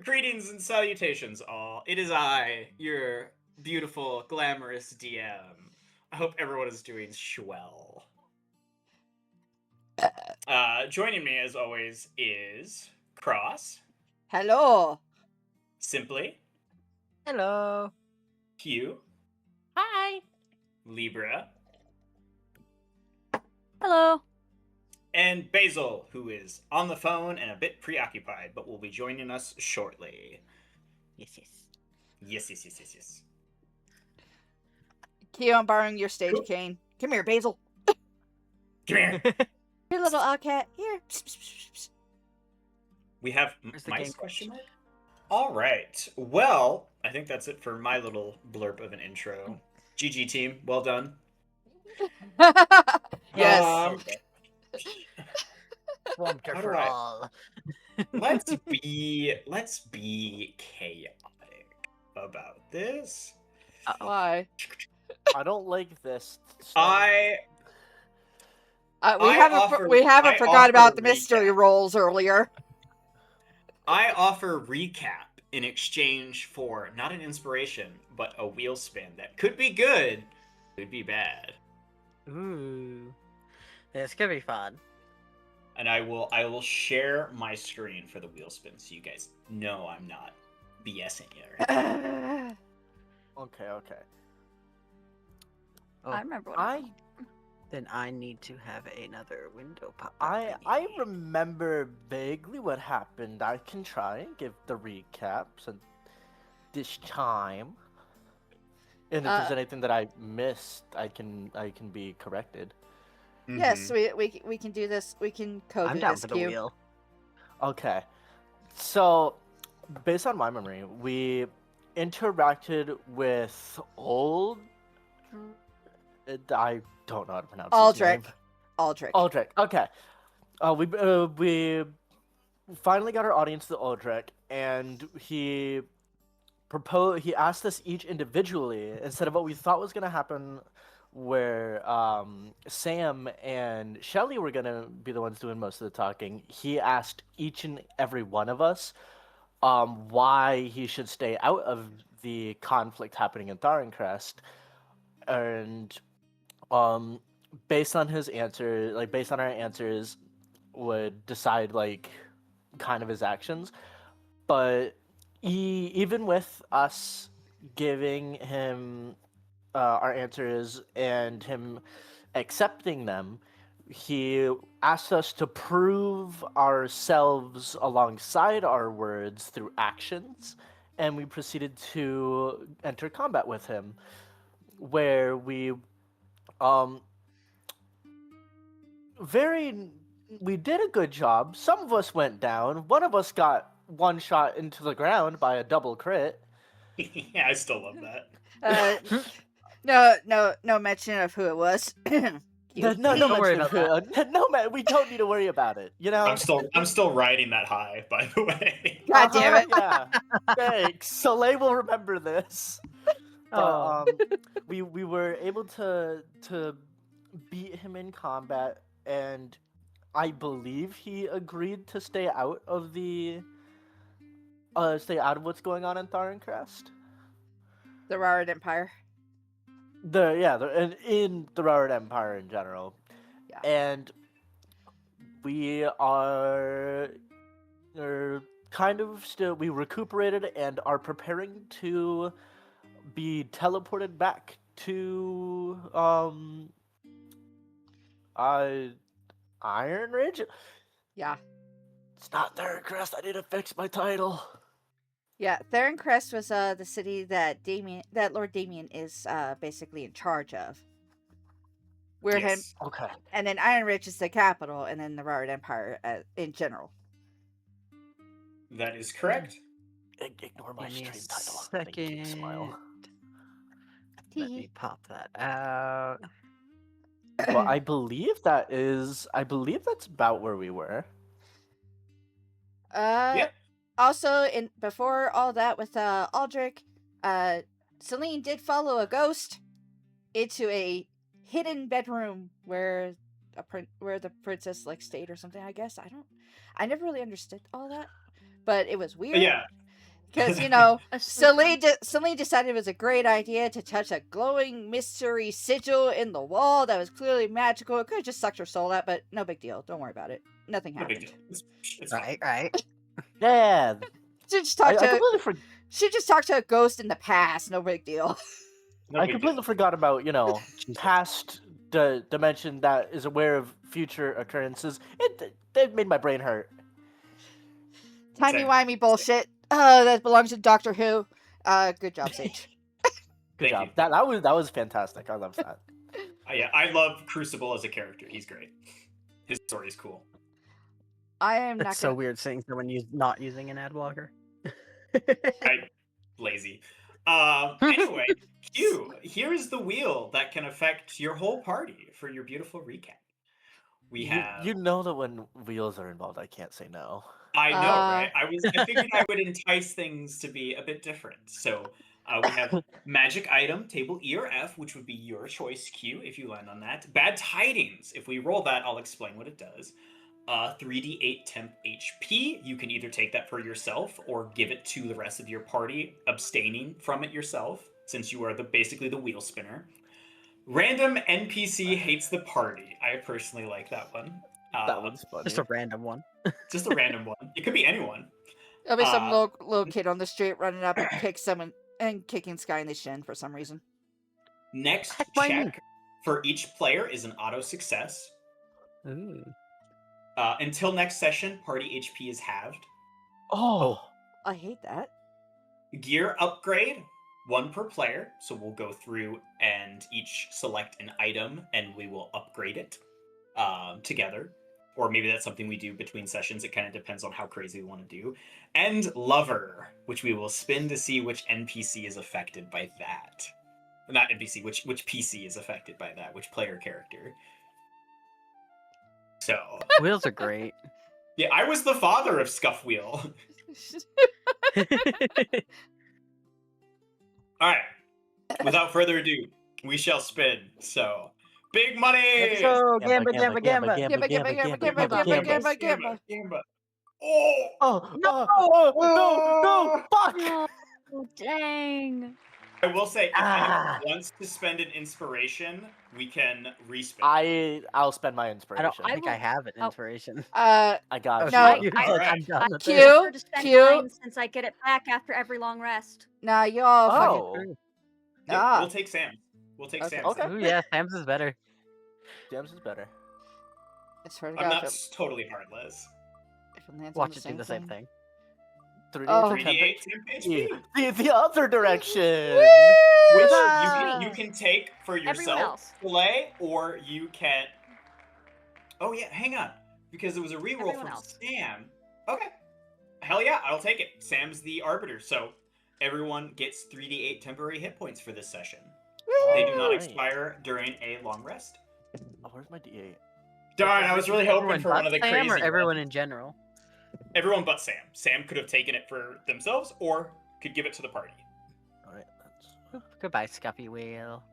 Greetings and salutations, all. It is I, your beautiful, glamorous DM. I hope everyone is doing swell. Joining me, as always, is Cross. Hello. Simply. Hello. Hugh. Hi. Libra. Hello. And Basil, who is on the phone and a bit preoccupied, but will be joining us shortly. Yes. Yes. Keo, I'm borrowing your stage cane. Come here, Basil. Come here. Here, little cat. Here. We have Where's the mice game? question mark? All right. Well, I think that's it for my little blurb of an intro. GG team, well done. Yes. Okay. Wonderful. How do I- Let's be chaotic about this. Why? I don't like this. I We haven't forgot about the mystery recap. rolls earlier. I offer recap in exchange for not an inspiration, but a wheel spin that could be good, could be bad. Ooh. This could be fun. And I will share my screen for the wheel spin so you guys know I'm not BSing you. Right? Okay. Oh, I remember when I then I need to have another window pop up. I remember vaguely what happened. I can try and give the recaps and this time. And if there's anything that I missed, I can be corrected. Yes, we can do this. We can code I'm through down this for the cube. wheel. Okay. So, based on my memory, we interacted with old. I don't know how to pronounce his name. Aldrich. Aldrich. Okay. We finally got our audience to Aldrich, and he asked us each individually instead of what we thought was gonna happen, where Sam and Shelley were gonna be the ones doing most of the talking. He asked each and every one of us why he should stay out of the conflict happening in Thorncrest, and based on his answer, based on our answers, would decide kind of his actions. But even with us giving him our answers and him accepting them, he asked us to prove ourselves alongside our words through actions, and we proceeded to enter combat with him, where we we did a good job. Some of us went down. One of us got one shot into the ground by a double crit. Yeah, I still love that. No mention of who it was. No, Don't worry about that. No, man, we don't need to worry about it. You know. I'm still riding that high, by the way. God damn it. Yeah. Thanks. Soleil will remember this. But we were able to beat him in combat, and I believe he agreed to stay out of what's going on in Thorncrest. The Rarad Empire. In the Rarad Empire in general. Yeah. And we are kind of still, we recuperated and are preparing to be teleported back to Iron Ridge. Yeah. It's not Thorncrest. I need to fix my title. Yeah, Thorncrest was the city that Lord Damien is basically in charge of. Yes. Okay. And then Iron Ridge is the capital, and then the Rarad Empire in general. That is correct. Ignore my Give me stream a title. Thank you, Smile. Let me pop that out. Well, I believe that's about where we were. Yep. Also, before all that with Aldrich, Celine did follow a ghost into a hidden bedroom where where the princess like stayed or something. I guess I never really understood all that, but it was weird. Yeah. Because Celine decided it was a great idea to touch a glowing mystery sigil in the wall that was clearly magical. It could have just sucked her soul out, but no big deal. Don't worry about it. Nothing No big happened. deal. It's fine. Right. Yeah. She just I talked to completely forgot. she just talked to a ghost in the past. No big deal. No I big completely deal. forgot about, past the dimension that is aware of future occurrences. It made my brain hurt. Timey-wimey bullshit. That belongs to Doctor Who. Good job, Sage. Good Thank job. you. That was fantastic. I love that. Yeah, I love Crucible as a character. He's great. His story is cool. I am not It's so gonna... weird seeing someone not using an ad blocker. Lazy. Anyway, Q, here is the wheel that can affect your whole party for your beautiful recap. We have. You know that when wheels are involved, I can't say no. I know, right? I figured I would entice things to be a bit different. So we have magic item, table E or F, which would be your choice, Q, if you land on that. Bad tidings. If we roll that, I'll explain what it does. 3d8 temp HP. You can either take that for yourself or give it to the rest of your party, abstaining from it yourself, since you are basically the wheel spinner. Random NPC hates the party. I personally like that one. That one's funny. Just a random one. Just a random one. It could be anyone. There'll be some little kid on the street running up and kicking Sky in the shin for some reason. Next Heck, why me? check for each player is an auto success. Ooh. Until next session, party HP is halved. Oh. I hate that. Gear upgrade, 1 per player. So we'll go through and each select an item and we will upgrade it together. Or maybe that's something we do between sessions. It kind of depends on how crazy we want to do. And lover, which we will spin to see which NPC is affected by that. Not NPC, which PC is affected by that, which player character. So Wheels are great. yeah, I was the father of Scuff Wheel. All right. Without further ado, we shall spin. So big money. Let's go, Gamba, Gamba, Gamba. Gamba. Oh. Oh, No! no, fuck! Oh, dang. I will say, if anyone wants to spend an inspiration, we can respin. I'll spend my I inspiration. think I have an inspiration. I got No. you. I'm Alright. done with Q. this. I prefer to spend mine since I get it back after every long rest. Nah, you all fucking... Oh, Yeah, Ah. we'll take Sam. We'll take Sam. Okay. Ooh, yeah, Sam's is better. James is better. I swear to I'm God, not totally heartless. if it lands on Watch the it do the same thing. 3D Oh. 3d8 temp HP. The other direction. Which Wow. you can take for Everyone yourself, else. delay, or you can. Oh yeah, hang on, because it was a reroll Everyone from else. Sam. Okay, hell yeah, I'll take it. Sam's the arbiter, so everyone gets 3d8 temporary hit points for this session. They do not Alright. expire during a long rest. Oh, where's my D8? Darn, I was really hoping Everyone for one of the but Sam crazy. or everyone ones. in general? Everyone but Sam. Sam could have taken it for themselves, or could give it to the party. All right, that's. Goodbye, Scuffy Wheel.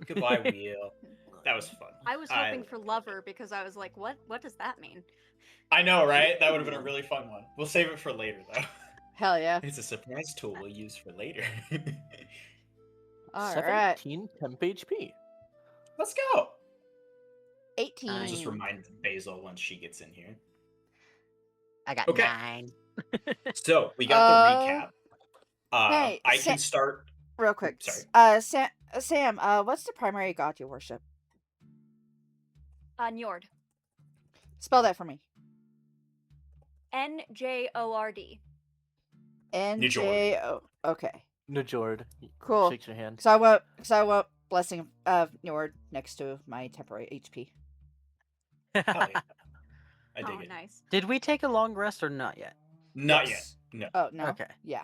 Goodbye, wheel. That was fun. I was hoping for lover because I was like, what does that mean? I know, right? That would have been a really fun one. We'll save it for later, though. Hell yeah. It's a surprise tool we'll use for later. All right. 17 temp HP. Let's go. 18. I'll just remind Basil once she gets in here. I got Okay. 9. So we got the recap. hey, I can start. Real quick. Sorry. Sam, what's the primary god you worship? Njord. Spell that for me. Njord. N-J-O. Okay. Najord. Cool. Shakes your hand. So I want blessing of Njord next to my temporary HP. Hell yeah. I dig Oh, it. nice. Did we take a long rest or not yet? Not Yes. yet. No. Oh no. Okay. Yeah.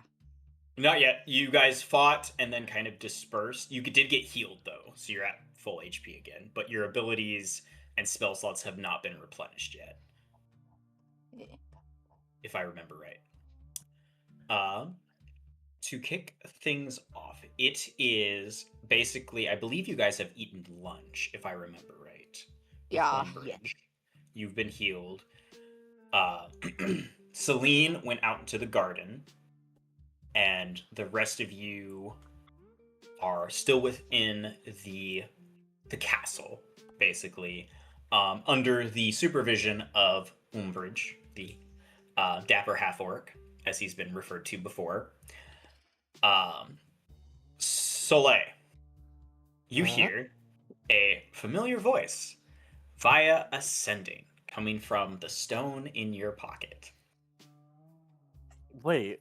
Not yet. You guys fought and then kind of dispersed. You did get healed though, so you're at full HP again. But your abilities and spell slots have not been replenished yet, Yeah. if I remember right. To kick things off, it is basically, I believe you guys have eaten lunch, if I remember right. Yeah. Umbridge. You've been healed. Celine went out into the garden, and the rest of you are still within the castle, basically, under the supervision of Umbridge, the dapper half-orc, as he's been referred to before. Soleil, you hear a familiar voice via ascending, coming from the stone in your pocket. Wait,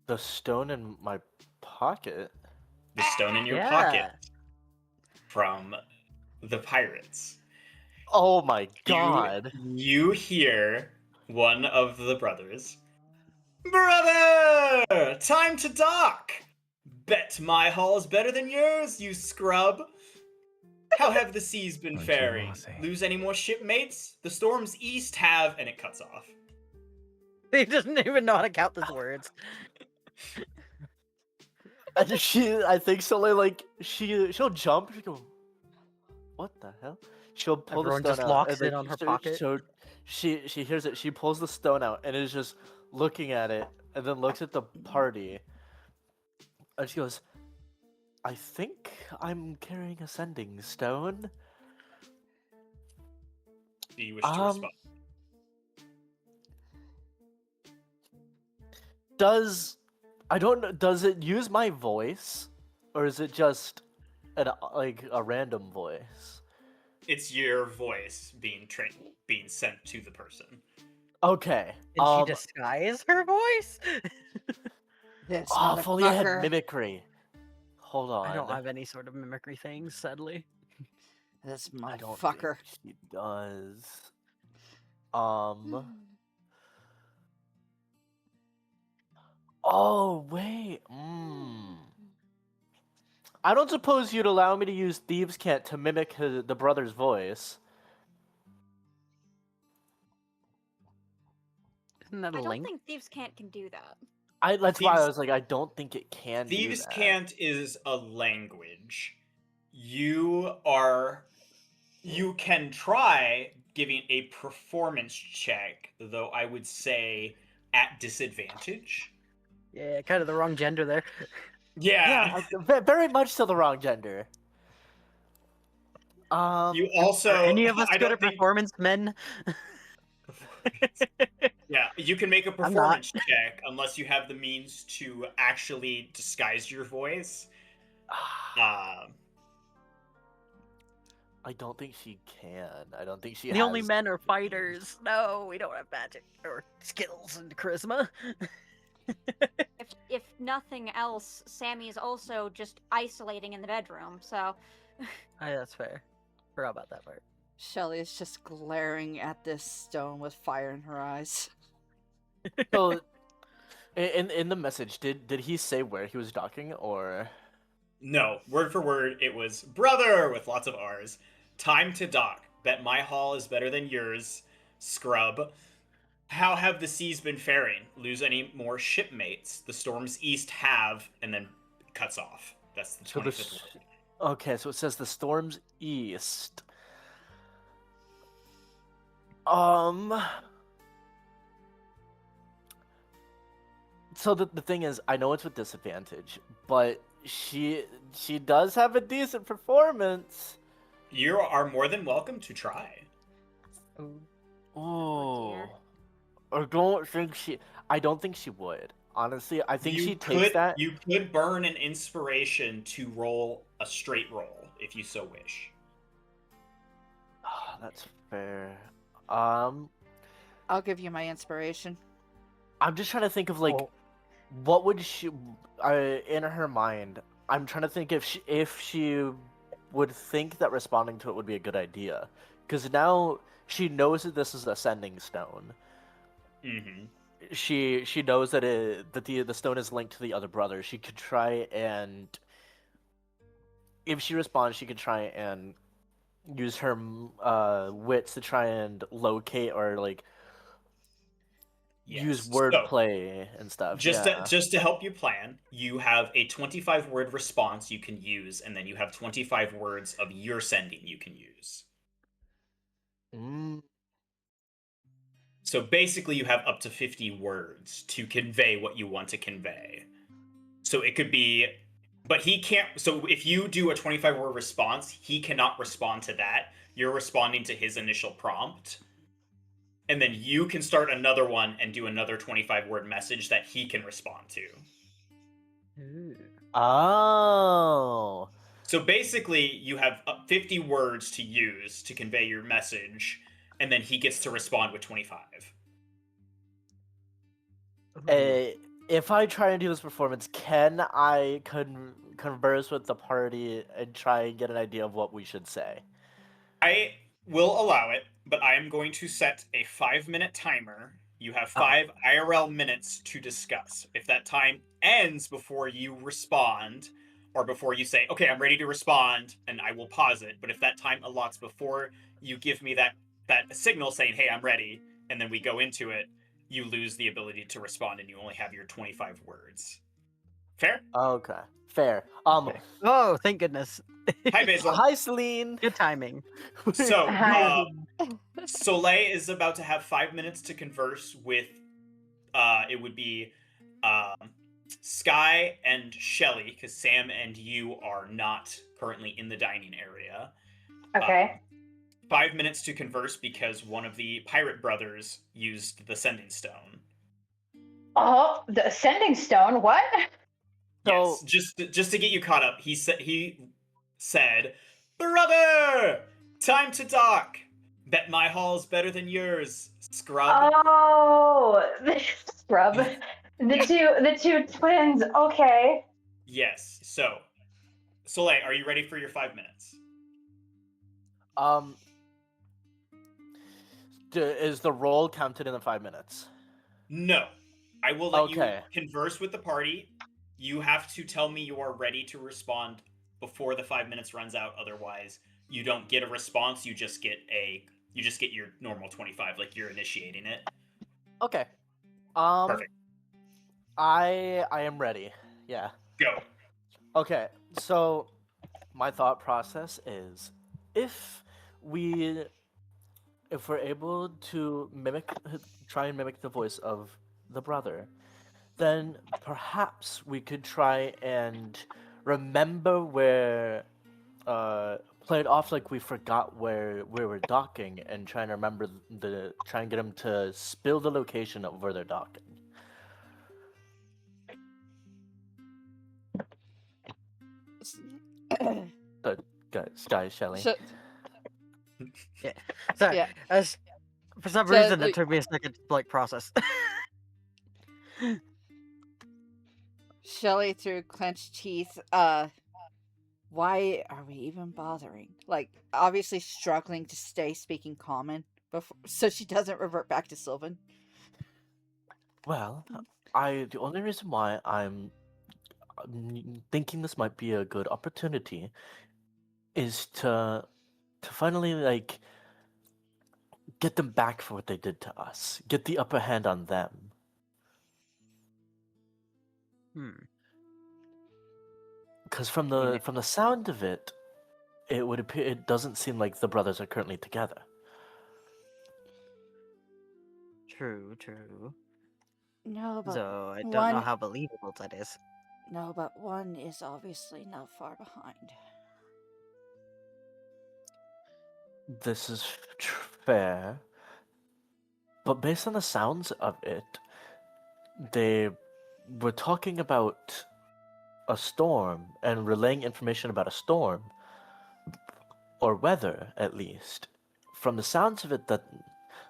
the stone in my pocket? The stone in your Yeah. pocket from the pirates. Oh my god. You hear one of the brothers. Brother! Time to dock! Bet my haul's better than yours, you scrub! How have the seas been faring? Lose any more shipmates? The storms east have... And it cuts off. He doesn't even know how to count those words. I think Soleil, like, she'll jump, she'll go, what the hell? She'll pull Everyone the stone just out. locks and, like, it on her so- pocket. So she hears it, she pulls the stone out, and is just looking at it, and then looks at the party, and she goes, I think I'm carrying a sending stone. Do you wish to respond? Does it use my voice, or is it just a random voice? It's your voice being sent to the person. Okay. Did she disguise her voice? This Oh, if only I had motherfucker. mimicry. Hold on. I don't have any sort of mimicry things, sadly. This I don't motherfucker. think she does. Oh wait. I don't suppose you'd allow me to use Thieves' Cant to mimic the brother's voice. Isn't that a I don't link? think Thieves' Cant can do that. That's why I Thieves- was like, I don't think it can do Thieves' that. Cant is a language. You can try giving a performance check, though I would say at disadvantage. Yeah, kind of the wrong gender there. Yeah. Very much still the wrong gender. You also Are any of us I good don't at think performance, men? Yeah, you can make a I'm not. performance check unless you have the means to actually disguise your voice. I don't think she can. I don't think she The only has- men are fighters. No, we don't have magic or skills and charisma. If nothing else, Sammy is also just isolating in the bedroom, so That's fair. Forgot about that part. Shelley is just glaring at this stone with fire in her eyes. So, in the message, did he say where he was docking, or? No, word for word, it was brother with lots of R's. Time to dock. Bet my haul is better than yours, scrub. How have the seas been faring? Lose any more shipmates? The storms east have, and then cuts off. That's the So 25th word. Okay, so it says the storms east. So the thing is, I know it's with disadvantage, but she does have a decent performance. You are more than welcome to try. Oh, dear. I don't think she would. Honestly, I think You she takes that. You could burn an inspiration to roll a straight roll if you so wish. That's fair. I'll give you my inspiration. I'm just trying to think of like, what would she, in her mind? I'm trying to think if she would think that responding to it would be a good idea, because now she knows that this is a sending stone. Mm-hmm. She knows that the stone is linked to the other brother. She could try and, if she responds, she could try and use her wits to try and locate or like use wordplay and stuff. Just to help you plan, you have a 25-word response you can use, and then you have 25 words of your sending you can use. So basically, you have up to 50 words to convey what you want to convey. So it could be, but he can't. So if you do a 25-word response, he cannot respond to that. You're responding to his initial prompt. And then you can start another one and do another 25-word message that he can respond to. Oh. So basically, you have 50 words to use to convey your message, and then he gets to respond with 25. If I try and do this performance, can I converse with the party and try and get an idea of what we should say? I will allow it, but I am going to set a 5-minute timer. You have 5 IRL minutes to discuss. If that time ends before you respond, or before you say, okay, I'm ready to respond, and I will pause it. But if that time allots before you give me that signal saying, hey, I'm ready, and then we go into it, you lose the ability to respond and you only have your 25 words. Fair? Okay, fair. Okay. Oh, thank goodness. Hi, Basil. Hi, Celine. Good timing. So, Hi. Soleil is about to have 5 minutes to converse with, it would be Skye and Shelley, because Sam and you are not currently in the dining area. Okay. 5 minutes to converse because one of the pirate brothers used the sending stone. Oh, the ascending stone. What? Yes, just to get you caught up, he said, "Brother, time to talk. Bet my haul's better than yours, scrub." Oh, the scrub. The two twins. Okay. Yes. So, Soleil, are you ready for your 5 minutes? Is the roll counted in the 5 minutes? No. I will let Okay. you converse with the party. You have to tell me you are ready to respond before the 5 minutes runs out. Otherwise, you don't get a response. You just get your normal 25, like you're initiating it. Okay. Perfect. I am ready. Yeah. Go. Okay. So my thought process is if we're able to try and mimic the voice of the brother, then perhaps we could try and remember where, play it off like we forgot where we were docking and try and remember try and get him to spill the location of where they're docking. Guys, Shelley. Yeah. Sorry. Yeah. As for some So, reason, it like- took me a second to like process. Shelley through clenched teeth. Why are we even bothering? Like, obviously struggling to stay speaking common before, so she doesn't revert back to Sylvan. Well, the only reason why I'm thinking this might be a good opportunity is to finally like get them back for what they did to us. Get the upper hand on them. Because from the sound of it, it would appear it doesn't seem like the brothers are currently together. True. No, but So I don't know one- how believable that is. No, but one is obviously not far behind. This is fair. But based on the sounds of it, they were talking about a storm and relaying information about a storm. Or weather, at least. From the sounds of it, that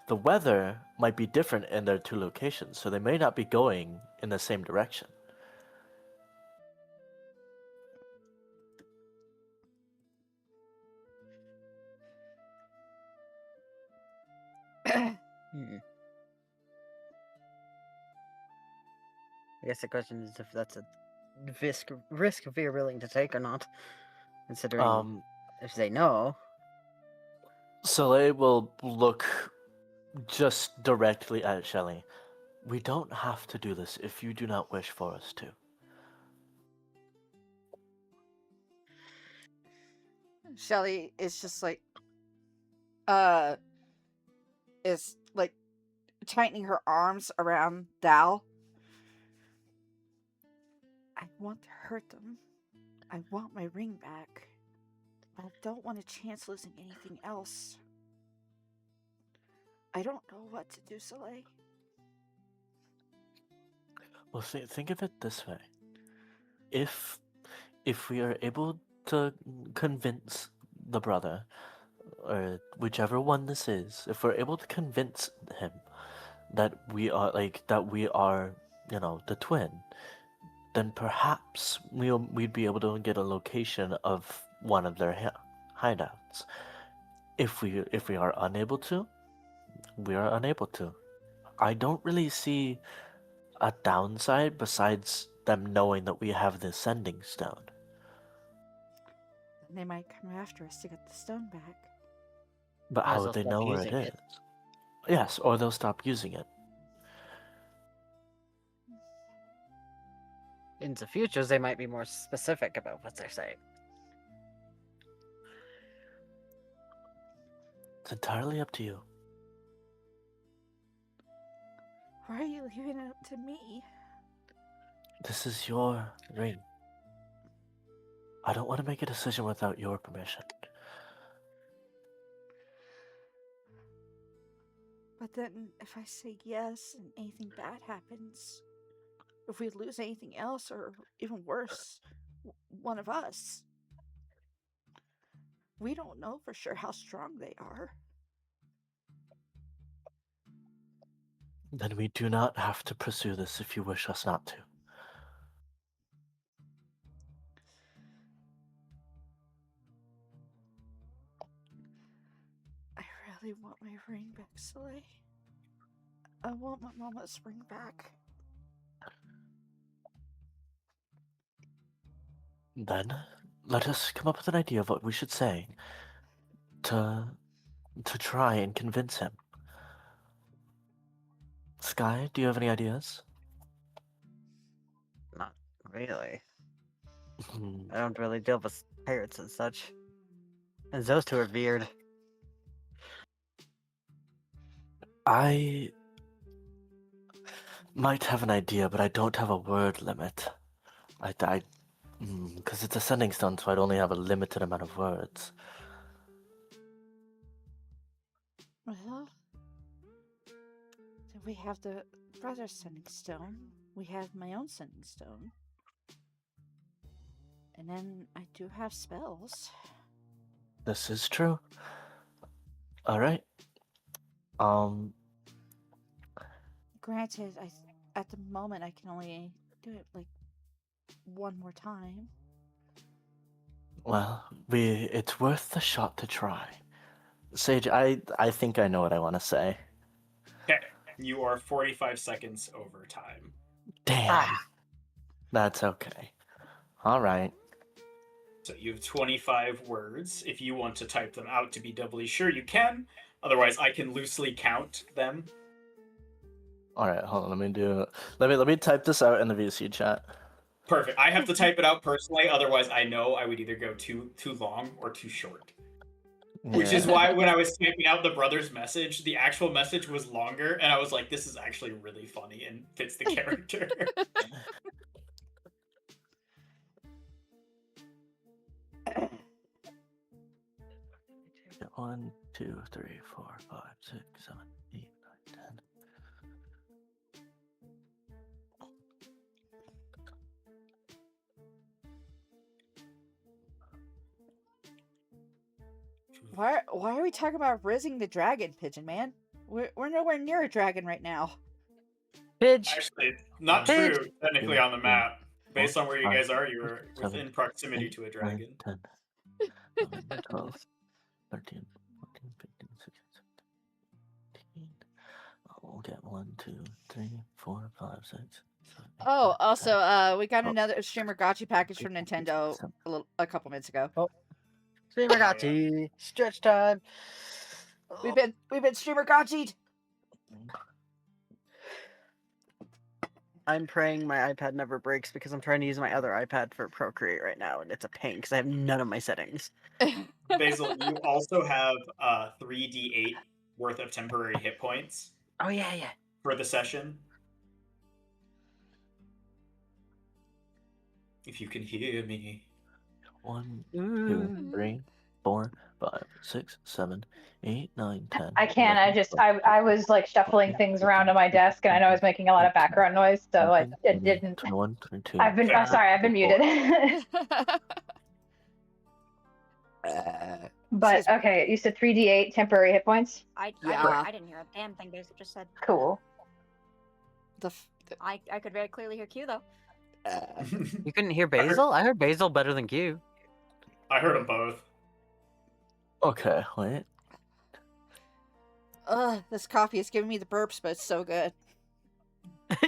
the weather might be different in their two locations, so they may not be going in the same direction. I guess the question is if that's a risk we're willing to take or not, considering if they know. Soleil will look just directly at Shelley. We don't have to do this if you do not wish for us to. Shelley is just like, is like tightening her arms around Dal. I want to hurt them. I want my ring back. I don't want a chance losing anything else. I don't know what to do, Soleil. Well, think of it this way. If we are able to convince the brother, or whichever one this is, if we're able to convince him that we are the twin, then perhaps we'd be able to get a location of one of their hideouts. If we are unable to, we are unable to. I don't really see a downside besides them knowing that we have the sending stone. They might come after us to get the stone back. But how would they know where it is? Yes, or they'll stop using it. In the future, they might be more specific about what they're saying. It's entirely up to you. Why are you leaving it up to me? This is your ring. I don't want to make a decision without your permission. But then, if I say yes and anything bad happens, if we lose anything else, or even worse, one of us, we don't know for sure how strong they are. Then we do not have to pursue this if you wish us not to. I really want my ring back, Soleil. I want my mama's ring back. Then let us come up with an idea of what we should say to try and convince him. Skye, do you have any ideas? Not really. I don't really deal with pirates and such. And those two are weird. I might have an idea, but I don't have a word limit. Because it's a sending stone, so I'd only have a limited amount of words. Well, then we have the brother's sending stone. We have my own sending stone. And then I do have spells. This is true. Alright. Granted, at the moment I can only do it like one more time. Well, it's worth the shot to try. Sage, I think I know what I want to say. Okay, you are 45 seconds over time. Damn. That's okay. Alright. So you have 25 words. If you want to type them out to be doubly sure, you can. Otherwise, I can loosely count them. Alright, hold on, let me type this out in the VC chat. Perfect. I have to type it out personally, otherwise I know I would either go too long or too short. Yeah. Which is why when I was typing out the brother's message, the actual message was longer, and I was like, this is actually really funny and fits the character. 1, 2, 3, 4, 5, 6, 7, 8, 9, 10. Why are we talking about rizzing the dragon, Pigeon Man? We're nowhere near a dragon right now. Pidge. Actually, not Pidge. true technically on the map. Based on where you guys are, you're within proximity to a dragon. 10, 11, 12, 13, 14, 15, 16, 17, 18. We'll get 1, 2, 3, 4, 5, 6. 7, 8, Oh, 9, also, 10. we got another streamer gotcha package from Nintendo a couple minutes ago. Streamer gotcha. Stretch time. We've been streamer gotcha'd. I'm praying my iPad never breaks because I'm trying to use my other iPad for Procreate right now, and it's a pain because I have none of my settings. Basil, you also have 3d8 worth of temporary hit points. Oh yeah. for the session. If you can hear me. 1, 2, 3, 4, 5, 6, 7, 8, 9, 10. I can't. 11, 12, I was like shuffling things around on my desk, and I know I was making a lot of background noise, so I it didn't. 21, 22. I'm sorry. I've been muted. But Excuse me. okay, you said 3d8 temporary hit points. I Yeah. didn't hear a damn thing Basil just said. Cool. I could very clearly hear Q though. You couldn't hear Basil? I heard Basil better than Q. I heard them both. Okay, wait. This coffee is giving me the burps, but it's so good.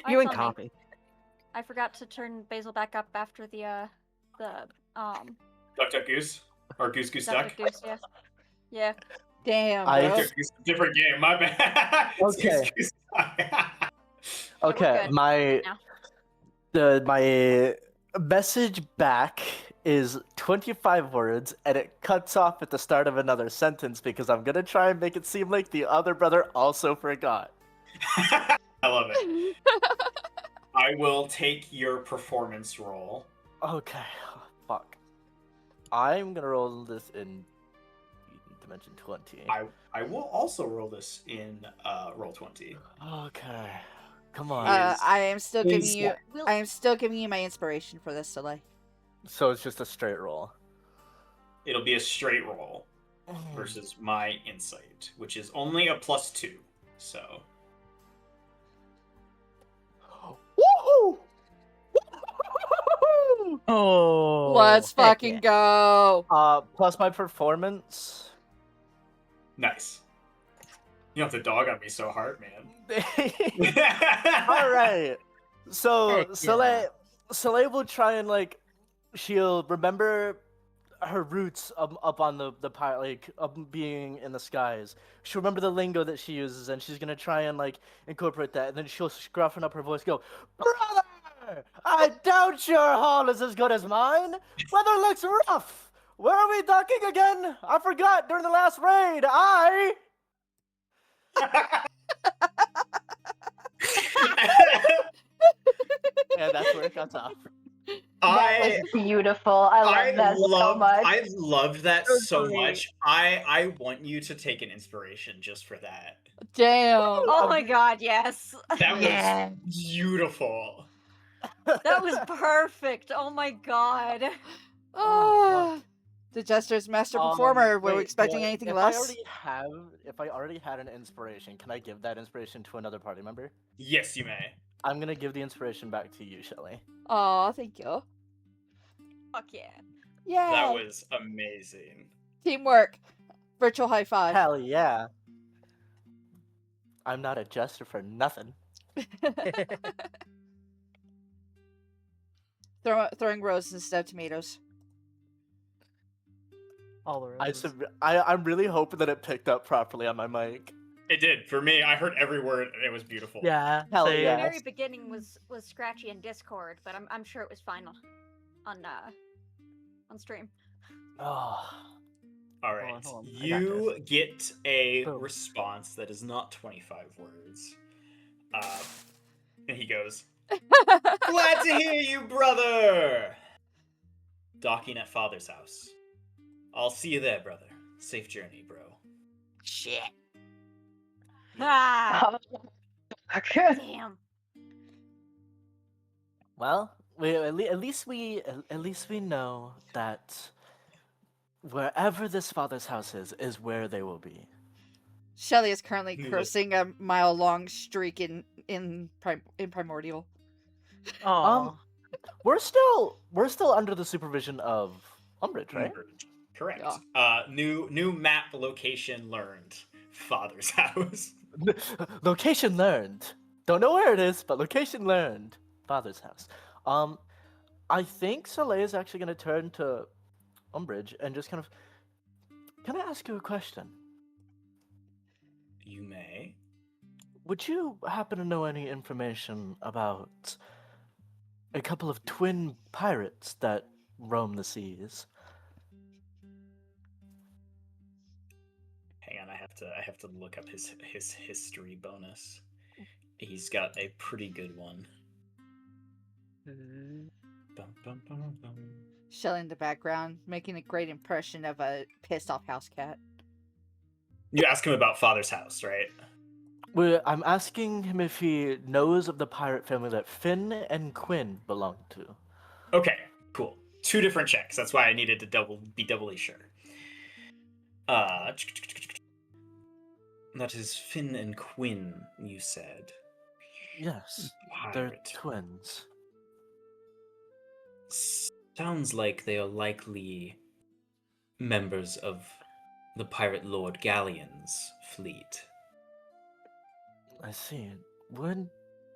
You and something. coffee. I forgot to turn Basil back up after the Duck Duck Goose? Or Goose Goose Duck? Goose, yeah. Yeah. Damn, I- bro. Duck Duck Goose, different game, my bad. It's Okay. Goose Goose Duck. Okay, good my now. my message back is 25 words, and it cuts off at the start of another sentence because I'm gonna try and make it seem like the other brother also forgot. I love it. I will take your performance roll. Okay, fuck. I'm gonna roll this in dimension 20. I will also roll this in roll 20. Okay, come on. I am still giving is- you. I am still giving you my inspiration for this, Soleil. So it's just a straight roll. It'll be a straight roll versus my insight, which is only a +2. So Woohoo! Oh, Let's heck fucking go. Plus my performance. nice. You don't have to dog on me so hard, man. All right. So Heck yeah. Soleil will try and like, she'll remember her roots up on the pile, like up being in the skies. She'll remember the lingo that she uses, and she's gonna try and like incorporate that. And then she'll scruffen up her voice, go, "Brother, I doubt your haul is as good as mine. Weather looks rough. Where are we docking again? I forgot during the last raid. And that's where it cuts off. That was beautiful. I love that so much. I loved that So so great. much. I want you to take an inspiration just for that. Damn. Oh my god, yes. That Yeah. was beautiful. That was perfect. Oh my god. Oh, the Jester's master performer. Were we Wait, expecting well, anything if less? If I already had an inspiration, can I give that inspiration to another party member? Yes, you may. I'm gonna give the inspiration back to you, Shelley. Oh, thank you. Fuck yeah. Yeah. That was amazing. Teamwork. Virtual high five. Hell yeah. I'm not a jester for nothing. Throwing roses instead of tomatoes. All the roses. I'm really hoping that it picked up properly on my mic. It did. For me, I heard every word and it was beautiful. Yeah, Hell same. yeah. The very beginning was scratchy in Discord, but I'm sure it was fine on stream. Oh. All right. hold on. I got You get a Boom. response that is not 25 words. And he goes, "Glad to hear you, brother. Docking at father's house. I'll see you there, brother. Safe journey, bro." Shit. Ah, Okay. damn. Well, at least we know that wherever this father's house is where they will be. Shelley is currently Yeah. cursing a mile-long streak in Primordial. Oh, We're still under the supervision of Umbridge, right? Correct. Yeah. New map location learned. Father's house. Location learned. Don't know where it is, but location learned. Father's house. I think Soleil is actually going to turn to Umbridge and just kind of. Can I ask you a question? You may. Would you happen to know any information about a couple of twin pirates that roam the seas? Hang on, I have I have to look up his history bonus. He's got a pretty good one. Bum, bum, bum, bum. Shelley in the background, making a great impression of a pissed off house cat. You ask him about Father's house, right? Well, I'm asking him if he knows of the pirate family that Finn and Quinn belong to. Okay, cool. 2 different checks. That's why I needed to be doubly sure. That is Finn and Quinn, you said. Yes, they're Pirate. twins. Sounds like they are likely members of the Pirate Lord Galleon's fleet. I see. Would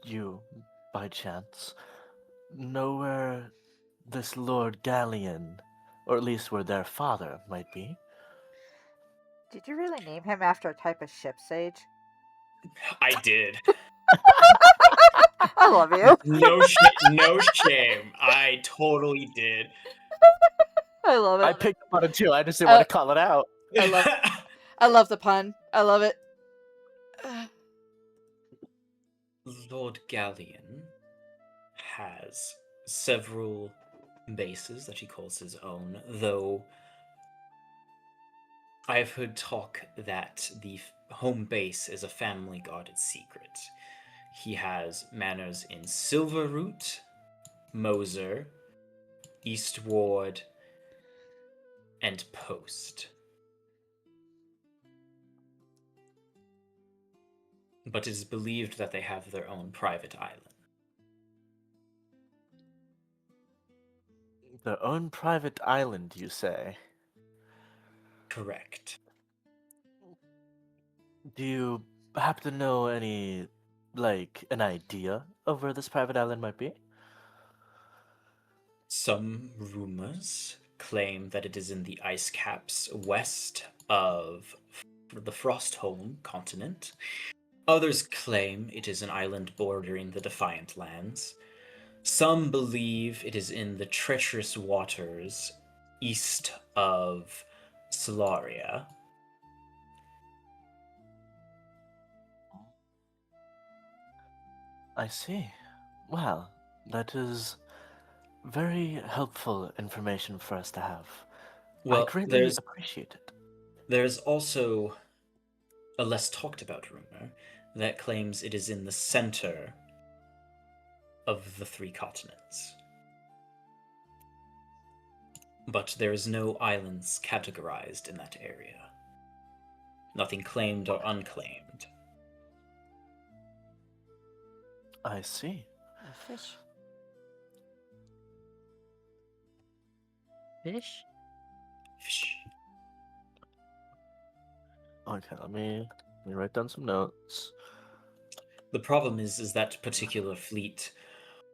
you, by chance, know where this Lord Galleon, or at least where their father, might be? Did you really name him after a type of ship, Sage? I did. I love you. No shame. I totally did. I love I it. picked up on it too. I just didn't want to call it out. I love the pun. I love it. Lord Galleon has several bases that he calls his own, though I've heard talk that the home base is a family guarded secret. He has manors in Silverroot, Moser, Eastward, and Post. But it is believed that they have their own private island. Their own private island, you say? Correct. Do you happen to know any, an idea of where this private island might be? Some rumors claim that it is in the ice caps west of the Frostholm continent. Others claim it is an island bordering the Defiant Lands. Some believe it is in the treacherous waters east of Solaria. I see. Well, that is very helpful information for us to have. Well, I greatly appreciate it. There's also a less talked about rumor that claims it is in the center of the 3 continents. But there is no islands categorized in that area. Nothing claimed or unclaimed. I see. A fish. Fish? Fish. Okay, let me write down some notes. The problem is that particular fleet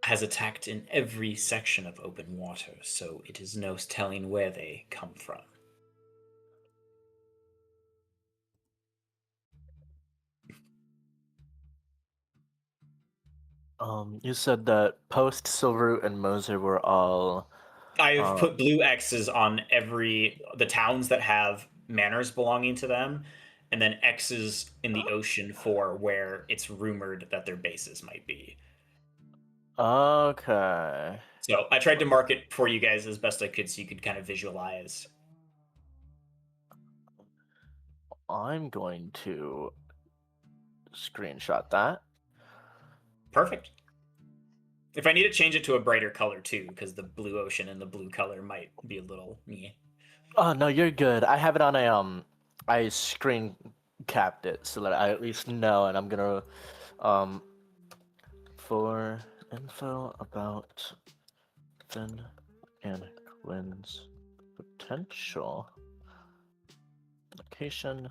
has attacked in every section of open water, so it is no telling where they come from. You said that Post, Silverroot, and Moser were all... I've put blue X's on the towns that have manors belonging to them, and then X's in the ocean for where it's rumored that their bases might be. Okay. So I tried to mark it for you guys as best I could so you could kind of visualize. I'm going to screenshot that. Perfect. If I need to change it to a brighter color too, because the blue ocean and the blue color might be a little meh. Oh, no, you're good. I have it on I screen capped it so that I at least know, and I'm gonna, for info about Finn and Quinn's potential location,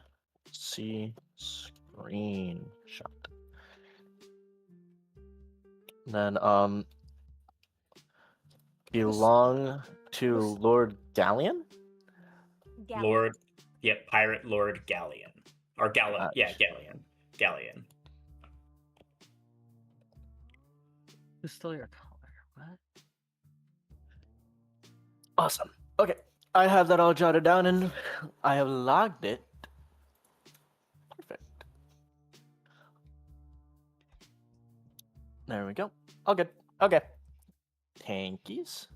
see screenshot. Then, belong to Lord Galleon? Lord, Pirate Lord Galleon. Or Galleon. Galleon. Who's still your color? What? Awesome. Okay, I have that all jotted down and I have logged it. There we go. All good. Okay. Tankies.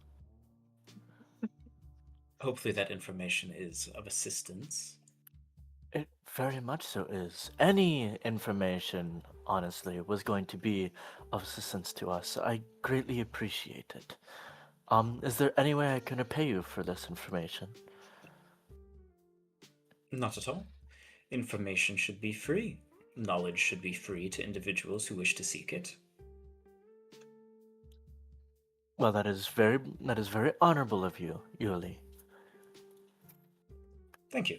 Hopefully that information is of assistance. It very much so is. Any information, honestly, was going to be of assistance to us. I greatly appreciate it. Is there any way I can repay you for this information? Not at all. Information should be free. Knowledge should be free to individuals who wish to seek it. Well, that is very honorable of you, Yuli. Thank you.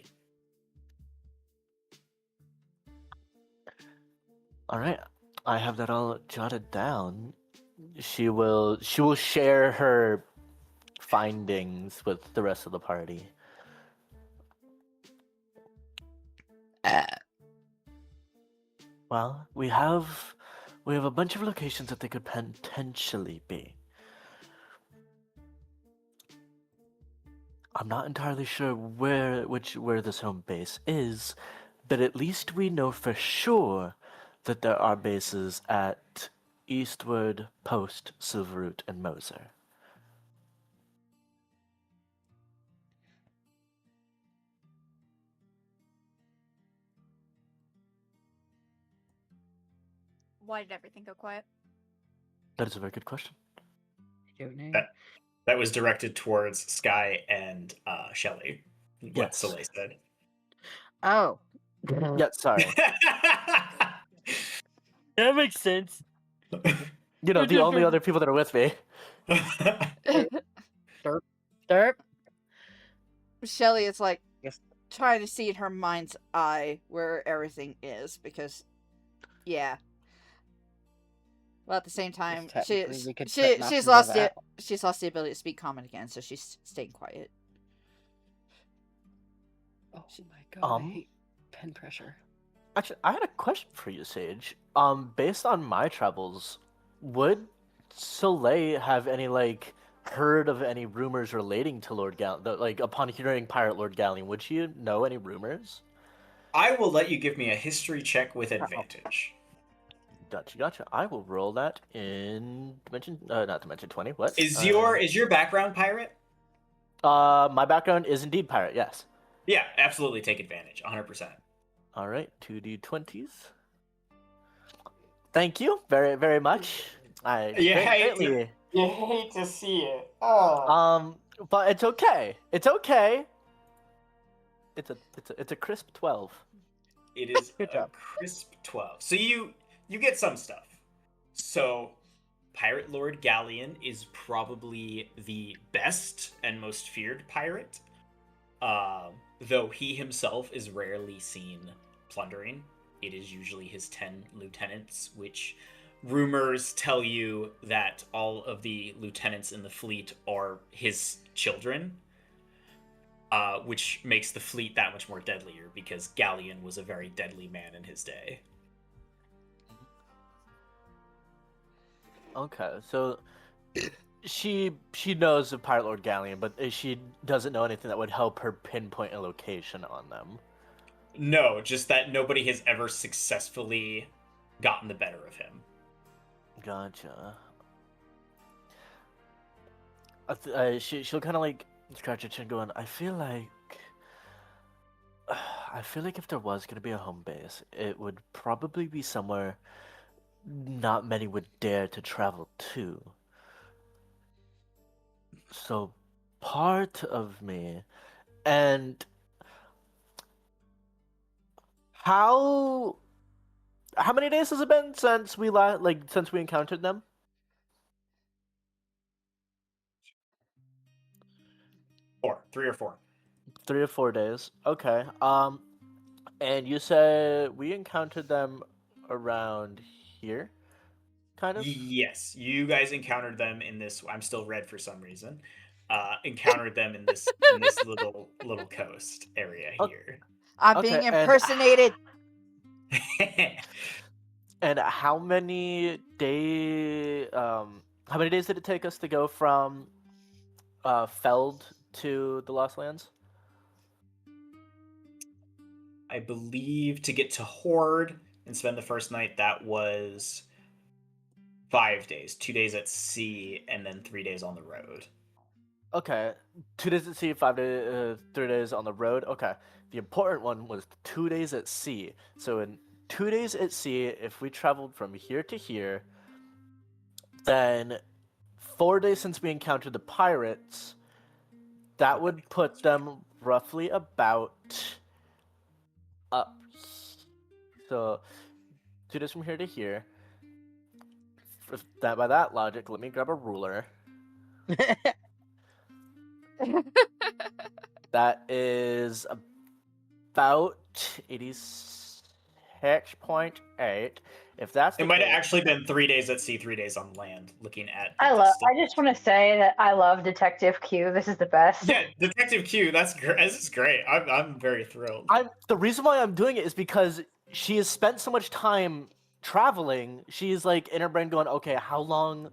All right, I have that all jotted down. She will share her findings with the rest of the party. Well, we have a bunch of locations that they could potentially be. I'm not entirely sure where this home base is, but at least we know for sure that there are bases at Eastwood, Post, Silverroot, and Moser. Why did everything go quiet? That is a very good question. I don't know. That was directed towards Skye and Shelley. What Yes. Soleil said. Oh. Yeah, sorry. That makes sense. You know, the only other people that are with me. Derp. Shelley is like Yes. trying to see in her mind's eye where everything is because, yeah. Well, at the same time, technically we could put she's nothing lost of it. that. She's lost the ability to speak common again, so she's staying quiet. Oh my god, I Um, hate pen pressure. Actually, I had a question for you, Sage. Based on my travels, would Soleil have any heard of any rumors relating to Lord Gallion? Like upon hearing Pirate Lord Gallion, would she know any rumors? I will let you give me a history check with advantage. Gotcha. I will roll that in dimension, not dimension 20. What Is your background pirate? My background is indeed pirate. Yes. Yeah, absolutely. Take advantage. 100%. All right, 2d20s. Thank you very, very much. You Greatly. hate to see it. Oh. But it's okay. It's okay. It's a crisp 12. It is Good a job. crisp 12. So you get some stuff. So Pirate Lord Gallion is probably the best and most feared pirate. Though he himself is rarely seen plundering. It is usually his 10 lieutenants, which rumors tell you that all of the lieutenants in the fleet are his children. Which makes the fleet that much more deadlier because Gallion was a very deadly man in his day. Okay, so she knows of Pirate Lord Gallion, but she doesn't know anything that would help her pinpoint a location on them. No, just that nobody has ever successfully gotten the better of him. Gotcha. She'll kind of scratch her chin, going, I feel like if there was gonna be a home base, it would probably be somewhere not many would dare to travel to. So part of me, and how many days has it been since we since we encountered them? Three or four. 3 or 4 days. Okay. And you said we encountered them around here, kind of? Yes, you guys encountered them in this. I'm still red for some reason. Encountered them in this little coast area here. I'm being impersonated. And how many days did it take us to go from Feld to the Lost Lands? I believe to get to Horde and spend the first night, that was 5 days. 2 days at sea, and then 3 days on the road. Okay, 2 days at sea, 3 days on the road. Okay, the important one was 2 days at sea. So in 2 days at sea, if we traveled from here to here, then 4 days since we encountered the pirates, that would put them roughly about up. So 2 days from here to here. By that logic, let me grab a ruler. That is about 86.8. If that's the It might have case, actually been 3 days at sea, 3 days on land. Looking at. I just want to say that I love Detective Q. This is the best. Yeah, Detective Q. This is great. I'm very thrilled. the reason why I'm doing it is because she has spent so much time traveling. She's like in her brain going, okay, how long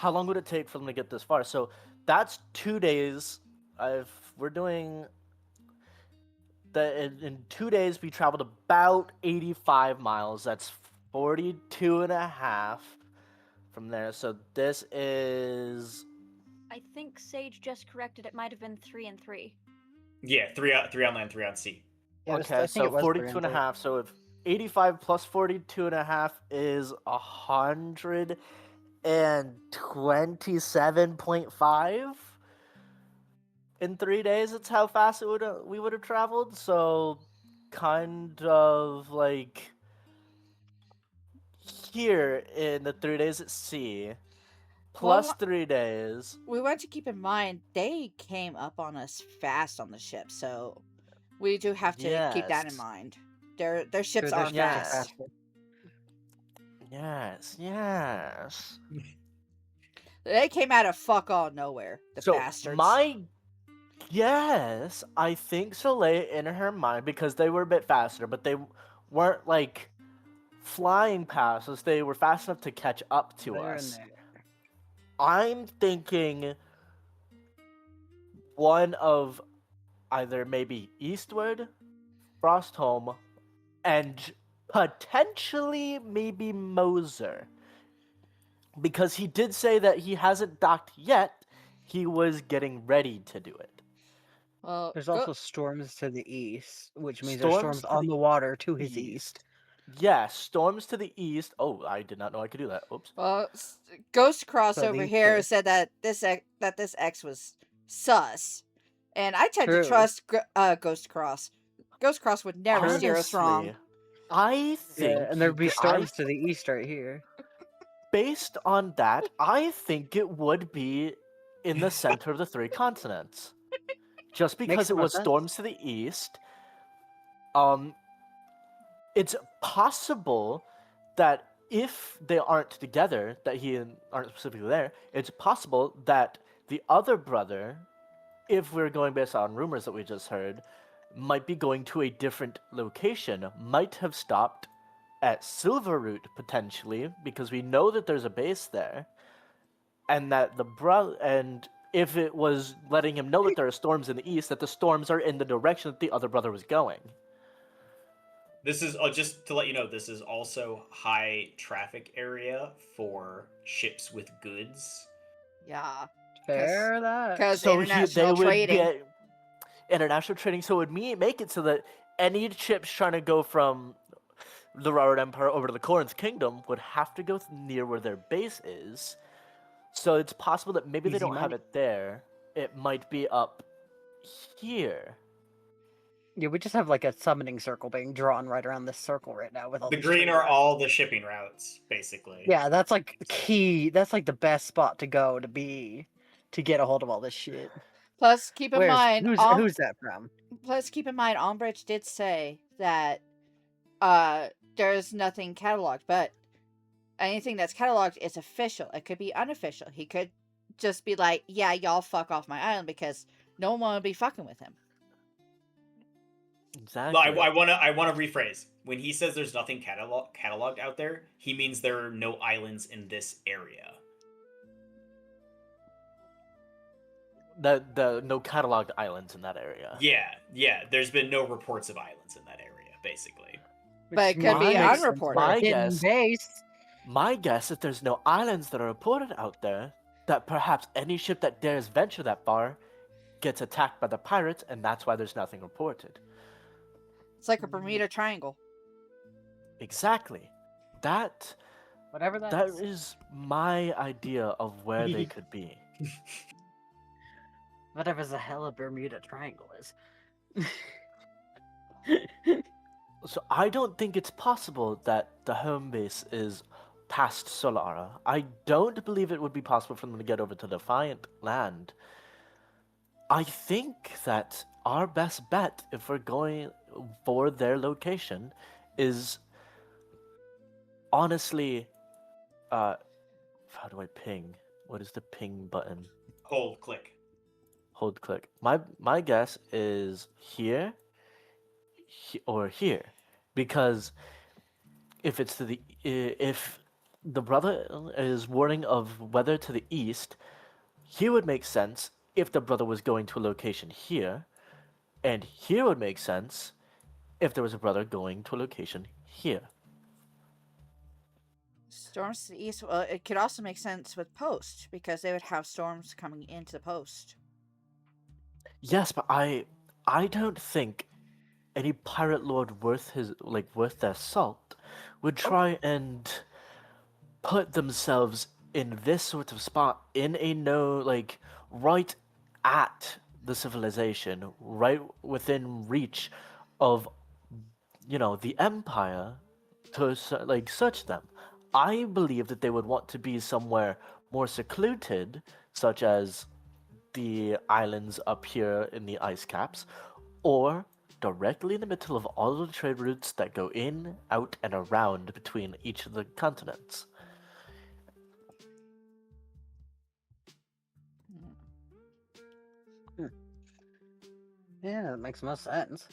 would it take for them to get this far? So that's 2 days. We're doing in 2 days we traveled about 85 miles. That's 42.5 from there. So this is, I think Sage just corrected. It might have been 3 and 3. Yeah, 3 on land, 3 on sea. Yeah, okay, so 42.5. So if 85 plus 42.5 is 127.5 in 3 days. That's how fast we would have traveled. So kind of like here in the 3 days at sea, plus Well, 3 days. We want to keep in mind they came up on us fast on the ship, so we do have to keep that in Yes. mind. Their ships Sure, are there's fast. Yes. They came out of fuck all nowhere, the So bastards. yes, I think Soleil in her mind, because they were a bit faster, but they weren't like flying past us. They were fast enough to catch up to us. I'm thinking one of either maybe Eastwood, Frostholm, and potentially maybe Moser. Because he did say that he hasn't docked yet. He was getting ready to do it. Well, There's also storms to the east, which means Storms there's storms to on the the water to his east. Yeah, storms to the east. Oh, I did not know I could do that. Oops. well, Ghost Cross So over these here two. said that this X was sus, and I tend to True. trust Ghost Cross. Ghost Cross would never steer us wrong. I think Yeah, and there'd be storms to the east right here. based on that, I think it would be in the center of the 3 continents. Just because it more was sense. storms to the east, it's possible that if they aren't together, that he aren't specifically there, it's possible that the other brother, if we're going based on rumors that we just heard, might be going to a different location, might have stopped at Silverroot potentially, because we know that there's a base there, and that and if it was letting him know that there are storms in the east, that the storms are in the direction that the other brother was going. This is just to let you know. This is also high traffic area for ships with goods. Yeah, Fair that. because So international trading. International trading. So it would make it so that any ships trying to go from the Railroad Empire over to the Corinth Kingdom would have to go near where their base is. So it's possible that maybe they Easy don't have money. it there. It might be up here. Yeah, we just have like a summoning circle being drawn right around this circle right now with all The these green trade are routes. all the shipping routes, basically. Yeah, that's like key. That's like the best spot to go to get a hold of all this shit. Plus, keep in mind, who's that from? Plus, keep in mind, Ombridge did say that there's nothing cataloged, but anything that's cataloged is official. It could be unofficial. He could just be like, yeah, y'all fuck off my island because no one will be fucking with him. Exactly. I want to rephrase. When he says there's nothing cataloged out there, he means there are no islands in this area. The no cataloged islands in that area. Yeah. There's been no reports of islands in that area, basically. But it could be unreported. My Hidden guess- base. My guess, if there's no islands that are reported out there, that perhaps any ship that dares venture that far gets attacked by the pirates, and that's why there's nothing reported. It's like a Bermuda Triangle. Exactly. That Whatever that that is. is my idea of where they could be. Whatever the hell a Bermuda Triangle is. So I don't think it's possible that the home base is past Solara. I don't believe it would be possible for them to get over to Defiant Land. I think that our best bet, if we're going for their location, is honestly, how do I ping? What is the ping button? Hold, click. Hold, click. My guess is here, or here, because if it's to the if the brother is warning of weather to the east, here would make sense if the brother was going to a location here, and here would make sense if there was a brother going to a location here. Storms to the east. Well, it could also make sense with Post because they would have storms coming into the Post. Yes, but I don't think any pirate lord worth their salt would try and put themselves in this sort of spot in a right at the civilization, right within reach of the empire to search them. I believe that they would want to be somewhere more secluded, such as the islands up here in the ice caps, or directly in the middle of all of the trade routes that go in, out, and around between each of the continents. Yeah, that makes most sense.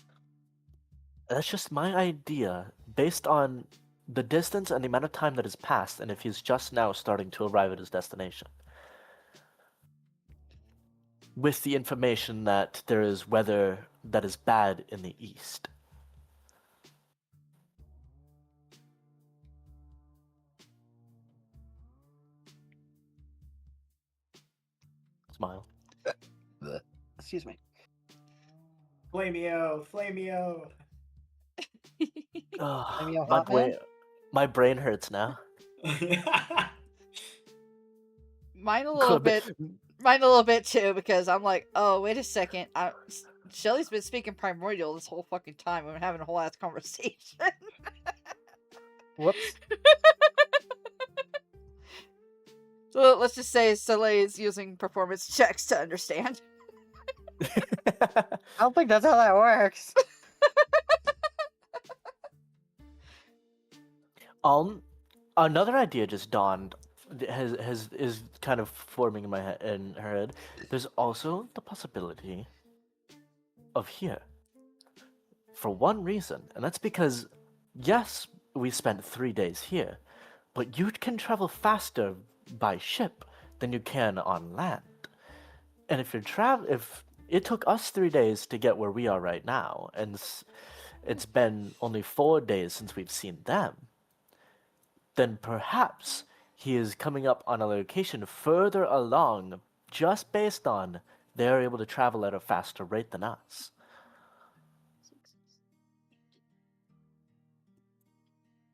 That's just my idea, based on the distance and the amount of time that has passed, and if he's just now starting to arrive at his destination. With the information that there is weather that is bad in the east. Smile. Excuse me. Flameo, Flameo. Flameo My hot man? my brain hurts now. Mine a little bit. Mine a little bit too, because I'm like, oh, wait a second. Shelley's been speaking primordial this whole fucking time. We've been having a whole ass conversation. Whoops. So let's just say Soleil is using performance checks to understand. I don't think that's how that works. Another idea just dawned. Is kind of forming in her head. There's also the possibility of here. For one reason, and that's because, yes, we spent 3 days here, but you can travel faster by ship than you can on land. And if it took us 3 days to get where we are right now, and it's been only 4 days since we've seen them, then perhaps he is coming up on a location further along just based on they're able to travel at a faster rate than us.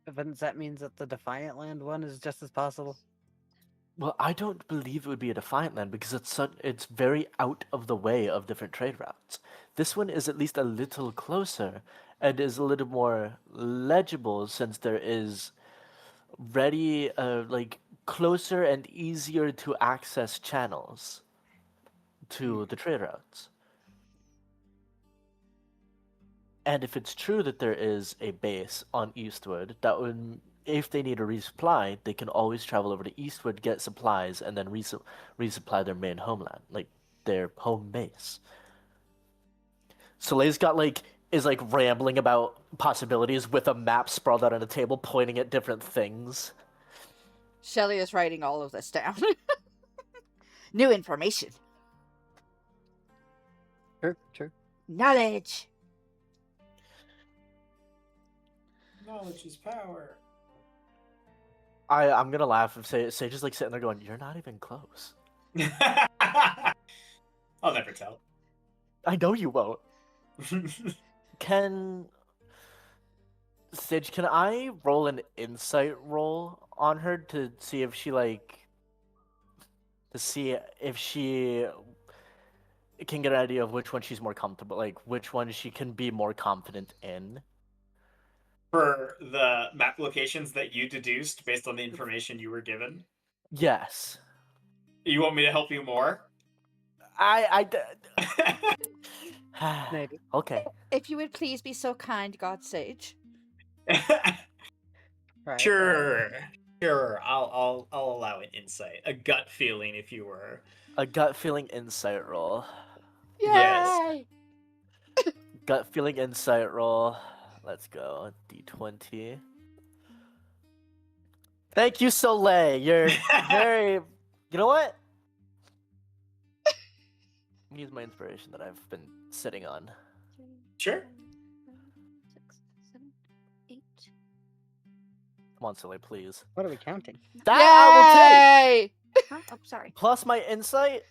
But that means that the Defiant Land one is just as possible? Well, I don't believe it would be a Defiant Land because it's very out of the way of different trade routes. This one is at least a little closer and is a little more legible since there is closer and easier to access channels to the trade routes. And if it's true that there is a base on Eastwood, that would, if they need a resupply, they can always travel over to Eastwood, get supplies, and then resupply their main homeland, like their home base. Soleil's is rambling about possibilities with a map sprawled out on a table, pointing at different things. Shelley is writing all of this down. New information. True. Knowledge. Knowledge is power. I'm gonna laugh if Sage is like sitting there going, "You're not even close." I'll never tell. I know you won't. Sage, can I roll an insight roll on her to see if she can get an idea of which one she's more comfortable, like which one she can be more confident in? For the map locations that you deduced based on the information you were given? Yes. You want me to help you more? Maybe. Okay. If you would please be so kind, God Sage. Right. Sure. Sure. I'll allow an insight. A gut feeling, if you were. A gut feeling insight roll. Yes. Yay! Gut feeling insight roll. Let's go. D20. Thank you, Soleil. You're very. You know what? Use my inspiration that I've been sitting on. Sure. 6, 7, 8. Come on, Soleil, please. What are we counting? That I will take. Yay! Huh? Oh, sorry. Plus my insight.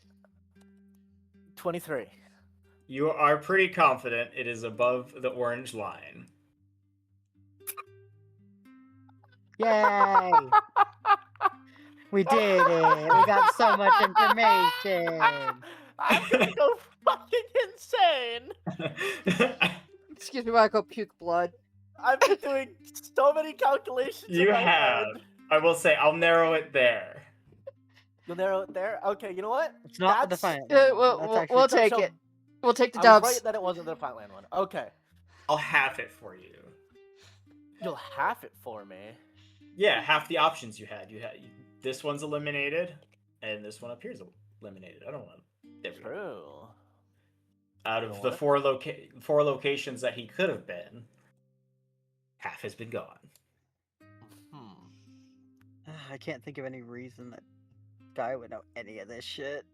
23. You are pretty confident it is above the orange line. Yay! We did it! We got so much information! I'm gonna go fucking insane. Excuse me while I go puke blood. I've been doing so many calculations. You in my have. head. I will say, I'll narrow it there. You'll narrow it there. Okay, you know what? It's not the That's- final. We'll take so- it. We'll take the I dubs. was right that it wasn't the Flatland one. Okay, I'll half it for you. you'll half it for me. Yeah, half the options you had. This one's eliminated, and this one up here is eliminated. I don't want. There we go. True. Out You of know the what? four locations that he could have been, half has been gone. I can't think of any reason that Guy would know any of this shit.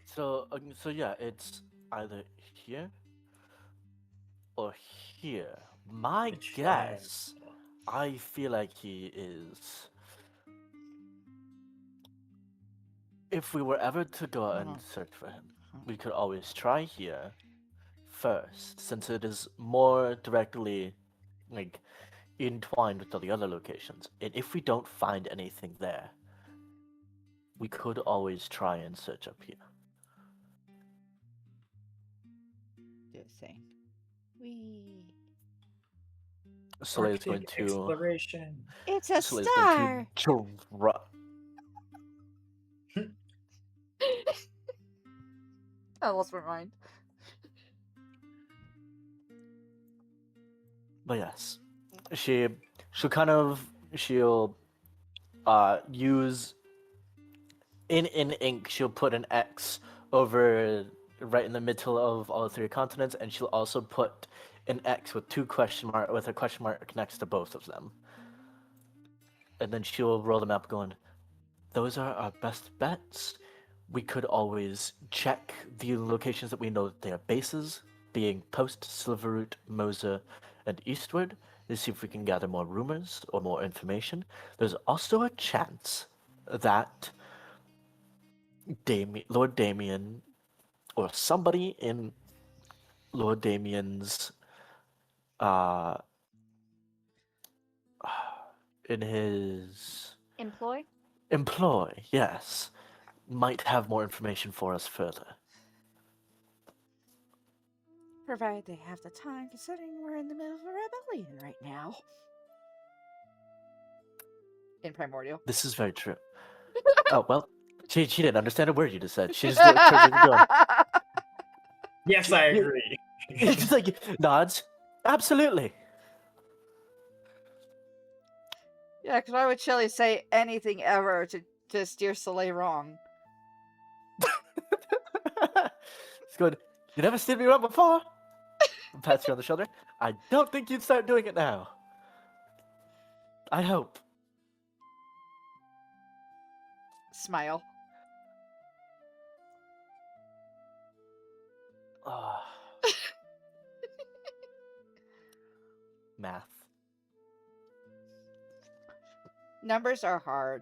So yeah, it's either here or here. My Which guess, I feel like he is. If we were ever to go out and search for him, we could always try here first, since it is more directly, like, entwined with all the other locations. And if we don't find anything there, we could always try and search up here. Just saying. We. Soleil's going Arctic to. exploration. It's a Soleil's star. going to I lost my mind. But yes, she'll use in ink. She'll put an X over right in the middle of all three continents, and she'll also put an X with a question mark next to both of them. And then she'll roll the map, going, "Those are our best bets. We could always check the locations that we know that they are bases, being Post, Silverroot, Moser, and Eastward, to see if we can gather more rumors or more information. There's also a chance that Lord Damien, or somebody in Lord Damien's, in his employ, yes, might have more information for us further. Provided they have the time, considering we're in the middle of a rebellion right now. In Primordial. This is very true. Oh, well, she didn't understand a word you just said. She just looked towards you going, Yes, I agree. just like, nods. Absolutely. Yeah, because why would Shelley say anything ever to steer Soleil wrong? It's good. You never steered me wrong before. Pats you on the shoulder. I don't think you'd start doing it now. I hope. Smile. Math. Numbers are hard.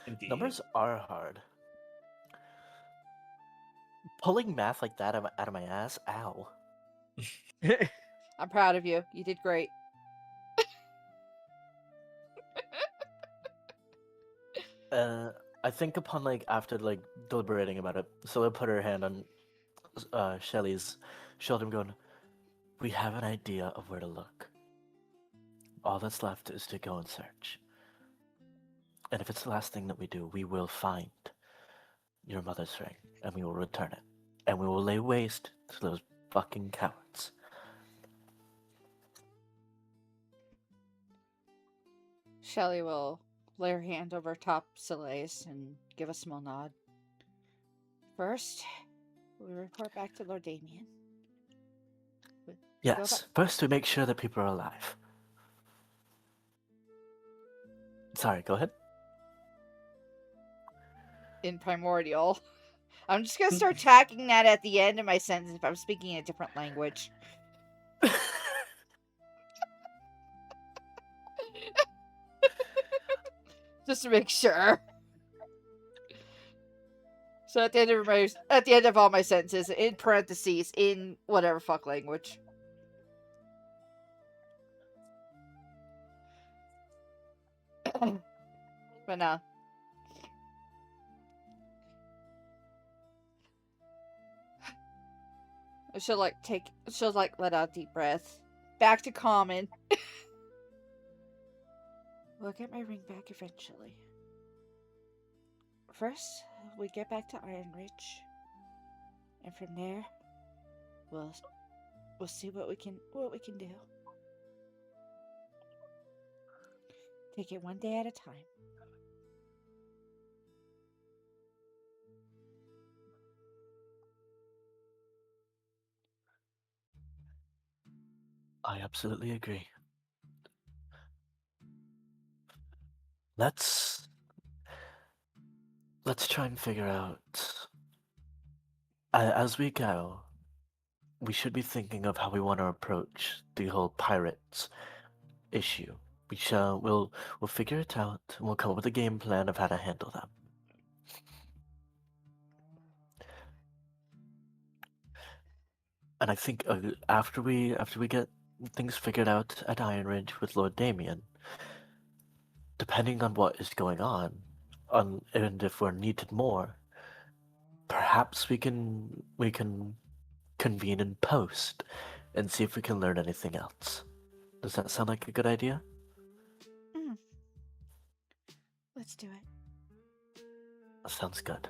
Indeed. Numbers are hard. Pulling math like that out of my ass, ow. I'm proud of you. You did great. I think upon after deliberating about it, Scylla put her hand on Shelley's shoulder, going, "We have an idea of where to look. All that's left is to go and search. And if it's the last thing that we do, we will find your mother's ring, and we will return it, and we will lay waste to those fucking cowards." Shelley will lay her hand over top Scylla's and give a small nod. First, we report back to Lord Damien. Yes, first we make sure that people are alive. Sorry, go ahead. In primordial. I'm just gonna start tacking that at the end of my sentence if I'm speaking a different language. Just to make sure. So at the end of all my sentences, in parentheses, in whatever fuck language. But no. She'll let out a deep breath. Back to common. We'll get my ring back eventually. First, we get back to Iron Ridge. And from there, we'll see what we can do. Take it one day at a time. I absolutely agree. Let's try and figure out, as we go, we should be thinking of how we want to approach the whole pirates issue. We'll figure it out, and we'll come up with a game plan of how to handle them. And I think after we get things figured out at Iron Ridge with Lord Damien, depending on what is going on, and if we're needed more, perhaps we can convene in post and see if we can learn anything else. Does that sound like a good idea? Let's do it. That sounds good.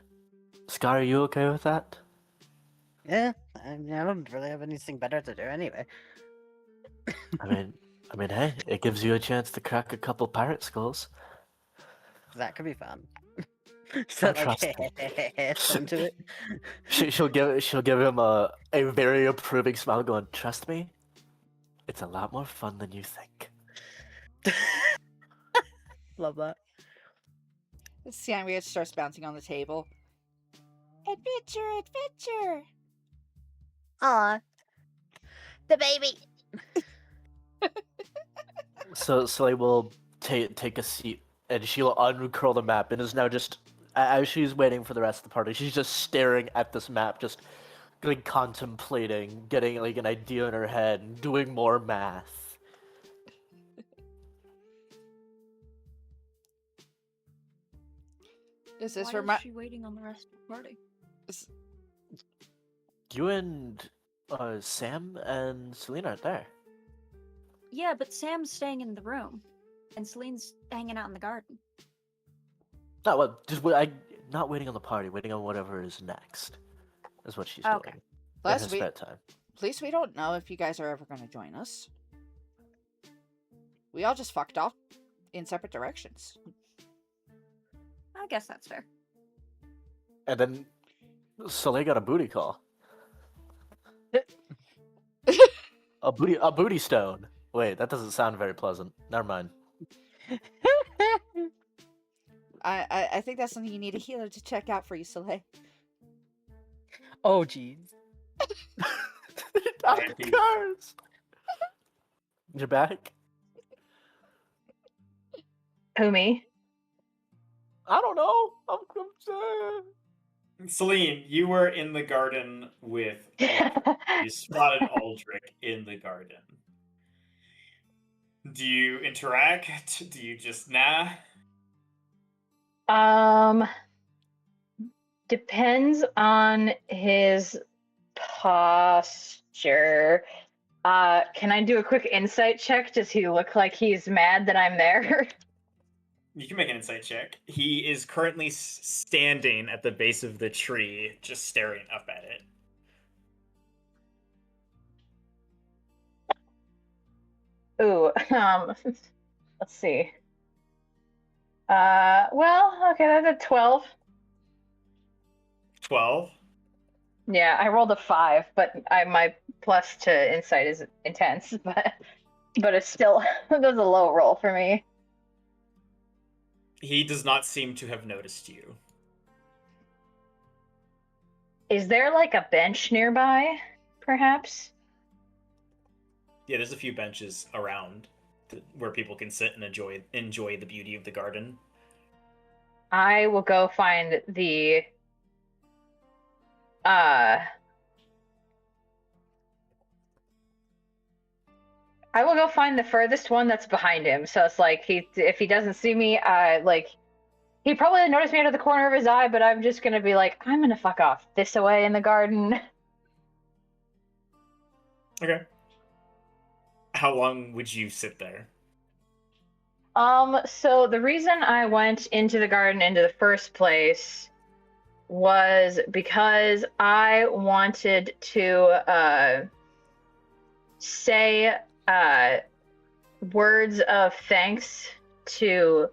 SKYE, are you okay with that? Yeah, I don't really have anything better to do anyway. I mean, hey, it gives you a chance to crack a couple pirate skulls. That could be fun. So Trust me. into it. She'll give him a very approving smile, going, "Trust me, it's a lot more fun than you think." Love that. The sandwich starts bouncing on the table. Adventure, adventure! Aw. The baby. So Slay will take a seat, and she'll uncurl the map, and is now just, as she's waiting for the rest of the party, she's just staring at this map, just contemplating, getting an idea in her head, and doing more math. This is Why is she waiting on the rest of the party? You and Sam and Selena aren't there. Yeah, but Sam's staying in the room, and Celine's hanging out in the garden. No, well, not waiting on the party, waiting on whatever is next, is what she's Okay. doing. Plus, in her spare time. At least we don't know if you guys are ever going to join us. We all just fucked off in separate directions. I guess that's fair. And then Soleil got a booty call. a booty stone. Wait, that doesn't sound very pleasant. Never mind. I think that's something you need a healer to check out for you, Soleil. Oh, jeez. You're back? Who, me? I don't know. Celine, you were in the garden with Aldrich. You spotted Aldrich in the garden. Do you interact? Do you just nah? Depends on his posture. Can I do a quick insight check? Does he look like he's mad that I'm there? You can make an insight check. He is currently standing at the base of the tree, just staring up at it. Ooh, let's see. Well, okay, that's a 12. 12? Yeah, I rolled a 5, but my plus to insight is intense, but it's still that's a low roll for me. He does not seem to have noticed you. Is there like a bench nearby, perhaps? Yeah, there's a few benches around where people can sit and enjoy the beauty of the garden. I will go find the I will go find the furthest one that's behind him. So it's like if he doesn't see me, he probably noticed me out of the corner of his eye, but I'm just gonna be like, I'm gonna fuck off this away in the garden. Okay. How long would you sit there? So the reason I went into the garden into the first place was because I wanted to say words of thanks to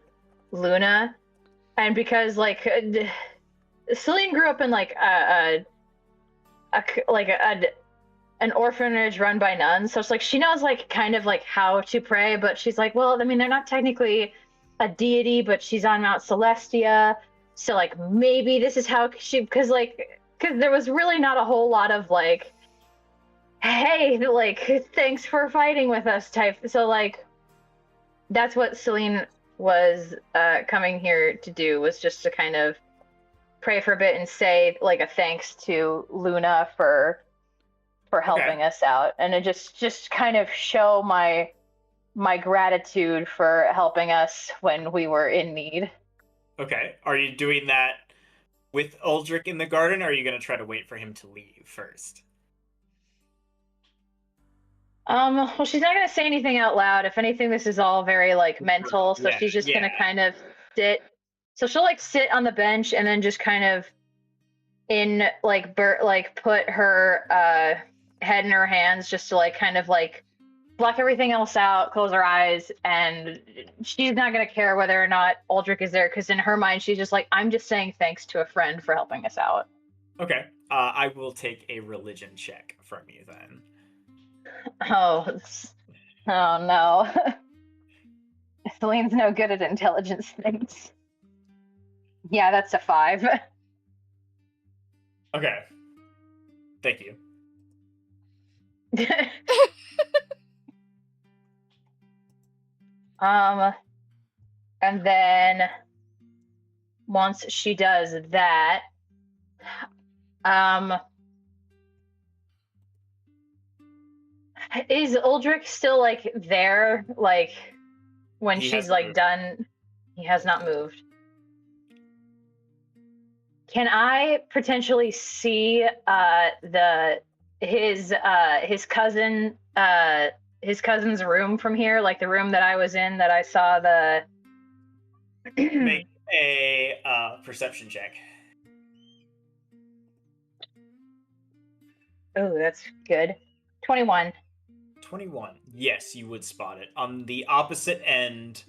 Luna, and because like Celine grew up in like an orphanage run by nuns, so it's like she knows like kind of like how to pray, but she's like, well, I mean, they're not technically a deity, but she's on Mount Celestia, so like maybe this is how she, because there was really not a whole lot of like, hey, like thanks for fighting with us type. So like that's what Celine was coming here to do, was just to kind of pray for a bit and say like a thanks to Luna for helping us out, and it just kind of show my gratitude for helping us when we were in need. Okay. Are you doing that with Aldrich in the garden, or are you going to try to wait for him to leave first? Well, she's not going to say anything out loud. If anything, this is all very like mental, so she's just going to kind of sit. So she'll like sit on the bench and then just kind of put her head in her hands just to like kind of like block everything else out, close her eyes, and she's not going to care whether or not Aldrich is there, because in her mind she's just like, I'm just saying thanks to a friend for helping us out. Okay. I will take a religion check from you then. Oh no. Celine's no good at intelligence things. Yeah, that's a 5. Okay. Thank you. And then once she does that, is Aldrich still like there, like when she's like done? He has not moved. Can I potentially see his cousin's room from here, like the room that I was in, that I saw the Make a perception check. Oh, that's good. 21. 21. Yes, you would spot it on the opposite end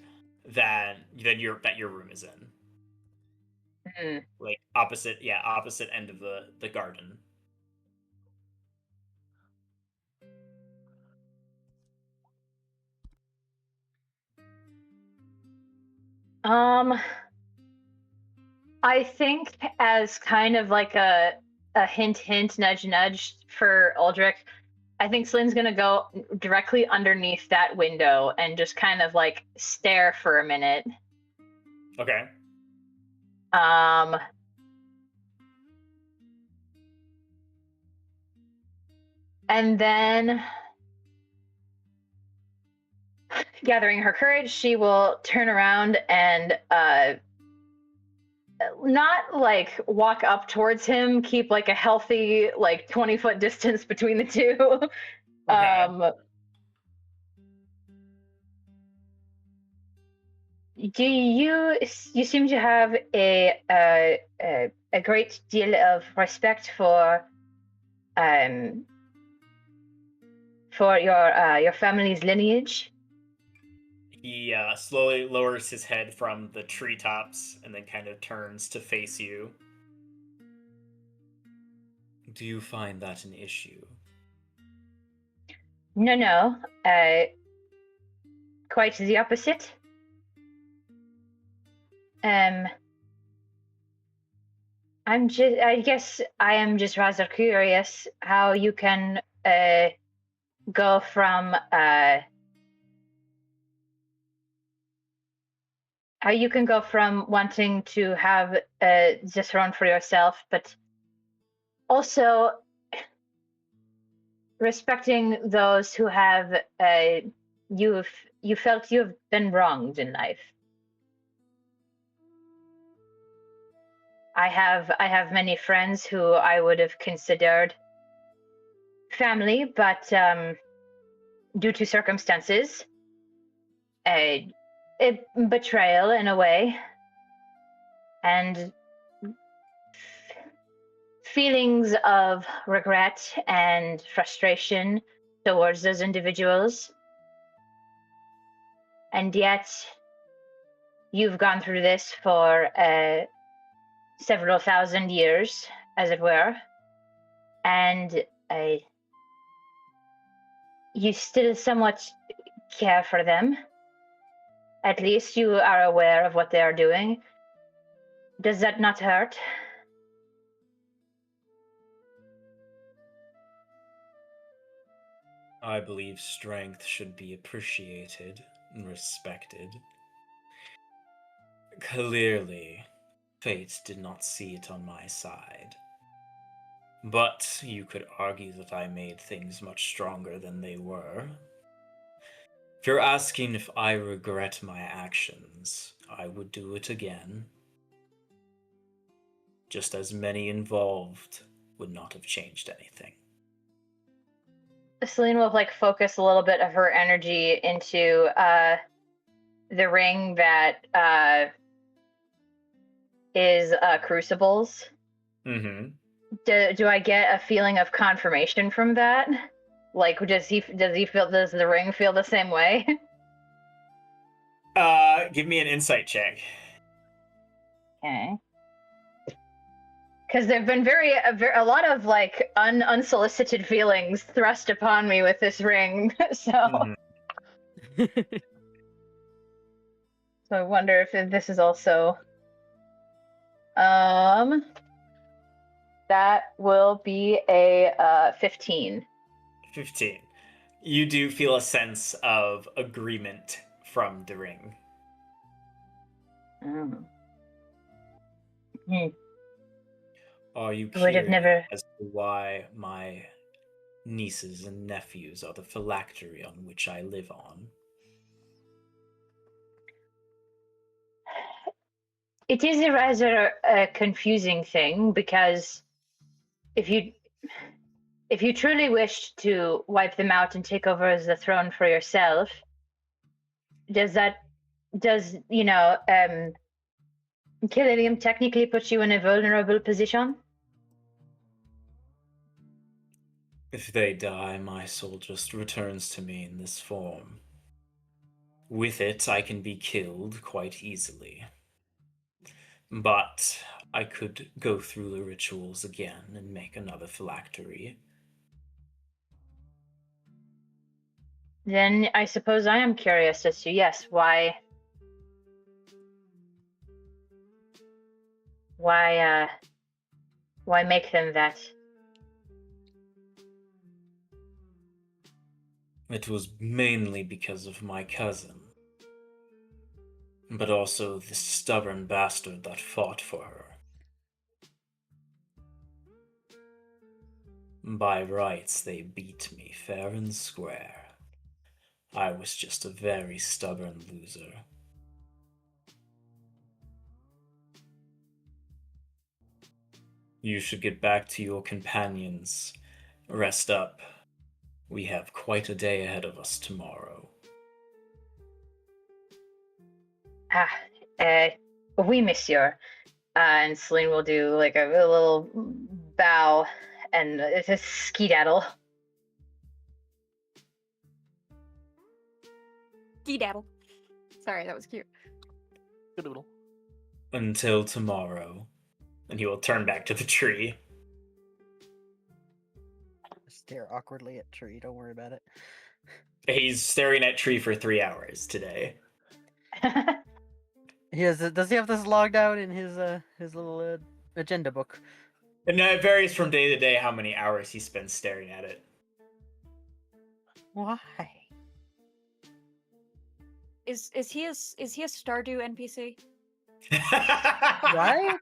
that your room is in. Like opposite end of the garden. I think as kind of like a hint, nudge for Aldrich, I think Celine's gonna go directly underneath that window and just kind of like stare for a minute. Okay. And then, gathering her courage, she will turn around and not like walk up towards him, keep like a healthy like 20-foot distance between the two. Okay. Do you seem to have a great deal of respect for your family's lineage? He slowly lowers his head from the treetops and then kind of turns to face you. Do you find that an issue? No, quite the opposite. I guess I am just rather curious how you can go from wanting to have the throne for yourself, but also respecting those who have you felt you've been wronged in life. I have many friends who I would have considered family, but due to circumstances, a betrayal in a way, and feelings of regret and frustration towards those individuals. And yet, you've gone through this for several thousand years, as it were, and you still somewhat care for them. At least you are aware of what they are doing. Does that not hurt? I believe strength should be appreciated and respected. Clearly, fate did not see it on my side. But you could argue that I made things much stronger than they were. If you're asking if I regret my actions, I would do it again. Just as many involved would not have changed anything. Celine will like focus a little bit of her energy into the ring that is Crucible's. Mm-hmm. Do I get a feeling of confirmation from that? Like, does the ring feel the same way? Give me an insight check. Okay. Because there've been a lot of like unsolicited feelings thrust upon me with this ring, so. Mhm. So I wonder if this is also. That will be a 15. 15. You do feel a sense of agreement from the ring. Mm. Are you I would have curious never. as to why my nieces and nephews are the phylactery on which I live on? It is a rather confusing thing, because if you truly wished to wipe them out and take over as the throne for yourself, does killing him technically put you in a vulnerable position? If they die, my soul just returns to me in this form. With it, I can be killed quite easily. But I could go through the rituals again and make another phylactery. Then I suppose I am curious as to, yes, why make them that? It was mainly because of my cousin. but also the stubborn bastard that fought for her. By rights, they beat me fair and square. I was just a very stubborn loser. You should get back to your companions. Rest up. We have quite a day ahead of us tomorrow. Oui, monsieur. And Celine will do like a little bow and it's a skedaddle. Skedaddle. Sorry, that was cute. Good doodle. Until tomorrow. And he will turn back to the tree. Stare awkwardly at tree. Don't worry about it. He's staring at tree for 3 hours today. Does he have this logged out in his little agenda book? And it varies from day to day how many hours he spends staring at it. Why? Is he a Stardew NPC? Right?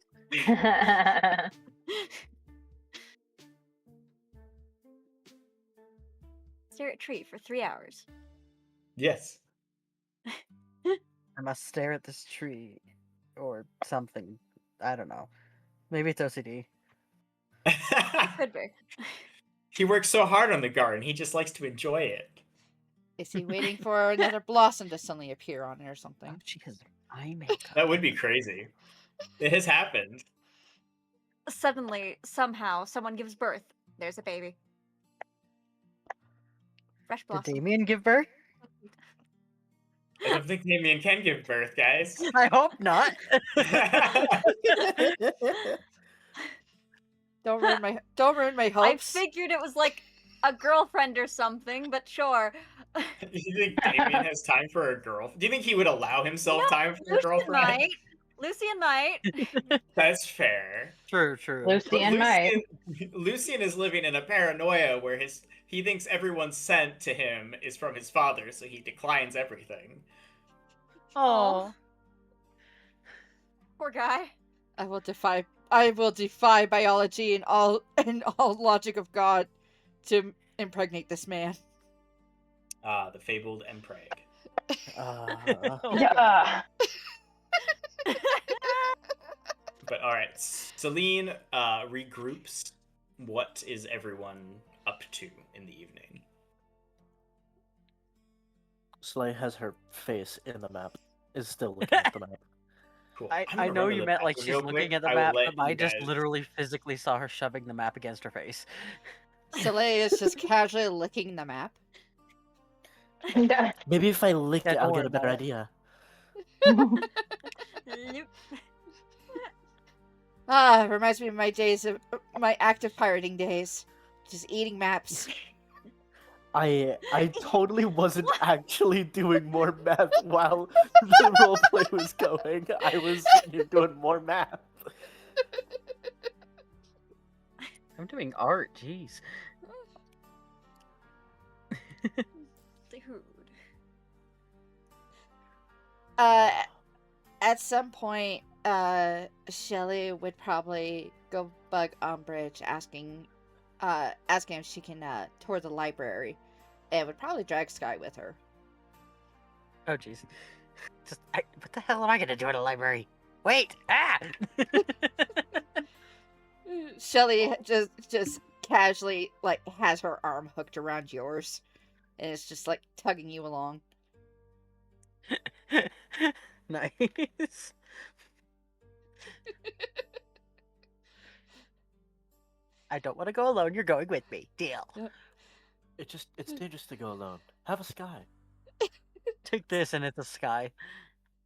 Stare at tree for 3 hours. Yes. I must stare at this tree, or something. I don't know. Maybe it's OCD. Could be. He works so hard on the garden, he just likes to enjoy it. Is he waiting for another blossom to suddenly appear on it or something? Oh, she has eye makeup. That would be crazy. It has happened. Suddenly, somehow, someone gives birth. There's a baby. Fresh Did blossom. Damien give birth? I don't think Damien can give birth, guys. I hope not. Don't ruin my I hopes. figured it was like a girlfriend or something, but sure. You think Damien has time for a girl? Do you think he would allow himself time for a Lucian girlfriend? might. Lucian might. That's fair. True. Lucian might. Lucian is living in a paranoia where he thinks everyone sent to him is from his father, so he declines everything. Oh. Poor guy. I will defy biology and all logic of God to impregnate this man. The fabled Empreg. Yeah. But alright, Celine regroups. What is everyone up to in the evening? Slay has her face in the map. Is still looking at the map. Cool. I I'm know gonna you run meant the like map she's real looking quick. at the I will map, let but I you just guys- literally physically saw her shoving the map against her face. Soleil is just casually licking the map. Maybe if I lick Yeah, it, don't I'll worry get a better about idea. Reminds me of my days of my active pirating days. Just eating maps. I totally wasn't actually doing more math while the roleplay was going. I was sitting here doing more math. I'm doing art, jeez. Dude. At some point, Shelley would probably go bug Umbridge asking if she can tour the library, and would probably drag Skye with her. Oh, jeez. What the hell am I gonna do at a library? Wait! Ah! Shelley just casually like has her arm hooked around yours, and it's just like tugging you along. Nice. I don't want to go alone. You're going with me. Deal. It's dangerous to go alone. Have a Sky. Take this, and it's a Sky.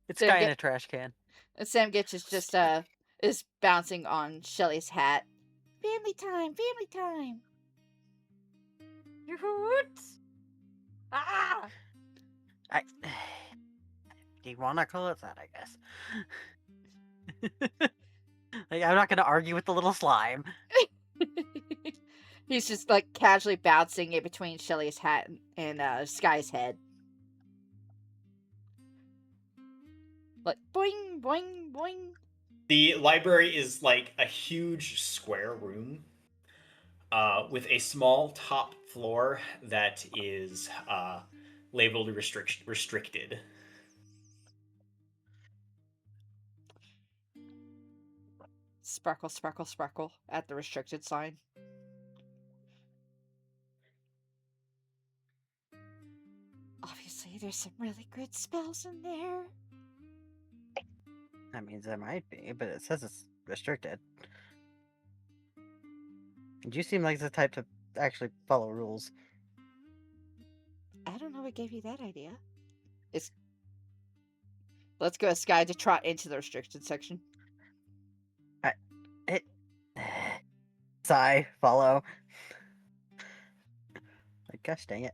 It's Sam Sky in get- a trash can. And Samgich is just is bouncing on Shelley's hat. Family time, family time. You hoot! Ah! Do you want to call it that? I guess. Like, I'm not gonna argue with the little slime. He's just like casually bouncing in between Shelley's hat and Sky's head. Like boing, boing, boing. The library is like a huge square room with a small top floor that is labeled restricted. Sparkle, sparkle, sparkle at the restricted sign. Obviously, there's some really good spells in there. That means there might be, but it says it's restricted. You seem like the type to actually follow rules. I don't know what gave you that idea. Let's go as Skye to trot into the restricted section. Sigh, follow. Like, gosh dang it.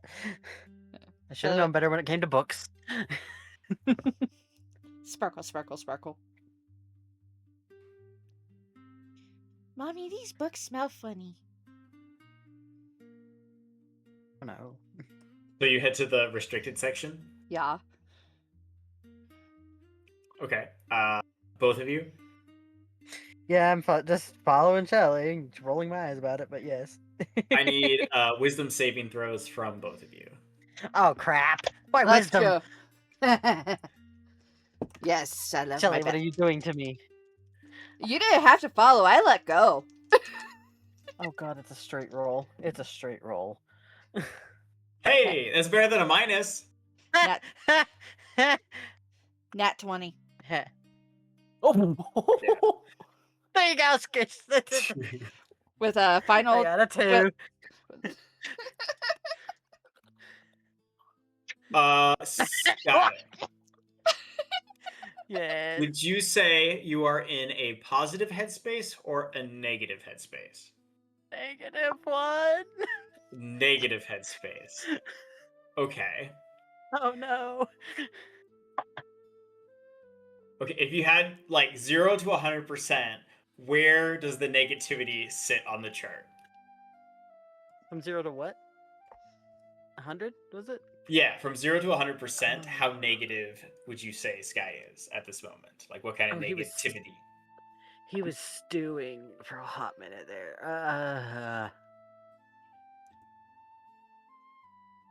I should have known better when it came to books. Sparkle, sparkle, sparkle. Mommy, these books smell funny. Oh no. So you head to the restricted section? Yeah. Okay. Both of you? Yeah, I'm just following Shelley, rolling my eyes about it, but yes. I need wisdom saving throws from both of you. Oh crap! Why Let's wisdom? go. Yes, I love Shelley, my what are you doing to me? You didn't have to follow. I let go. Oh god, it's a straight roll. It's a straight roll. Hey, that's better than a minus. Nat 20. Oh, There you go, Skitch. With a final. I got a 2. Skye, Yeah. would you say you are in a positive headspace or a negative headspace? -1. Negative headspace. Okay. Oh no. Okay, if you had like 0 to 100%, where does the negativity sit on the chart? From 0 to what? 100, was it? Yeah, from 0 to 100%, how negative would you say Skye is at this moment? Like, what kind of He was negativity? He was stewing for a hot minute there.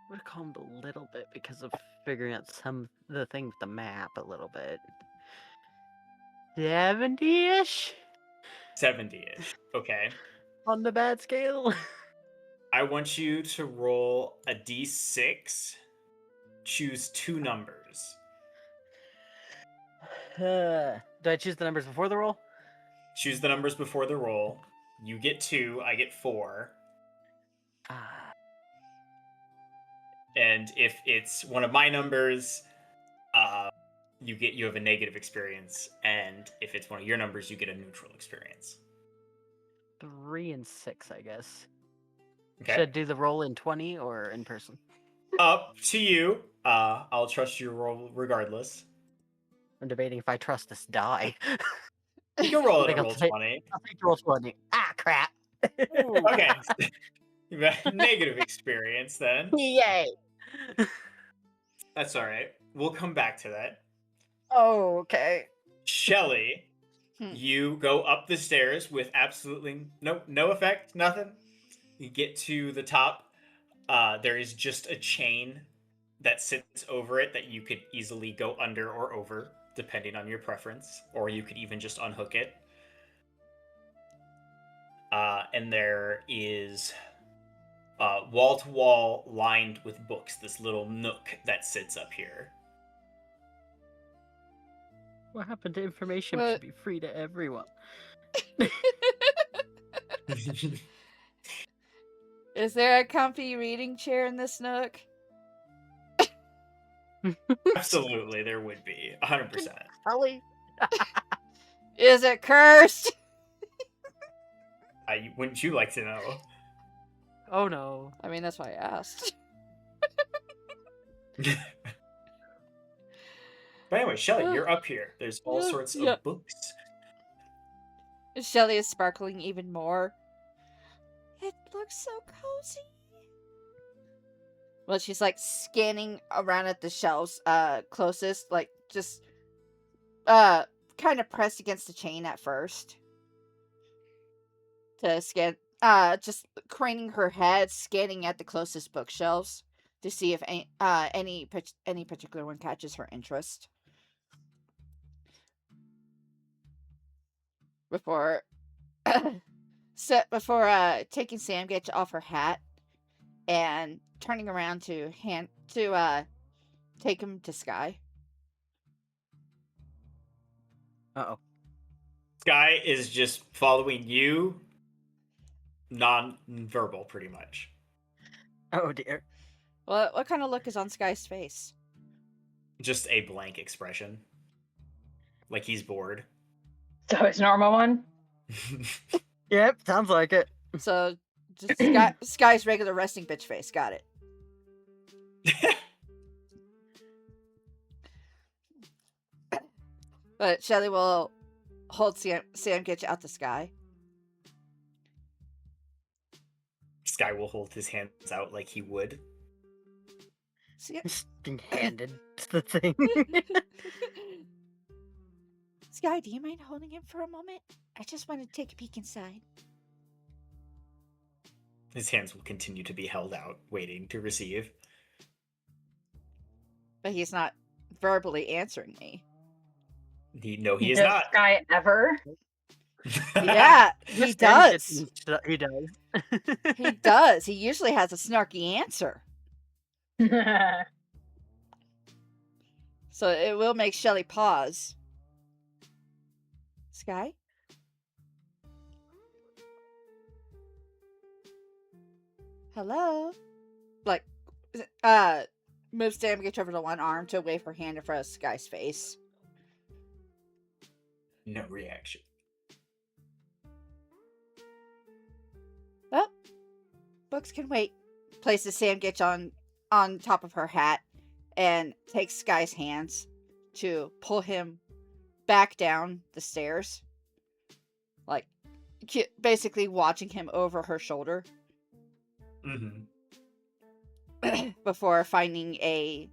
Would have calmed a little bit because of figuring out the thing with the map a little bit. 70-ish 70-ish. Okay. on the bad scale. I want you to roll a d6. Choose 2 numbers. Do I choose the numbers before the roll? Choose the numbers before the roll. You get 2, I get 4. And if it's one of my numbers, you have a negative experience, and if it's one of your numbers, you get a neutral experience. 3 and 6, I guess. Okay. Should I do the roll in 20 or in person? Up to you. I'll trust your roll regardless. I'm debating if I trust this die. You can roll it think a I'll roll take- 20. I'll take the roll 20. Ah, crap. Okay. You've got negative experience then. Yay. That's all right. We'll come back to that. Oh, okay. Shelley, you go up the stairs with absolutely no effect, nothing. You get to the top. There is just a chain that sits over it that you could easily go under or over, depending on your preference, or you could even just unhook it. And there is wall-to-wall lined with books, this little nook that sits up here. What happened to information What? should be free to everyone? Is there a comfy reading chair in this nook? Absolutely, there would be 100%. Ellie. Is it cursed? Wouldn't you like to know? Oh no. I mean, that's why I asked. But anyway, Shelley, you're up here. There's all sorts of books. Shelley is sparkling even more. It looks so cozy. Well, she's like scanning around at the shelves closest, like just kind of pressed against the chain at first to scan, just craning her head, scanning at the closest bookshelves to see if any particular one catches her interest. Before taking Samgich off her hat and turning around to take him to Skye. Uh-oh. Skye is just following you, non-verbal, pretty much. Oh dear. What kind of look is on Skye's face? Just a blank expression. Like he's bored. So his normal one. Yep, sounds like it. So, just Skye's regular resting bitch face. Got it. But Shelley will hold Samgich out to Skye. Skye will hold his hands out like he would. Just being handed the thing. Skye, do you mind holding him for a moment? I just want to take a peek inside. His hands will continue to be held out, waiting to receive. But he's not verbally answering me. He is Does not. Skye ever? Yeah, he does. He does. He does. He usually has a snarky answer. So it will make Shelley pause. Skye? Hello? Like, moves Samgich over to one arm to wave her hand in front of Skye's face. No reaction. Well, books can wait. Places Samgich on top of her hat and takes Skye's hands to pull him back down the stairs. Like, basically watching him over her shoulder. Mm-hmm. Before finding the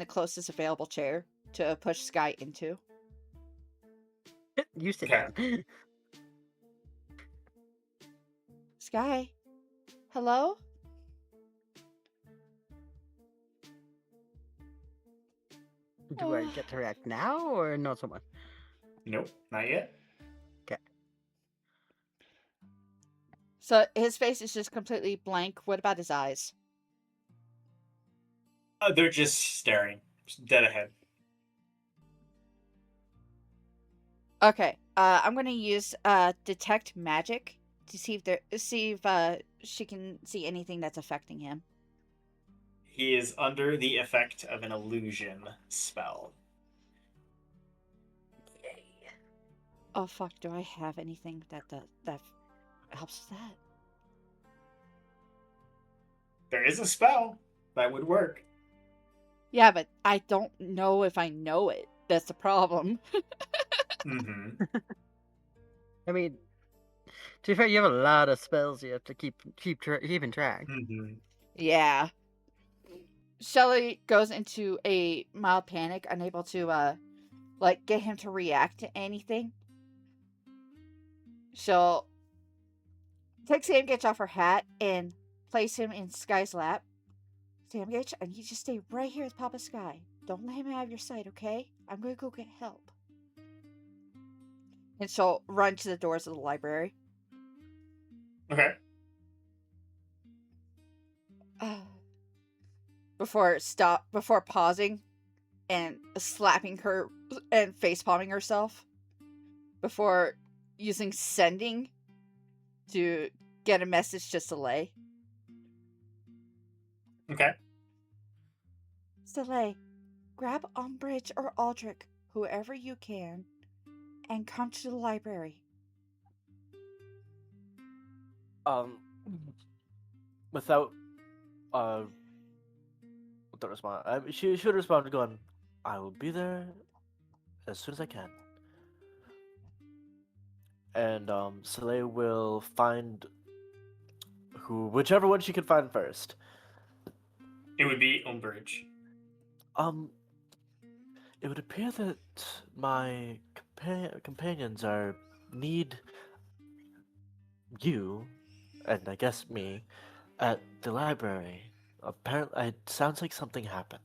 closest available chair to push Skye into. You sit Okay. down. Skye? Hello? Do I get to react now or not so much? Nope, not yet. So his face is just completely blank. What about his eyes? They're just staring, just dead ahead. Okay. I'm gonna use detect magic to see if she can see anything that's affecting him. He is under the effect of an illusion spell. Oh fuck! Do I have anything that helps with that? There is a spell that would work. Yeah, but I don't know if I know it. That's the problem. Mm-hmm. I mean, to be fair, you have a lot of spells you have to keeping track. Mm-hmm. Yeah. Shelley goes into a mild panic, unable to get him to react to anything. She'll take Samgich off her hat and place him in Skye's lap. Samgich, I need you to stay right here with Papa Skye. Don't let him out of your sight, okay? I'm gonna go get help. And she'll run to the doors of the library. Okay. Before pausing and slapping her and face palming herself. Before using sending to get a message to Soleil. Okay. Soleil, grab Umbridge or Aldrich, whoever you can, and come to the library. Without the response, she should respond going, "I will be there as soon as I can." And Soleil will find whichever one she can find first. It would be Umbridge. It would appear that my companions need you, and I guess me, at the library. Apparently, it sounds like something happened.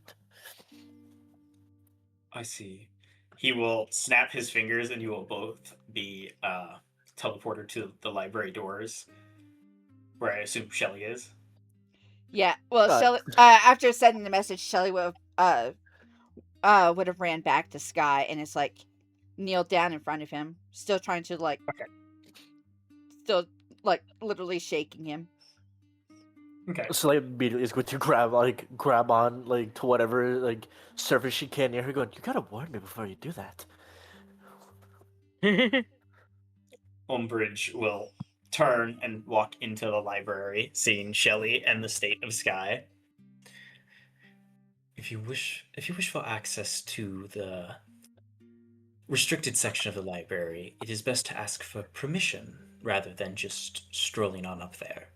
I see. He will snap his fingers, and you will both be teleported to the library doors, where I assume Shelley is. Yeah. Well, Uh, Shelley. After sending the message, Shelley would have ran back to Sky, and it's like kneeled down in front of him, still trying to like, still like literally shaking him. Okay. Slay immediately is going to grab on to whatever surface she can near her, going, "You gotta warn me before you do that." Umbridge will turn and walk into the library, seeing Shelley and the state of Skye. If you wish for access to the restricted section of the library, it is best to ask for permission rather than just strolling on up there.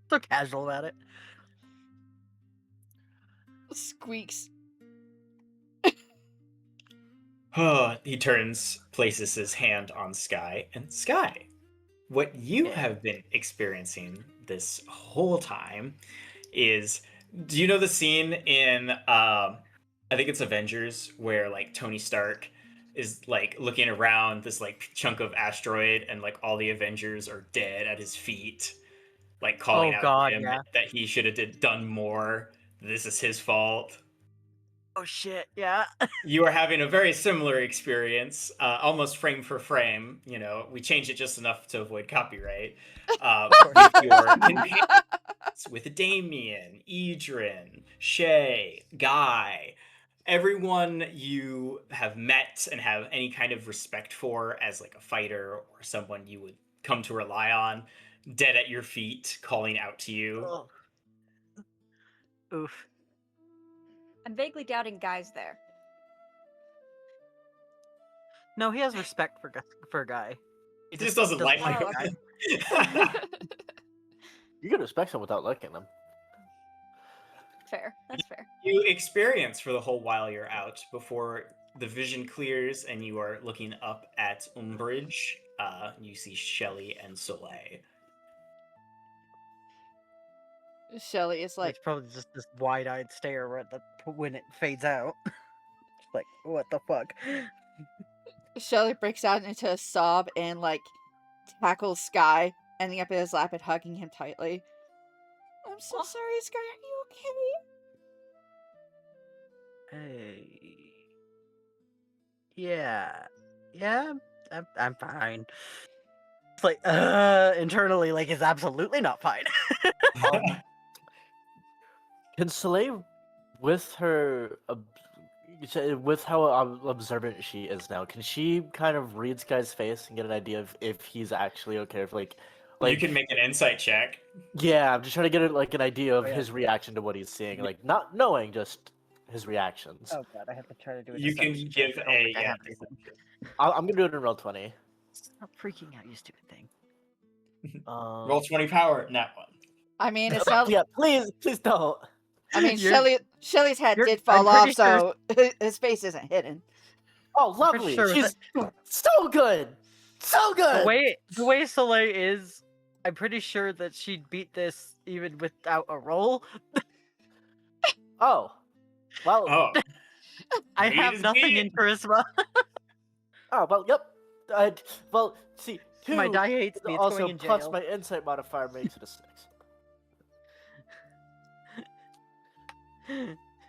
So casual about it. Squeaks. He turns, places his hand on Skye, and Skye, what you have been experiencing this whole time is, do you know the scene in I think it's Avengers where like Tony Stark is like looking around this like chunk of asteroid and like all the Avengers are dead at his feet, like calling out God, to him yeah. that he should have done more. This is his fault. Oh shit, yeah. You are having a very similar experience, almost frame for frame. You know, we changed it just enough to avoid copyright. With your companions, with Damien, Idrin, Shay, Guy, everyone you have met and have any kind of respect for as like a fighter or someone you would come to rely on, dead at your feet, calling out to you. Oh. Oof. I'm vaguely doubting Guy's there. No, he has respect for Guy. He just doesn't like like him. You can respect someone without liking them. Fair. That's fair. You experience for the whole while you're out before the vision clears and you are looking up at Umbridge. You see Shelley and Soleil. Shelley is like, It's probably just this wide-eyed stare when it fades out. Just like, what the fuck? Shelley breaks out into a sob and like tackles Sky, ending up in his lap and hugging him tightly. I'm so sorry, Sky. Are you okay? Hey. Yeah. Yeah, I'm fine. It's like, internally, like, it's absolutely not fine. Can Soleil, with her, with how observant she is now, can she kind of read Sky's face and get an idea of if he's actually okay? If You can make an insight check. Yeah, I'm just trying to get an idea of Oh, yeah. his reaction to what he's seeing, Yeah. like not knowing, just his reactions. Oh god, I have to try to do it. You can give a I'm gonna do it in roll 20. Stop freaking out, you stupid thing. roll 20 power, not one. I mean, it's not. Yeah, please don't. I mean, You're- Shelley's head you're- did fall I'm off, pretty sure- so his face isn't hidden. Oh, lovely. sure She's so good, so good. The way Soleil is, I'm pretty sure that she'd beat this even without a roll. Oh, well. Oh, I Beat have is nothing beat. in charisma. Oh, well, yep. Well, see, 2 My die hates me. It's also going in plus jail. my insight modifier makes it a 6.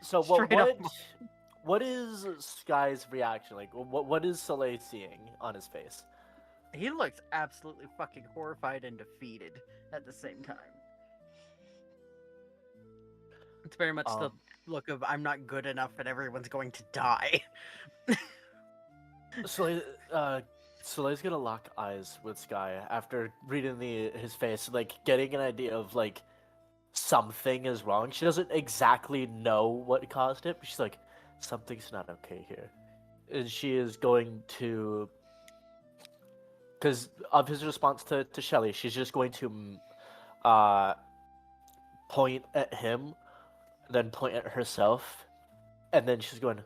So Straight up. what is Sky's reaction like? What is Soleil seeing on his face? He looks absolutely fucking horrified and defeated at the same time. It's very much the look of I'm not good enough and everyone's going to die. Soleil's gonna lock eyes with Sky after reading his face, like getting an idea of like something is wrong. She doesn't exactly know what caused it, but she's like, something's not okay here. And she is going to, because of his response to Shelley, she's just going to point at him then point at herself, and then she's going,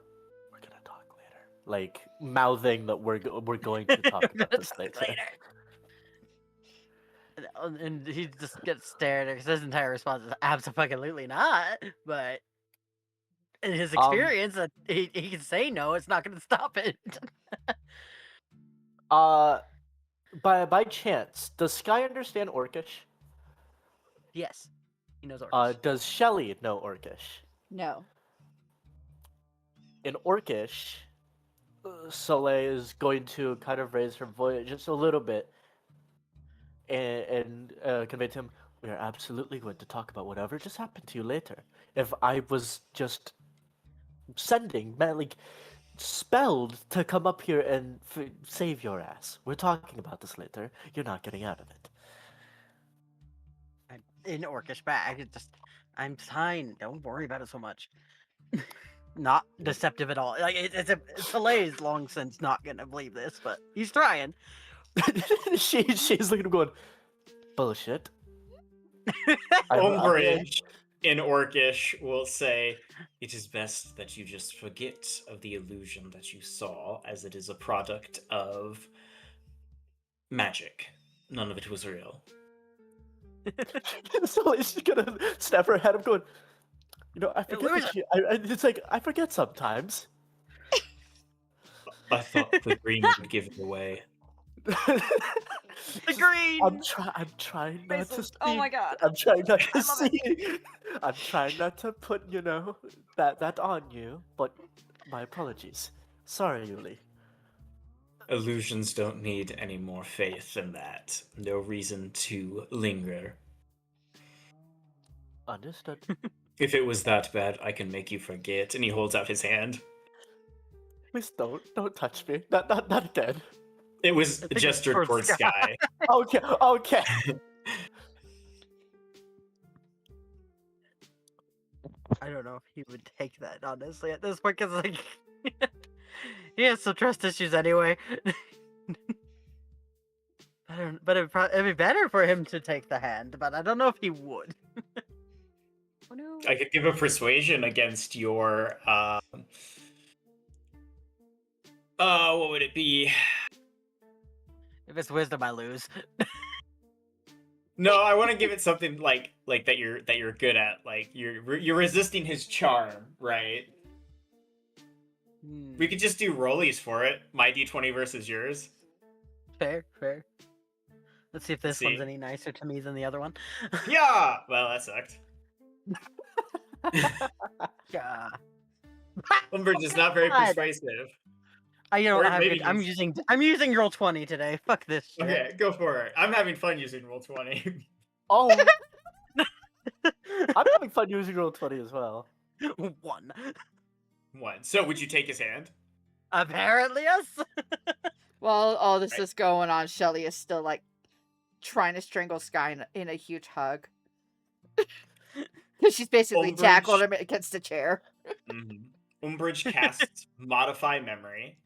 "We're gonna talk later," like mouthing that we're going to talk about this later. And he just gets stared at, because his entire response is absolutely not. But in his experience, that he can say no, it's not going to stop it. By chance, does Sky understand Orcish? Yes, he knows Orcish. Does Shelley know Orcish? No. In Orcish, Soleil is going to kind of raise her voice just a little bit and convey to him, "We are absolutely going to talk about whatever just happened to you later. If I was just sending, like, spelled to come up here and save your ass. We're talking about this later. You're not getting out of it." In Orcish back, I'm fine. Don't worry about it so much. Not deceptive at all. Like Soleil's long since not gonna believe this, but he's trying. She's looking at him going, "Bullshit." Homebridge in Orcish will say, "It is best that you just forget of the illusion that you saw, as it is a product of magic. None of it was real." So she's gonna snap her head. I'm going, I forget. It's like, I forget sometimes. I thought the green would give it away. The green. I'm trying not to speak. Oh my god. I'm trying not to I love see. I'm trying not to put, that on you. But my apologies. Sorry, Yuli. Illusions don't need any more faith than that. No reason to linger. Understood. If it was that bad, I can make you forget. And he holds out his hand. Please don't touch me. Not again. It was gestured towards Sky. Okay. I don't know if he would take that, honestly, at this point, because, like, he has some trust issues anyway. But it'd be better for him to take the hand, but I don't know if he would. Oh no. I could give a persuasion against your, what would it be? If it's wisdom, I lose. No, I want to give it something like that you're good at. Like you're resisting his charm, right? We could just do rollies for it. My d20 versus yours. Fair. Let's see if this one's any nicer to me than the other one. Yeah! Well, that sucked. Yeah. Umbridge is not very God. persuasive. I'm using roll 20 today. Fuck this shit. Okay, go for it. I'm having fun using roll 20. Oh. I'm having fun using roll 20 as well. 1. So would you take his hand? Apparently, yes. While all this is going on, Shelley is still, like, trying to strangle Sky in a huge hug. Because she's basically tackled him against a chair. Umbridge casts Modify Memory,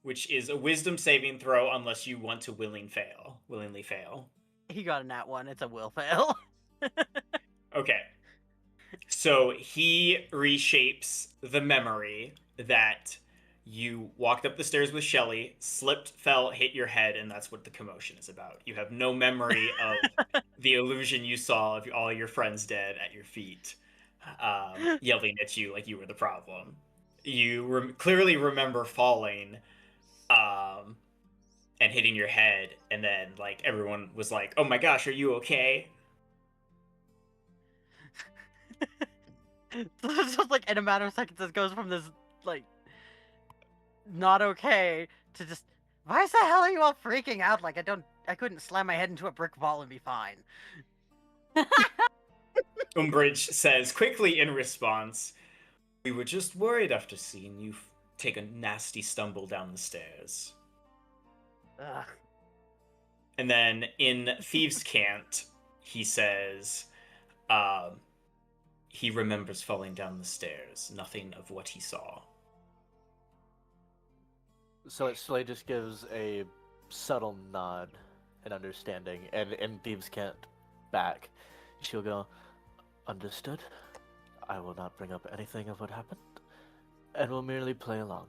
which is a wisdom saving throw unless you want to willingly fail. He got a nat 1. It's a will fail. Okay. So he reshapes the memory that you walked up the stairs with Shelley, slipped, fell, hit your head, and that's what the commotion is about. You have no memory of the illusion you saw of all your friends dead at your feet, yelling at you like you were the problem. You clearly remember falling and hitting your head, and then like everyone was like, "Oh my gosh, are you okay?" It's just like in a matter of seconds, it goes from this like not okay to just, why the hell are you all freaking out? Like I couldn't slam my head into a brick wall and be fine. Umbridge says quickly in response, "We were just worried after seeing you take a nasty stumble down the stairs." Ugh. And then in Thieves' Cant, he says, he remembers falling down the stairs, nothing of what he saw. So it Slay just gives a subtle nod and understanding, and Thieves Cant back. She'll go, "Understood." I will not bring up anything of what happened, and will merely play along.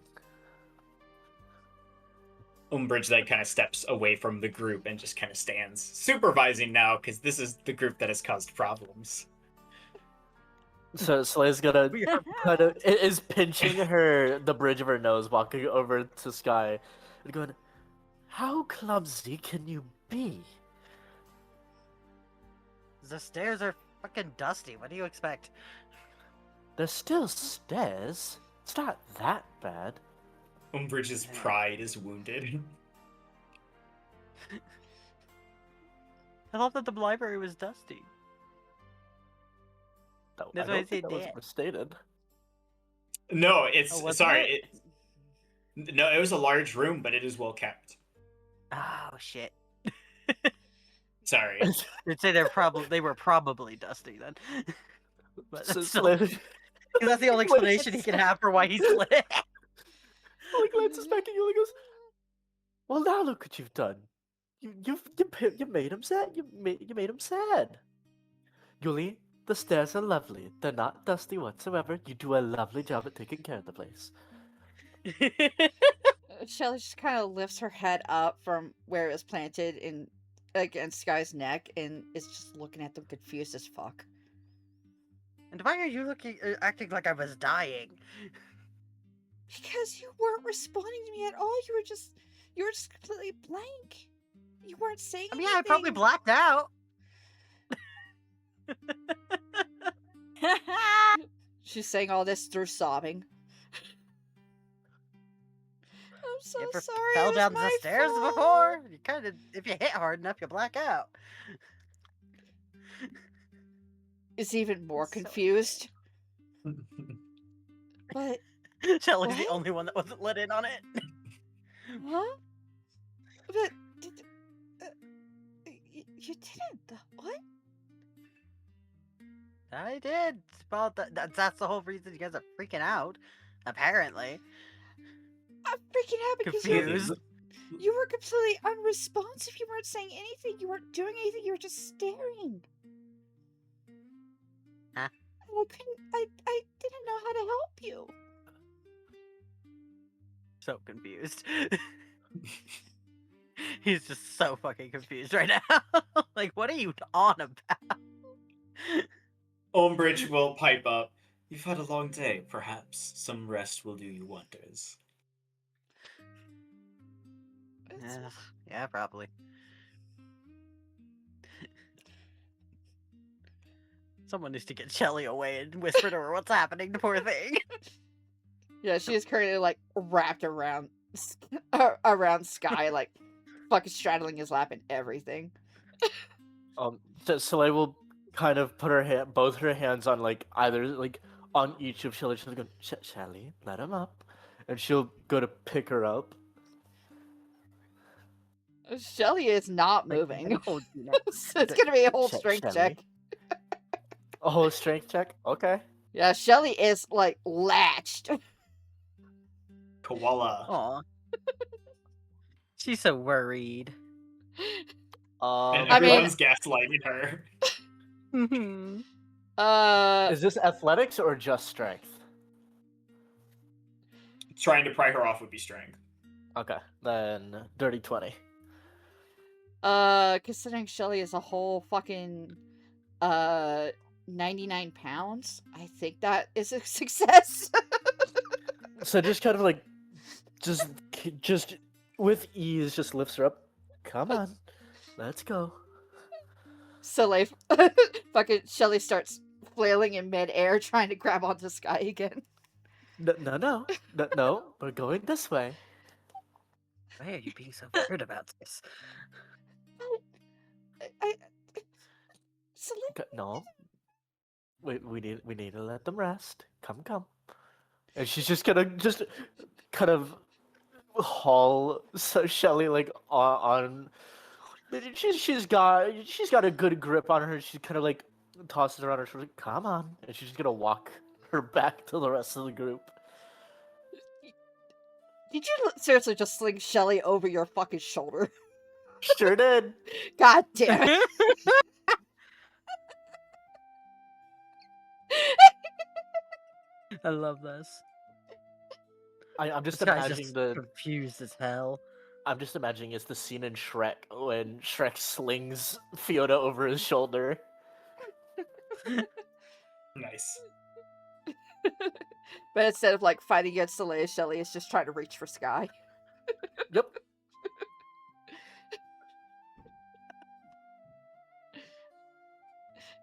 Umbridge then kind of steps away from the group and just kind of stands supervising now because this is the group that has caused problems. So Slay's gonna We are kind of is pinching the bridge of her nose, walking over to Skye, and going, "How clumsy can you be?" The stairs are fucking dusty. What do you expect? There's still stairs. It's not that bad. Umbridge's pride is wounded. I thought that the library was dusty. No, That's I why I don't think said that was that. overstated. No, it's Oh, wasn't sorry. it? No, it was a large room, but it is well kept. Oh shit. Sorry. They'd say they were probably dusty then. But So that's still, Slay, 'cause that's the only explanation he can have for why he's lit. Slay glances back at you and goes, "Well, now look what you've done. You made him sad. You made him sad. Yuli, the stairs are lovely. They're not dusty whatsoever. You do a lovely job at taking care of the place." Shelley just kind of lifts her head up from where it was planted in against Skye's neck and is just looking at them confused as fuck. And why are you acting like I was dying? Because you weren't responding to me at all. You were just completely blank. You weren't saying I mean, yeah, I probably anything. blacked out. She's saying all this through sobbing. I'm so You ever sorry. fell it was down the my stairs fault. before? You kind of, if you hit hard enough, you black out. Is even more So- confused. But Shelley's the What? only one that wasn't let in on it. huh? But you didn't. What? I did. Well, that's the whole reason you guys are freaking out. Apparently. I'm freaking out because Confused. you were completely unresponsive. You weren't saying anything. You weren't doing anything. You were just staring. Huh? And I didn't know how to help you. So confused. He's just so fucking confused right now. Like, what are you on about? Umbridge will pipe up. You've had a long day. Perhaps some rest will do you wonders. Yeah, probably. Someone needs to get Shelley away and whisper to her what's happening, the poor thing. Yeah, she is currently like wrapped around around Skye, like fucking straddling his lap and everything. So Slay will kind of put both her hands on like either like on each of Shelley. She'll go, "Shelley, let him up," and she'll go to pick her up. Shelley is not Like, moving. oh, you know. It's gonna be a whole Shelley. strength check. A whole strength check. Okay. Yeah, Shelley is like latched. Koala. Aw. She's so worried. And I mean- everyone's gaslighting her. Is this athletics or just strength? Trying to pry her off would be strength. Okay, then dirty 20. Considering Shelley is a whole fucking 99 pounds, I think that is a success. So just kind of like, just with ease, just lifts her up. Come on, let's go. So like fucking Shelley starts flailing in midair trying to grab onto Skye again. No, we're going this way. Why are you being so weird about this? So No, we need to let them rest. Come. And she's just gonna kind of haul Shelley like on. She's got a good grip on her. She kind of like tosses her on her shoulder. Come on, and she's just gonna walk her back to the rest of the group. did you seriously just sling Shelley over your fucking shoulder? Sure did. God damn it. I love this. I'm just This guy's imagining just the. confused as hell. I'm just imagining it's the scene in Shrek when Shrek slings Fiona over his shoulder. Nice. But instead of like fighting against Soleil, Shelley is just trying to reach for Sky. Yep.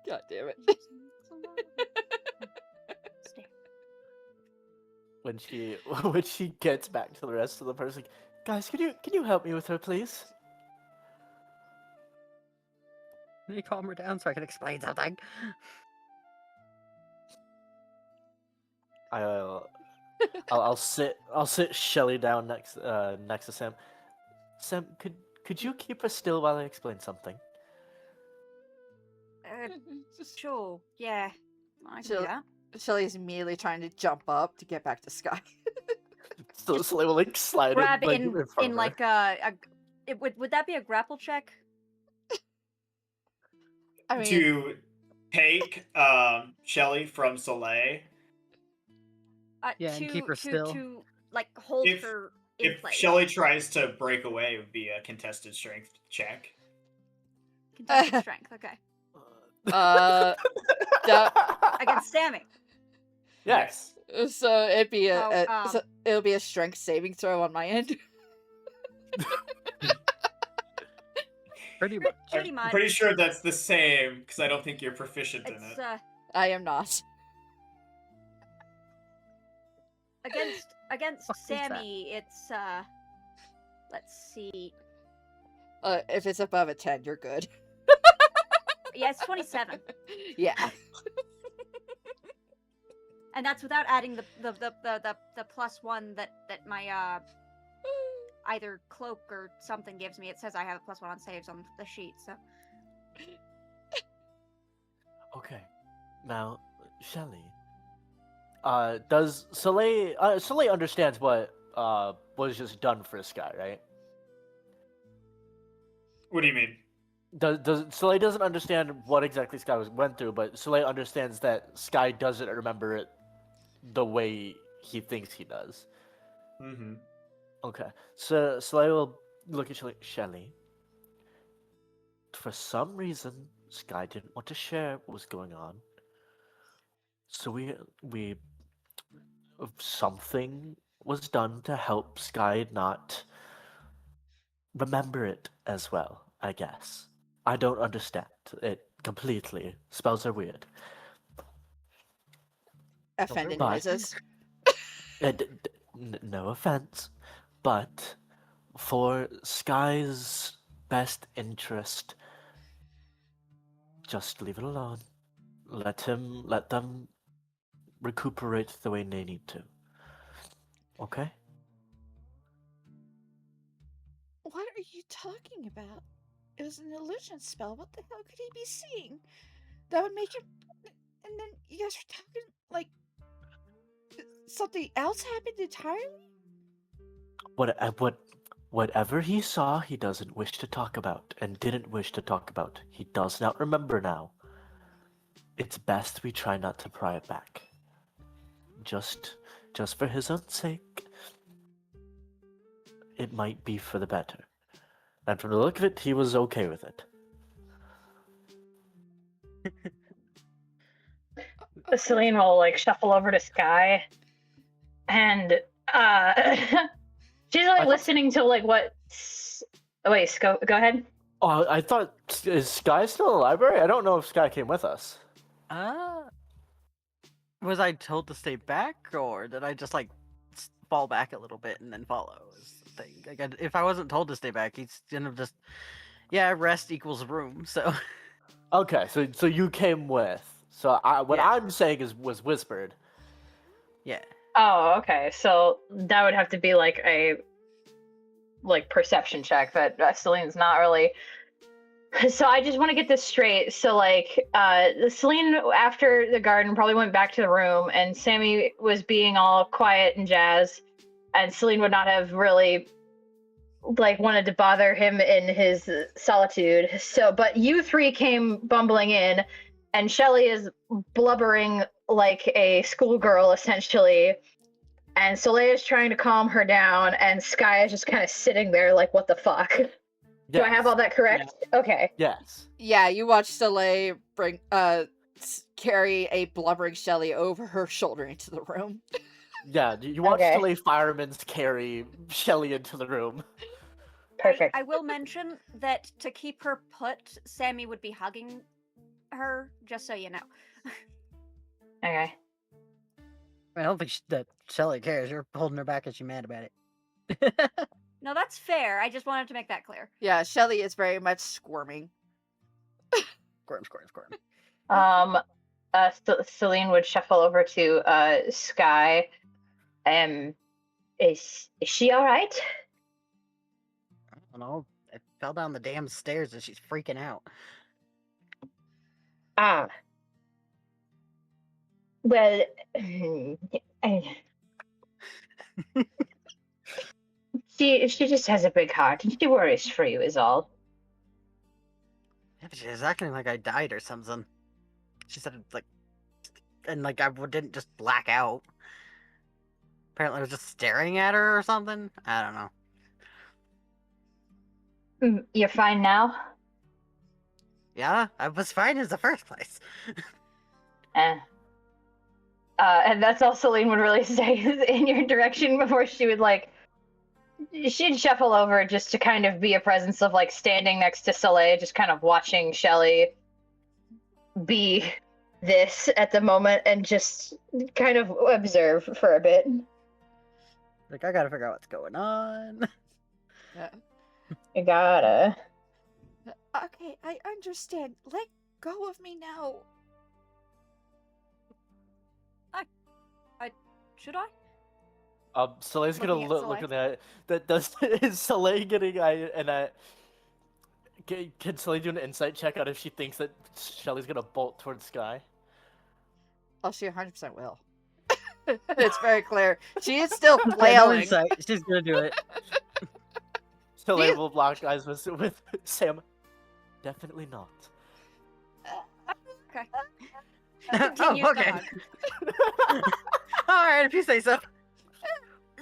God damn it. Stay. When she gets back to the rest of the person, guys, can you help me with her, please? Can you calm her down so I can explain something? I'll sit Shelley down next to Sam. Sam, could you keep us still while I explain something? Sure, yeah. I can She'll- do that. Shelley is immediately trying to jump up to get back to Sky. So Slay will like slide Grab like, in front of her. like would that be a grapple check? I mean, To take Shelley from Soleil, Yeah, and keep her still. To like hold If- her in if place. Shelley tries to break away, it would be a contested strength check. Contested strength, okay. Against Sammy. Yes. so it'd be Oh, it'll be a strength saving throw on my end. Pretty much. Pretty much. Pretty sure that's the same because I don't think you're proficient in It's it. I am not. against Fuck is that? Sammy, it's let's see. If it's above a 10, you're good. Yeah, it's 27. Yeah. And that's without adding the +1 that my either cloak or something gives me. It says I have a +1 on saves on the sheet, so Okay. Now, Shelley. Does Soleil understands what was just done for Sky, right? What do you mean? Does Soleil doesn't understand what exactly Sky went through, but Soleil understands that Sky doesn't remember it the way he thinks he does. Mm-hmm. Okay, so Soleil will look at Shelley. For some reason, Sky didn't want to share what was going on, so we something was done to help Sky not remember it as well, I guess. I don't understand it completely. Spells are weird. Offended But- noises. No offense, but for Sky's best interest, just leave it alone. Let them recuperate the way they need to. Okay? What are you talking about? It was an illusion spell. What the hell could he be seeing? That would make him. And then you guys are talking like something else happened entirely. Whatever he saw, he doesn't wish to talk about, and didn't wish to talk about. He does not remember now. It's best we try not to pry it back. Just for his own sake. It might be for the better. And from the look of it, he was okay with it. Celine will like shuffle over to Sky, and she's like listening to like what. Oh, wait, go ahead. Oh, I thought, is Sky still in the library? I don't know if Sky came with us. Was I told to stay back, or did I just like fall back a little bit and then follow? Is the thing. Like, if I wasn't told to stay back, he's gonna just rest equals room. So Okay, so you came with. So what Yeah. I'm saying was whispered. yeah. Oh, okay. So that would have to be like a perception check that Celine's not really. So I just want to get this straight. So like Celine after the garden probably went back to the room, and Sammy was being all quiet and jazz, and Celine would not have really like wanted to bother him in his solitude. So but you three came bumbling in, and Shelley is blubbering like a schoolgirl essentially, and Soleil is trying to calm her down, and Skye is just kind of sitting there like, what the fuck? Do I have all that correct? Okay. Yes. Yeah, you watch Soleil bring carry a blubbering Shelley over her shoulder into the room. Yeah, you watch Okay. the firemen carry Shelley into the room. Perfect. I will mention that to keep her put, Sammy would be hugging her, just so you know. Okay. I don't think that Shelley cares. You're holding her back and she's mad about it. No, that's fair. I just wanted to make that clear. Yeah, Shelley is very much squirming. Squirm. Celine would shuffle over to Skye. Is she all right? I don't know. I fell down the damn stairs and she's freaking out. Ah. Well, she just has a big heart and she worries for you is all. Yeah, but she's acting like I died or something. She said like, and like I didn't just black out. Apparently I was just staring at her or something. I don't know. You're fine now? Yeah, I was fine in the first place. And that's all Celine would really say in your direction before she would she'd shuffle over just to kind of be a presence of like standing next to Soleil, just kind of watching Shelley be this at the moment and just kind of observe for a bit. Like, I gotta figure out what's going on. You gotta. Okay, I understand. Let go of me now. Should I? Soleil's gonna Looking at look at Soleil. that. Does is Soleil getting can Soleil do an insight check on if she thinks that Shelley's gonna bolt towards Skye? Oh, she 100% will. It's very clear. She is still No flailing. insight. She's gonna do it. Soleil will lock eyes with Sam. Definitely not. Okay. Oh, Continues to okay. hug. Alright, if you say so.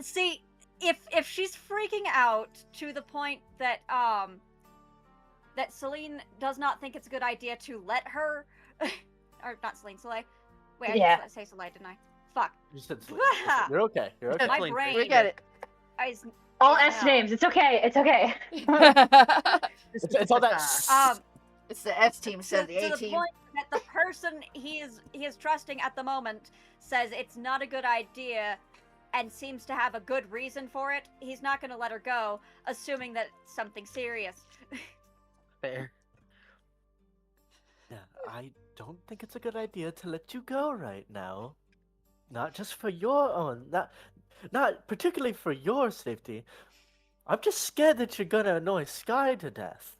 See, if she's freaking out to the point that that Celine does not think it's a good idea to let her, or not Celine, Soleil. Wait, I Yeah. did say Soleil, didn't I? Fuck. You said Soleil. You're okay. You're okay. My Celine, brain. We get it. All Yeah, S no. names. It's okay. It's okay. It's all that. It's the S team To instead of the A the team. point that the person he is trusting at the moment says it's not a good idea and seems to have a good reason for it, he's not going to let her go, assuming that it's something serious. Fair. Yeah, I don't think it's a good idea to let you go right now. Not just for your own, not particularly for your safety. I'm just scared that you're gonna annoy Skye to death.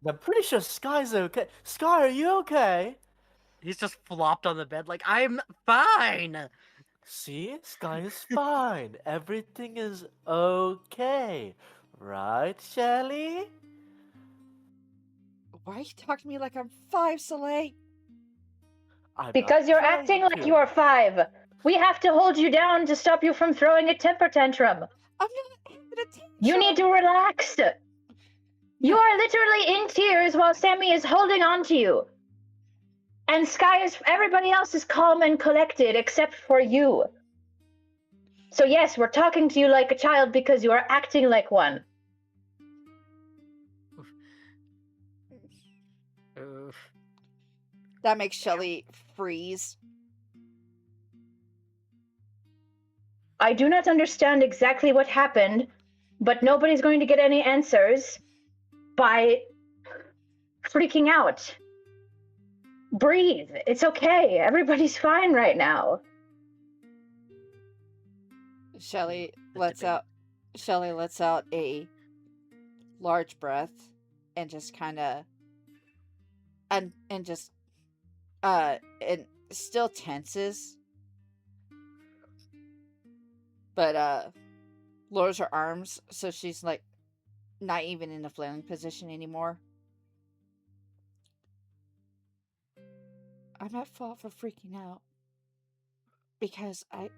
I'm pretty sure Skye's okay. Skye, are you okay? He's just flopped on the bed like, I'm fine! See? Skye is fine. Everything is okay. Right, Shelley? Why are you talking to me like I'm 5, Soleil? I'm Because not you're trying acting like to. you are 5. We have to hold you down to stop you from throwing a temper tantrum. I'm not having a tantrum. You need to relax. You are literally in tears while Sammy is holding on to you. And everybody else is calm and collected except for you. So yes, we're talking to you like a child because you are acting like one. Oof. That makes Shelley freeze. I do not understand exactly what happened, but nobody's going to get any answers by freaking out. Breathe. It's okay. Everybody's fine right now. Shelley lets out a large breath and just kind of and just and still tenses, but lowers her arms so she's like not even in a flailing position anymore. I'm at fault for freaking out. Because I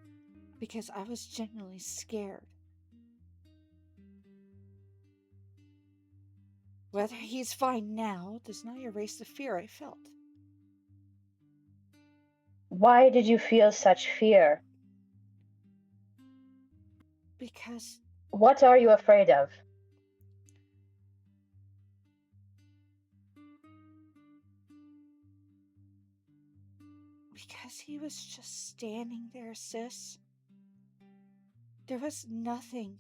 was genuinely scared. Whether he's fine now does not erase the fear I felt. Why did you feel such fear? Because What are you afraid of? he was just standing there, sis. There was nothing.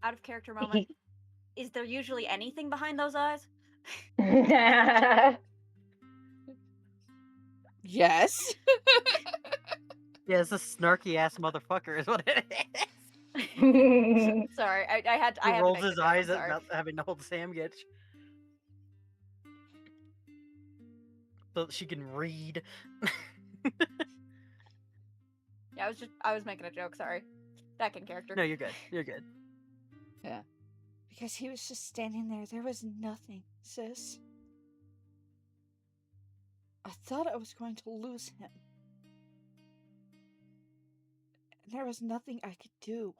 Out of character moment. Is there usually anything behind those eyes? Yes. Yeah, it's a snarky ass motherfucker, is what it is. Sorry, I had He to rolls make his the joke, I'm eyes at sorry. not having to hold Samgich. So that she can read. Yeah, I was making a joke, sorry. Back in character. No, you're good. You're good. Yeah. Because he was just standing there. There was nothing, sis. I thought I was going to lose him. And there was nothing I could do.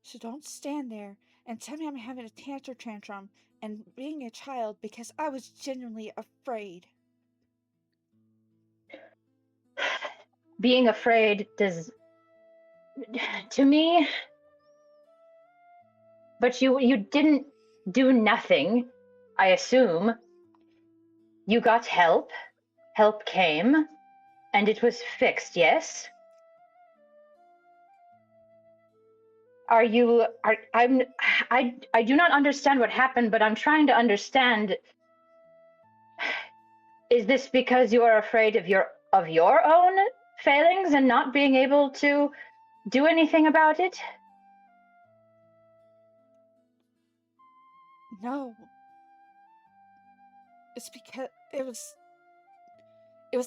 So don't stand there and tell me I'm having a tantrum and being a child because I was genuinely afraid. Being afraid does, to me, but you didn't do nothing, I assume. You got help. Help came, and it was fixed, yes? I do not understand what happened, but I'm trying to understand. Is this because you are afraid of your own failings and not being able to do anything about it? No. It's because it was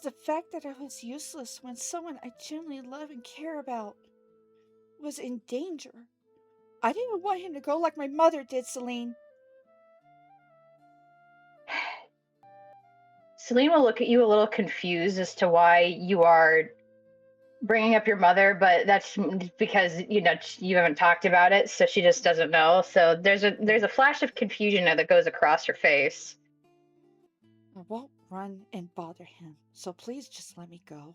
the fact that I was useless when someone I genuinely love and care about was in danger. I didn't want him to go like my mother did, Celine. Celine will look at you a little confused as to why you are bringing up your mother, but that's because you haven't talked about it, so she just doesn't know. So there's a flash of confusion that goes across her face. I won't run and bother him, so please just let me go.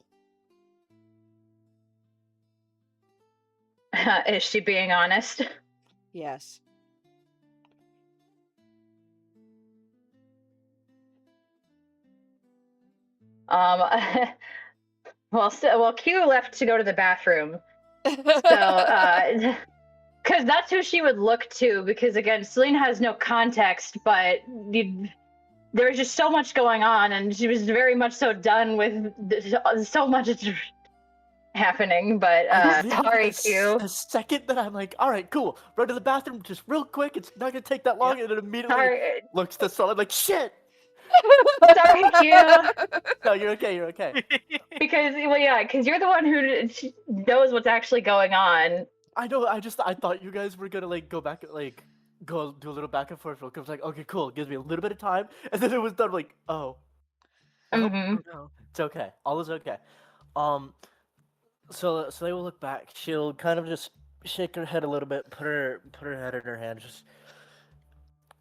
Is she being honest? Yes. Um, well, Q left to go to the bathroom, so because that's who she would look to. Because again, Celine has no context, but there was just so much going on, and she was very much so done with so much happening. But sorry, Q. A second that I'm like, all right, cool. Run to the bathroom just real quick. It's not gonna take that long, and then immediately Sorry, looks to Sol. I'm like, shit. sorry, Q. No, you're okay. You're okay. Because because you're the one who knows what's actually going on. I know. I thought you guys were gonna like go back, like go do a little back and forth. I was like, okay, cool. Gives me a little bit of time, and then it was done. Like, oh, well, Mm-hmm. no, it's okay. All is okay. So they will look back. She'll kind of just shake her head a little bit, put her head in her hand. Just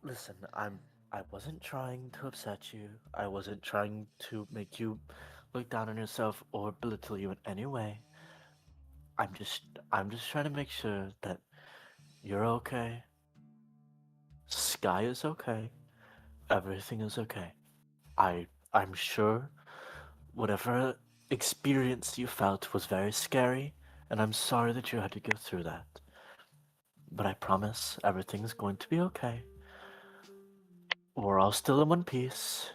listen. I wasn't trying to upset you. I wasn't trying to make you look down on yourself or belittle you in any way. I'm just trying to make sure that you're okay. SKYE is okay. Everything is okay. I'm sure whatever experience you felt was very scary, and I'm sorry that you had to go through that. But I promise everything's going to be okay. We're all still in one piece.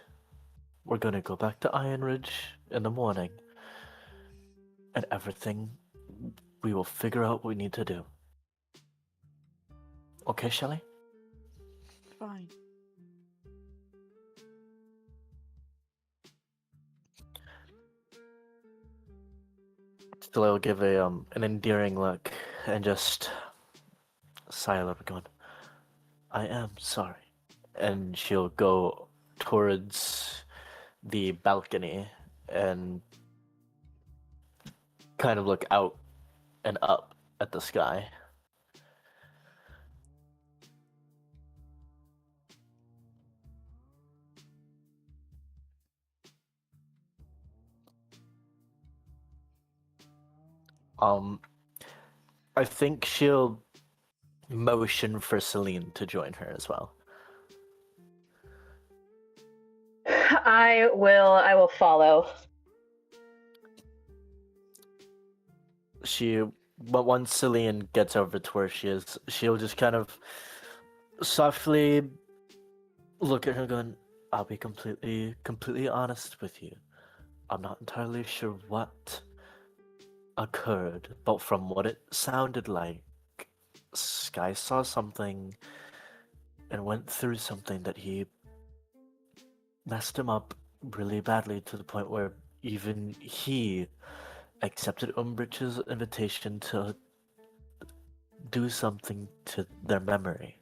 We're gonna go back to Iron Ridge in the morning, and everything, we will figure out what we need to do. Okay, Shelley? Fine. Shelley will give an endearing look and just sigh a little bit, going, "I am sorry," and she'll go towards the balcony and kind of look out and up at the sky. I think she'll motion for Celine to join her as well. I will follow. But once Celine gets over to where she is, she'll just kind of softly look at her, going, "I'll be completely honest with you. I'm not entirely sure what occurred, but from what it sounded like, Skye saw something and went through something that he messed him up really badly, to the point where even he accepted Umbrich's invitation to do something to their memory.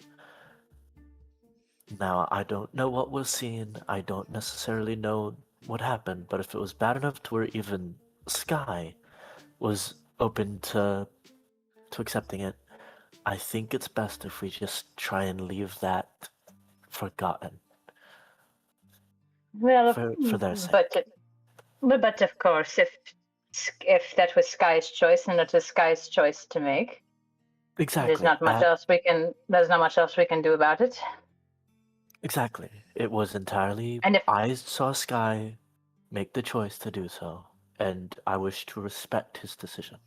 Now, I don't know what was seen, I don't necessarily know what happened, but if it was bad enough to where even Skye was open to accepting it, I think it's best if we just try and leave that forgotten. Well, For their sake. but of course, if that was Sky's choice and it was Sky's choice to make, Exactly. there's not much else we can do about it. Exactly. It was entirely. And if I saw Skye make the choice to do so, and I wish to respect his decision.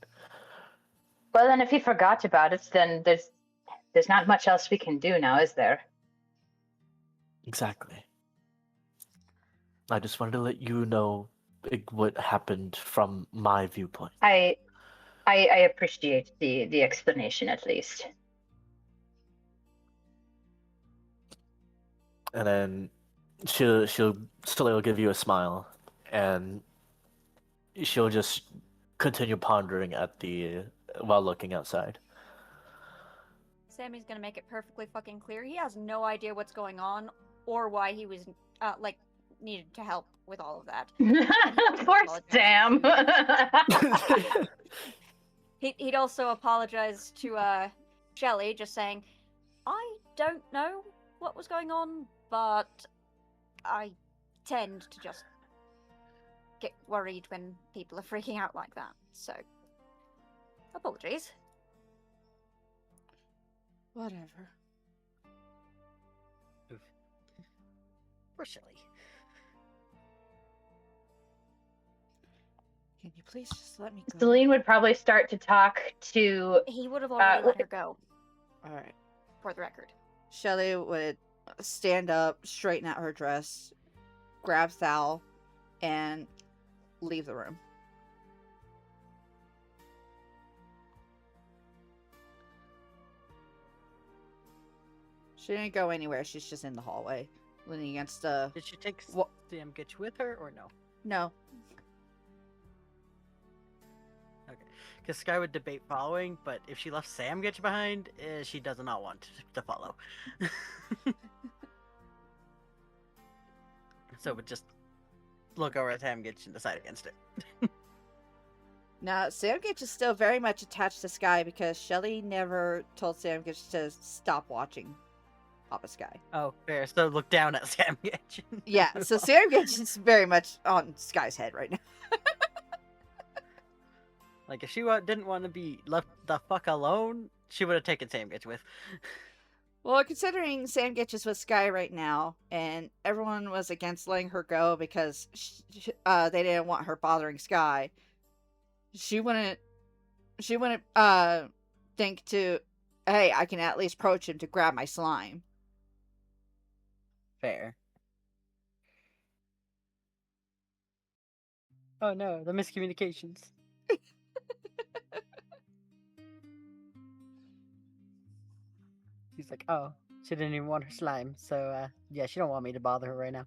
Well, then if he forgot about it, then there's not much else we can do now, is there? Exactly. I just wanted to let you know what happened from my viewpoint. I appreciate the explanation, at least. And then she'll still give you a smile, and she'll just continue pondering while looking outside. Sammy's gonna make it perfectly fucking clear. He has no idea what's going on or why he was needed to help with all of that. Poor Sam. He'd also apologize to Shelley, just saying, "I don't know what was going on, but I tend to just get worried when people are freaking out like that. So, apologies." Whatever. Poor Shelley. Can you please just let me go? Celine would probably start to talk to. He would have already let her go, Alright. for the record. Shelley would stand up, straighten out her dress, grab Thal, and leave the room. She didn't go anywhere. She's just in the hallway, leaning against the. Did she take What? Samgich with her or no? No. Okay. Because Skye would debate following, but if she left Samgich behind, she does not want to follow. So would just look over at Samgich and decide against it. Now, Samgich is still very much attached to Skye because Shelley never told Samgich to stop watching Papa Skye. Oh, fair. So look down at Samgich. Yeah, so Samgich is very much on Skye's head right now. Like, if she didn't want to be left the fuck alone, she would have taken Samgich with. Well, considering Samgich is with Skye right now, and everyone was against letting her go because they didn't want her bothering Skye, she wouldn't think to, hey, I can at least approach him to grab my slime. Fair. Oh no, the miscommunications. He's like, oh, she didn't even want her slime, so yeah, she don't want me to bother her right now.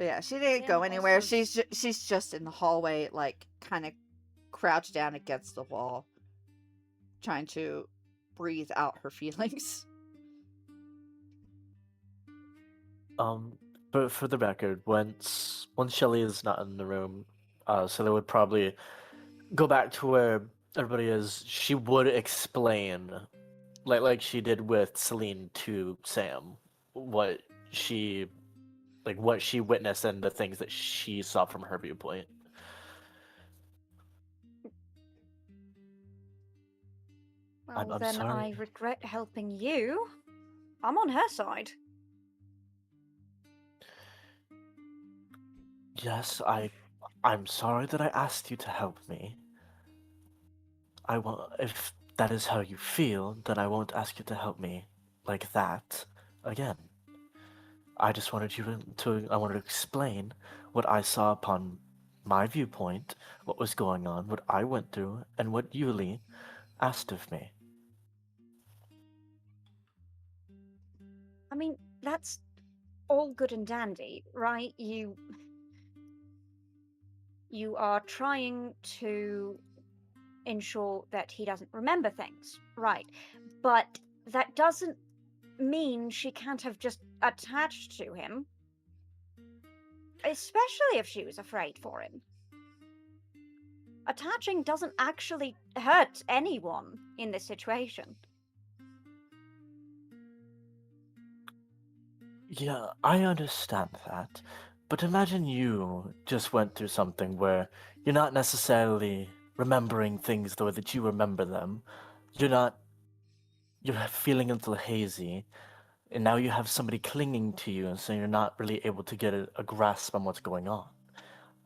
But yeah, she didn't Sam go anywhere. also- She's just in the hallway, like kind of crouched down against the wall, trying to breathe out her feelings. But for the record, once Shelley is not in the room, Shelley would probably go back to where everybody is. She would explain, like she did with Celine to Sam, what she witnessed and the things that she saw from her viewpoint. Well, I'm then sorry. I regret helping you. I'm on her side. Yes, I'm sorry that I asked you to help me. I won't, if that is how you feel, then I won't ask you to help me like that again. I just wanted you I wanted to explain what I saw upon my viewpoint, what was going on, what I went through, and what Yuli asked of me. I mean, that's all good and dandy, right? You are trying to ensure that he doesn't remember things, right? But that doesn't mean she can't have just attached to him. Especially if she was afraid for him. Attaching doesn't actually hurt anyone in this situation. Yeah, I understand that. But imagine you just went through something where you're not necessarily remembering things the way that you remember them. You're feeling a little hazy, and now you have somebody clinging to you, and so you're not really able to get a grasp on what's going on.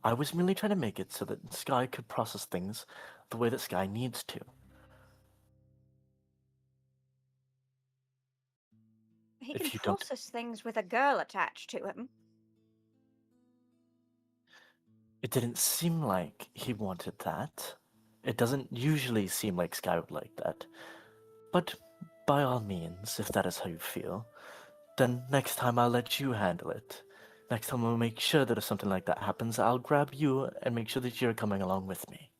I was merely trying to make it so that Skye could process things the way that Skye needs to. He If can you don't- process things with a girl attached to him. It didn't seem like he wanted that. It doesn't usually seem like Skye would like that. But by all means, if that is how you feel, then next time I'll let you handle it. Next time I'll make sure that if something like that happens, I'll grab you and make sure that you're coming along with me.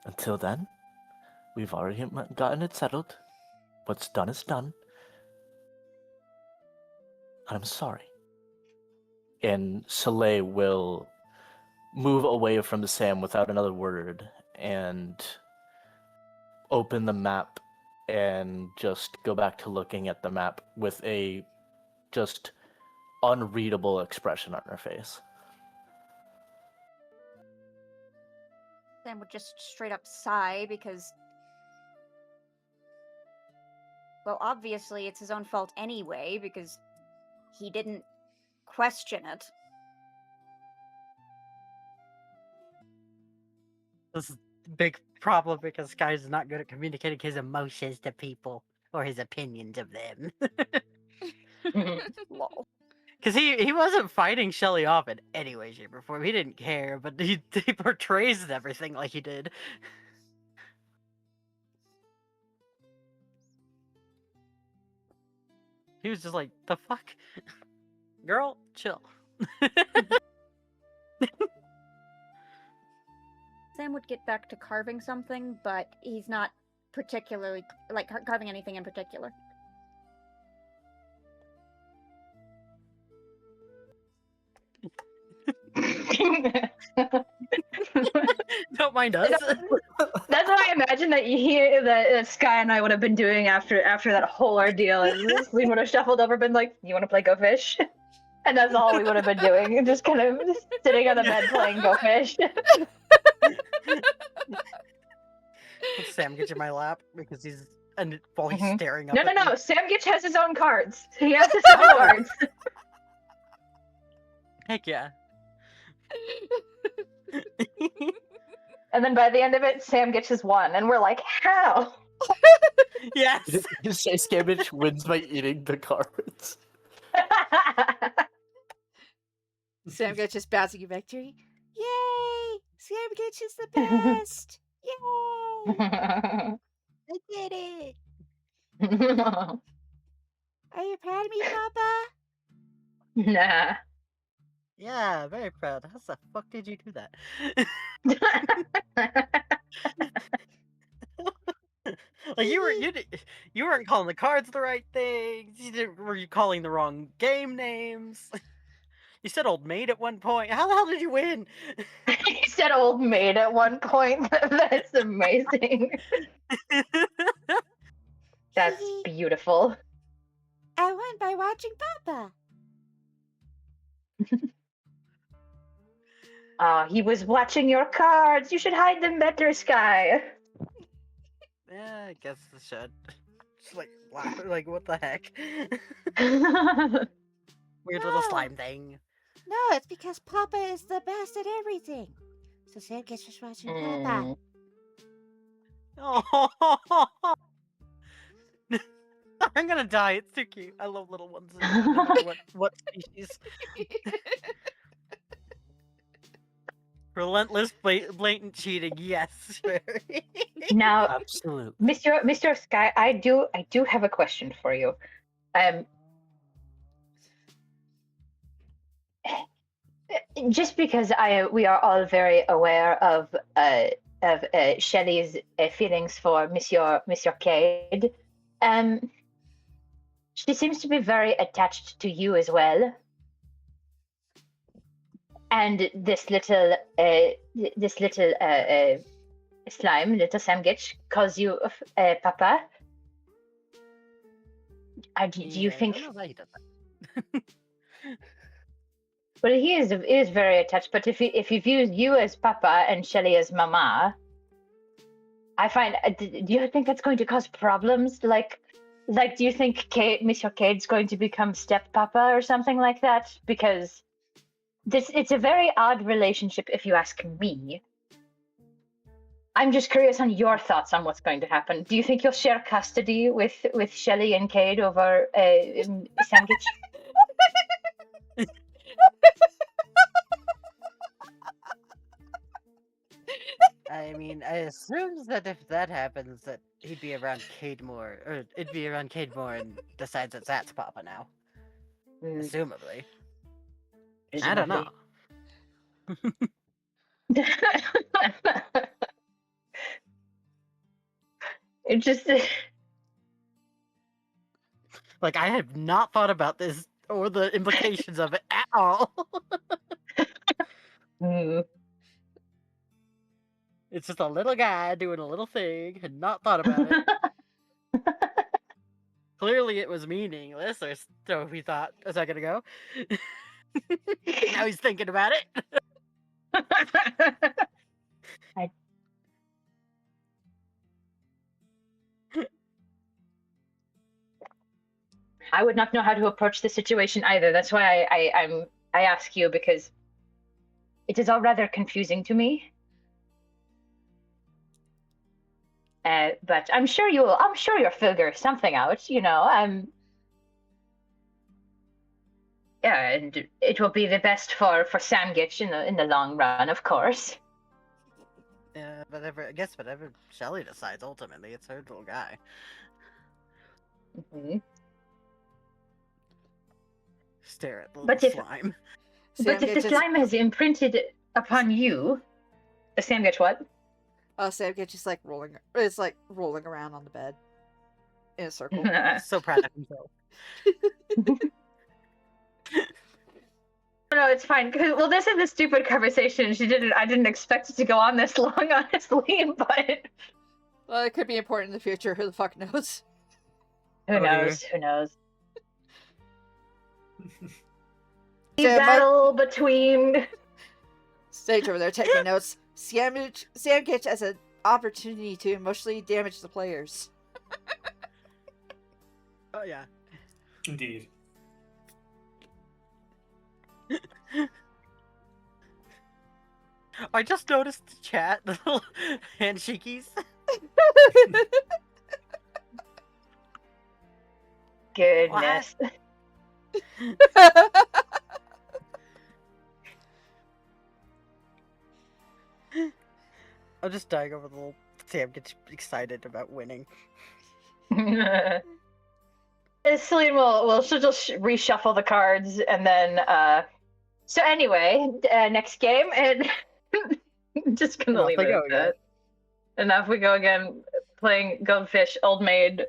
Until then, we've already gotten it settled. What's done is done. I'm sorry. And Soleil will move away from Sam without another word and open the map and just go back to looking at the map with a just unreadable expression on her face. Sam would just straight up sigh because, well, obviously it's his own fault anyway because he didn't question it. This is a big problem because Sky's not good at communicating his emotions to people or his opinions of them. Lol. Because he wasn't fighting Shelley off in any way, shape, or form. He didn't care, but he portrays everything like he did. He was just like, the fuck? Girl, chill. Sam would get back to carving something, but he's not particularly, like, carving anything in particular. Don't mind us. That's what I imagine that that Skye and I would have been doing after that whole ordeal. Is we would have shuffled over, been like, "You want to play Go Fish?" And that's all we would have been doing, just kind of sitting on the bed playing Go Fish. Samgich in my lap because he's while he's Mhm. staring up. No, at me. Samgich has his own cards. He has his own cards. Heck yeah. And then by the end of it, Samgich has won, and we're like, "How?" Yes. You say Samgich wins by eating the cards. Samgich just bouncing you victory. Yay! Samgich is the best! Yay! I did it! Are you proud of me, Papa? Nah. Yeah, very proud. How the fuck did you do that? Like you weren't calling the cards the right things. Were you calling the wrong game names? You said old maid at one point. How the hell did you win? He said old maid at one point. That's amazing. That's beautiful. I won by watching Papa. He was watching your cards. You should hide them better, Sky. Yeah, I guess I should. Just like, like what the heck? Weird little No. slime thing. No, it's because Papa is the best at everything. So Samgich was watching Papa. Oh, I'm gonna die. It's too cute. I love little ones. No matter what species. Relentless, blatant cheating. Yes. Now, Absolutely. Mr. Sky, I do have a question for you. Just because we are all very aware of Shelley's feelings for Monsieur Cade, she seems to be very attached to you as well. And this little slime, little Samgich, calls you Papa. Do you think? I don't know how he does that. Well, he is very attached. But if he views you as Papa and Shelley as Mama, I find. Do you think that's going to cause problems? Like, do you think Monsieur Cade's going to become step Papa or something like that? Because it's a very odd relationship, if you ask me. I'm just curious on your thoughts on what's going to happen. Do you think you'll share custody with Shelley and Cade over Samgich? I mean, I assume that if that happens, that he'd be around Cade more, or it'd be around Cade more, and decides that that's Papa now. Assumably. I don't know. It just Like, I have not thought about this or the implications of it at all. It's just a little guy doing a little thing and not thought about it. Clearly it was meaningless, or so he thought a second ago. Now he's thinking about it. I would not know how to approach the situation either. That's why I ask you, because it is all rather confusing to me. But I'm sure you'll figure something out. You know, yeah, and it will be the best for Samgich in the long run, of course. Yeah, I guess whatever Shelley decides, ultimately, it's her little guy. Mm-hmm. Stare at the But little slime. But if the slime has imprinted upon you, Samgich what? Oh, Samgich is like rolling. It's like rolling around on the bed in a circle. So proud of himself. No, it's fine. Well, this is a stupid conversation. I didn't expect it to go on this long, honestly. But well, it could be important in the future. Who the fuck knows? Who knows? Who knows? The So battle between Sage over there taking notes. Samgich has an opportunity to emotionally damage the players. Oh yeah. Indeed. I just noticed the chat, the little handshakies. Goodness. I'm just dying over the little Sam gets excited about winning. Celine will she'll just reshuffle the cards, and then So anyway, next game, and just gonna Off leave we it go at again. that. And off we go again, playing Goldfish, Old Maid,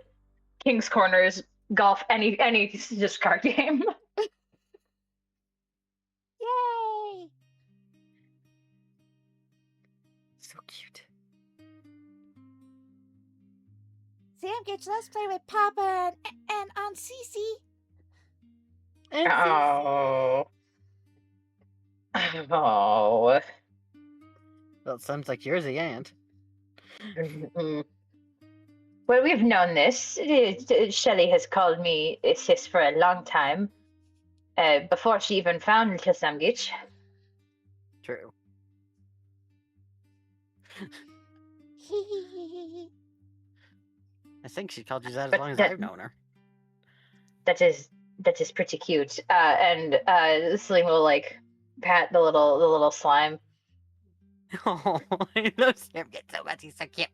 King's Corners, golf, any just card game. Yay! So cute. Samgich, let's play with Papa and Aunt Cece. Oh. Oh. Well, it sounds like you're the aunt. Well, we've known this. Shelley has called me sis for a long time. Before she even found little Samgich. True. I think she called you that as long as I've known her. That is pretty cute. And Celine will like pat the little slime. Oh, I love Samgich so much. He's so cute.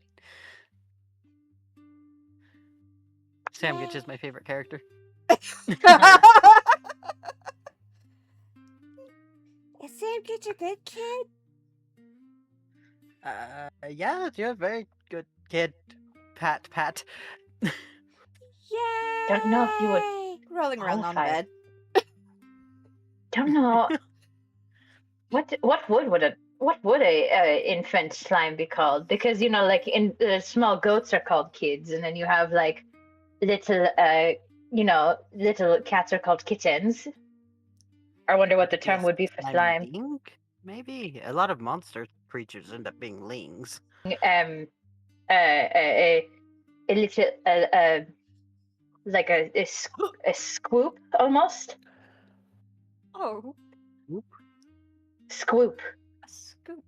Samgich is my favorite character. Is Samgich a good kid? Yeah, you're a very good kid. Pat. Yay! Don't know if you would rolling around on the qualify. bed. Don't know. What would a infant slime be called? Because like in small goats are called kids, and then you have like little little cats are called kittens. I wonder what the term would be for slime. Ling? Maybe a lot of monster creatures end up being lings. A little like a scoop almost. Oh, Scoop. a scoop.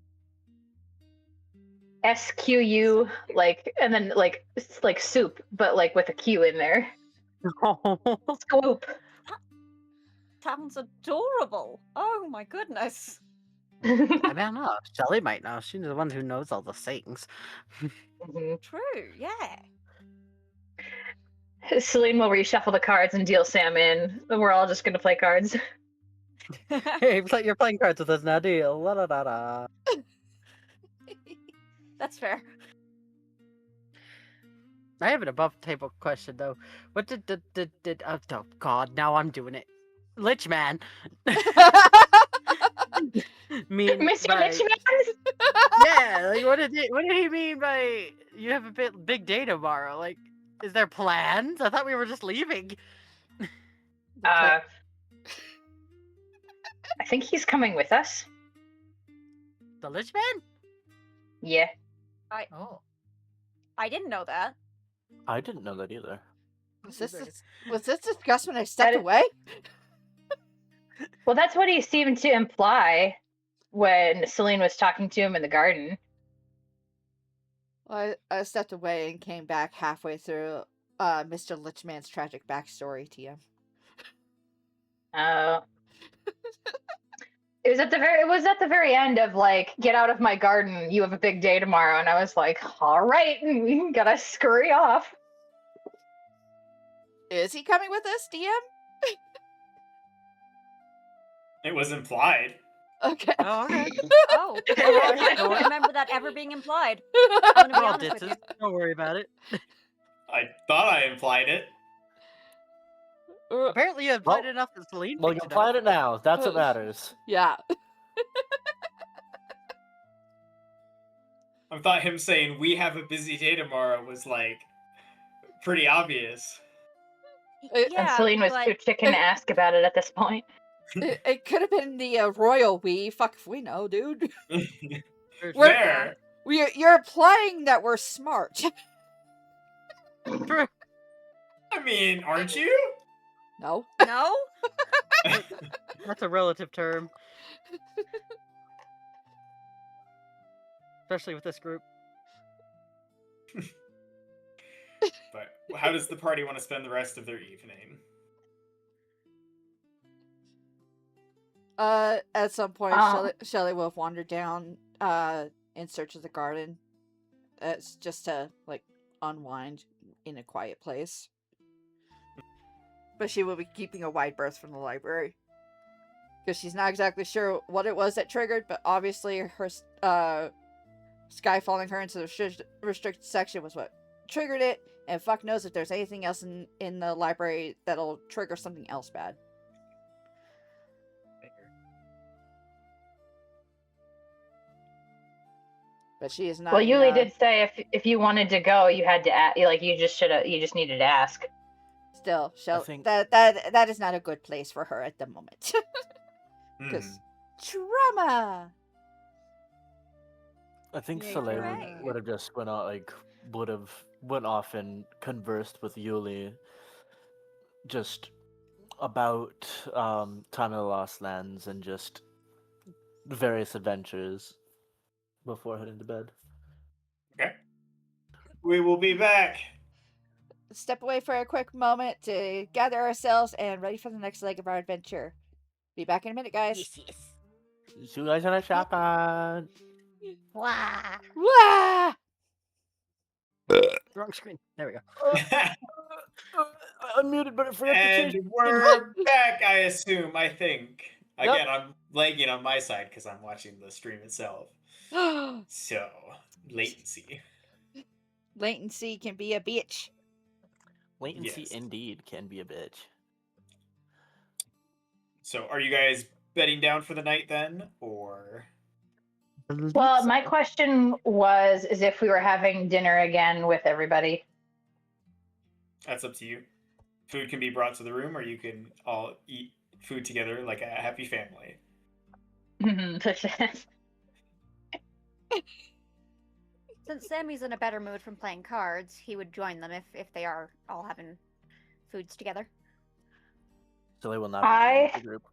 SQU, like, and then like soup, but like with a Q in there. Scoop. Sounds adorable. Oh my goodness. I don't know. Shelley might know. She's the one who knows all the things. Mhm. True, yeah. Celine will reshuffle the cards and deal Sam in. And we're all just gonna play cards. Hey, you're playing cards with us now, deal. La da da da. That's fair. I have an above table question though. What did oh god, now I'm doing it. Lich man. mean Mr. by, Richmond! yeah, like what did he mean by you have a big day tomorrow? Like, is there plans? I thought we were just leaving. I think he's coming with us. The Lich man? Yeah. Oh. I didn't know that. I didn't know that either. Was this discussed when I stepped away? Well, that's what he seemed to imply when Celine was talking to him in the garden. Well, I stepped away and came back halfway through Mr. Lichman's tragic backstory to you. Oh. It was at the very end of like, get out of my garden, you have a big day tomorrow, and I was like, all right, we gotta scurry off. Is he coming with us, DM? It was implied. Okay. Oh, okay. Oh, I don't remember that ever being implied. I'm gonna be All honest with you. ditches. Don't worry about it. I thought I implied it. Apparently you have played enough that Celine Well, picked you're it up. playing it now. That's what matters. Yeah. I thought him saying we have a busy day tomorrow was like pretty obvious. And Yeah, Celine was but too chicken to ask about it at this point. It could have been the royal we. Fuck if we know, dude. Fair. You're implying that we're smart. True. I mean, aren't you? No. no? That's a relative term. Especially with this group. But how does the party want to spend the rest of their evening? At some point, Oh. Shelley will have wandered down in search of the garden. It's just to like unwind in a quiet place. But she will be keeping a wide berth from the library. because she's not exactly sure what it was that triggered, but obviously her Skye falling her into the restricted section was what triggered it, and fuck knows if there's anything else in the library that'll trigger something else bad. But she is not. Well, Yuli did say if you wanted to go, you had to you just needed to ask. Still, Shelley, think- that is not a good place for her at the moment. Because trauma. I think Yeah, Soleil right. would have just went off and conversed with Yuli just about Time of the Lost Lands and just various adventures before heading to bed. Okay. We will be back. Step away for a quick moment to gather ourselves and ready for the next leg of our adventure. Be back in a minute, guys. Yes. See you guys on a shotgun. Wah! Wah! Wrong screen. There we go. I unmuted, but I forgot to And change. we're back, I assume, I think. Yep. Again, I'm lagging on my side because I'm watching the stream itself. So, latency. Latency can be a bitch. Latency Yes. indeed can be a bitch. So, are you guys bedding down for the night then? Or. Well, my question is if we were having dinner again with everybody. That's up to you. Food can be brought to the room, or you can all eat food together like a happy family. Since Sammy's in a better mood from playing cards, he would join them if they are all having foods together. So they will not be in the group.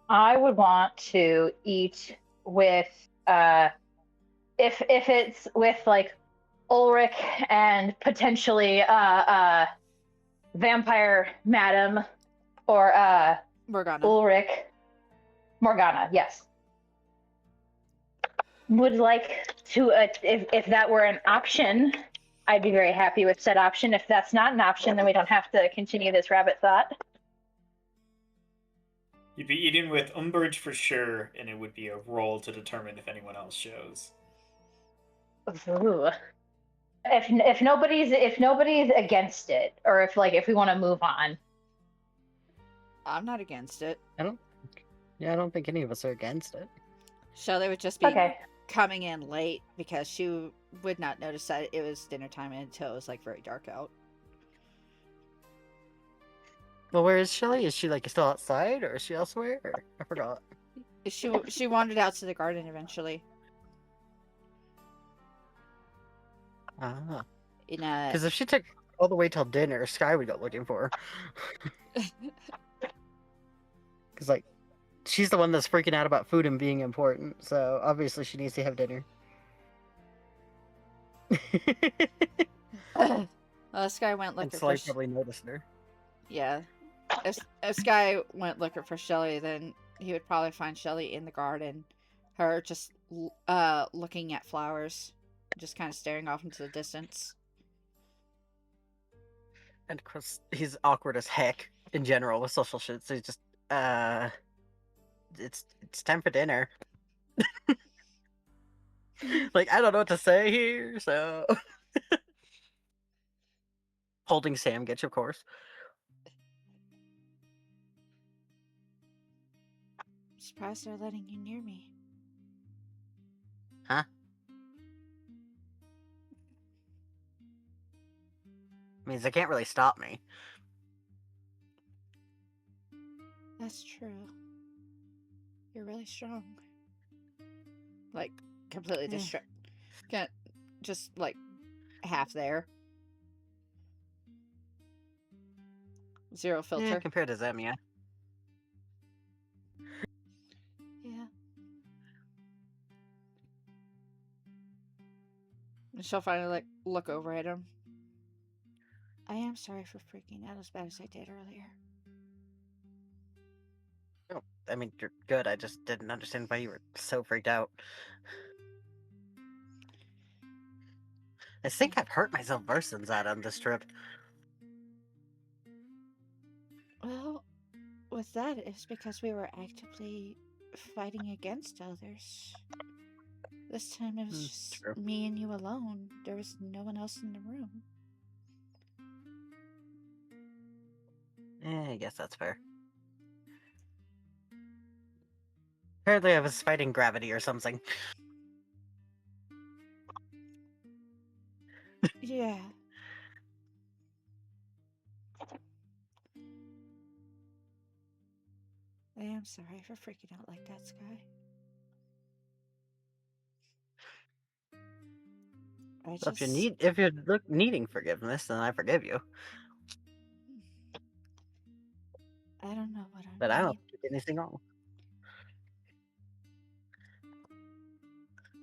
I would want to eat with if it's with like Ulrich and potentially Vampire Madam or Morgana. Morgana, yes. Would like to if that were an option, I'd be very happy with said option. If that's not an option, then we don't have to continue this rabbit thought. You'd be eating with Umbridge for sure, and it would be a roll to determine if anyone else shows. Ooh. If nobody's against it, or if we want to move on. I'm not against it. I don't think any of us are against it. Shelley would just be Okay. coming in late because she would not notice that it was dinner time until it was like very dark out. Well, where is Shelley? Is she still outside, or is she elsewhere? Or... I forgot. She wandered out to the garden eventually. Ah. In a Because if she took all the way till dinner, Skye would go looking for her. Because she's the one that's freaking out about food and being important, so obviously she needs to have dinner. Skye went And looking Skye for probably noticed her. yeah. If Skye went looking for Shelley, then he would probably find Shelley in the garden, her just looking at flowers, just kind of staring off into the distance. And of course, he's awkward as heck in general with social shit, so he's just, it's time for dinner. I don't know what to say here, so... Holding Samgich, of course. Surprised they're letting you near me. Huh? Means they can't really stop me. That's true. You're really strong. Completely just half there. Zero filter. Yeah, compared to them, yeah. Yeah. And she'll finally look over at him. I am sorry for freaking out as bad as I did earlier. Oh, I mean, you're good. I just didn't understand why you were so freaked out. I think I've hurt myself worse than that on this trip. Well, with that, it's because we were actively fighting against others. This time it was just True. me and you alone. There was no one else in the room. I guess that's fair. Apparently I was fighting gravity or something. Yeah. I am sorry for freaking out like that, Sky. So if you're needing forgiveness, then I forgive you. I don't know what I But I don't need. think anything wrong.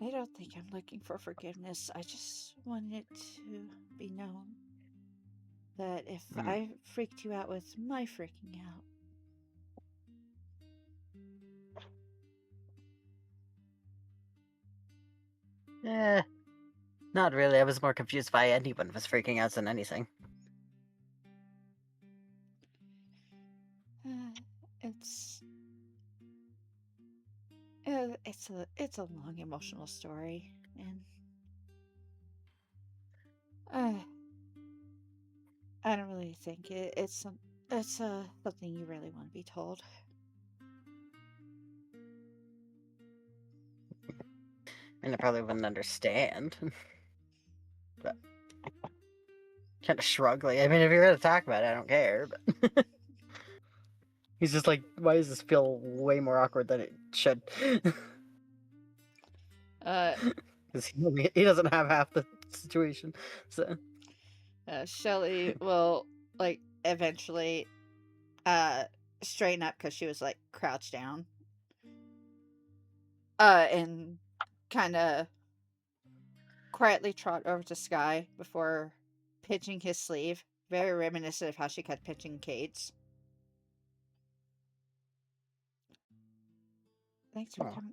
I don't think I'm looking for forgiveness. I just want it to be known that if I freaked you out with my freaking out, Not really. I was more confused by anyone was freaking out than anything. it's it's a long emotional story, and I don't really think it's something you really want to be told. And I probably wouldn't understand. But kind of shrug. Like, I mean, if you're gonna talk about it, I don't care. But he's just like, why does this feel way more awkward than it should? Because he doesn't have half the situation. So Shelley will like eventually straighten up because she was like crouched down. And kind of quietly trot over to Sky before pinching his sleeve. Very reminiscent of how she kept pinching Kate's. Thanks for coming.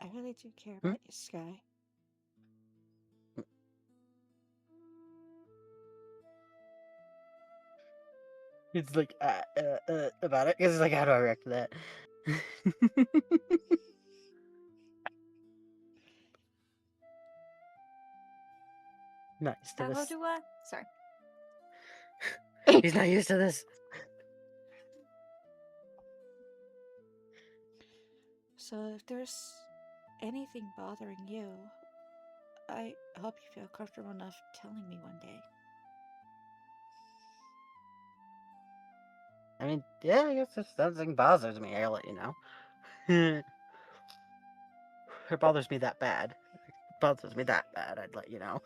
I really do care about you, Sky. he's like, about it. He's like, how do I react to that? Not used to this. Sorry. He's not used to this. So if there's anything bothering you, I hope you feel comfortable enough telling me one day. I mean, yeah, I guess if something bothers me, I'll let you know. It bothers me that bad. I'd let you know.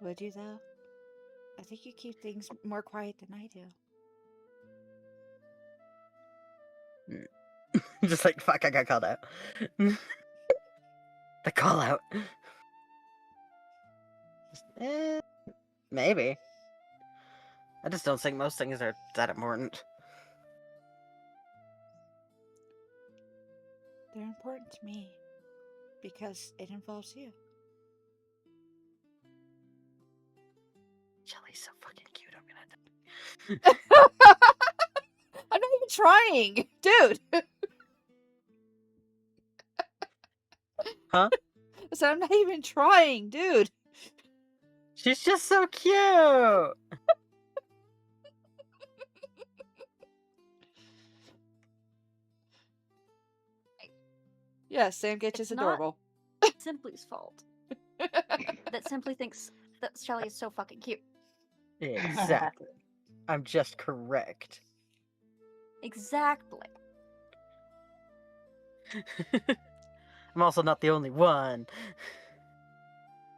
Would you, though? I think you keep things more quiet than I do. Just like, fuck, I got called out. The call out. Maybe. I just don't think most things are that important. They're important to me because it involves you. Shelley's so fucking cute, I'm gonna die. I'm not even trying, dude. Huh? So I'm not even trying, dude. She's just so cute. Yeah, Samgich is It's not- adorable. Simply's fault. That Simply thinks that Shelley is so fucking cute. Exactly. I'm just correct. Exactly. I'm also not the only one.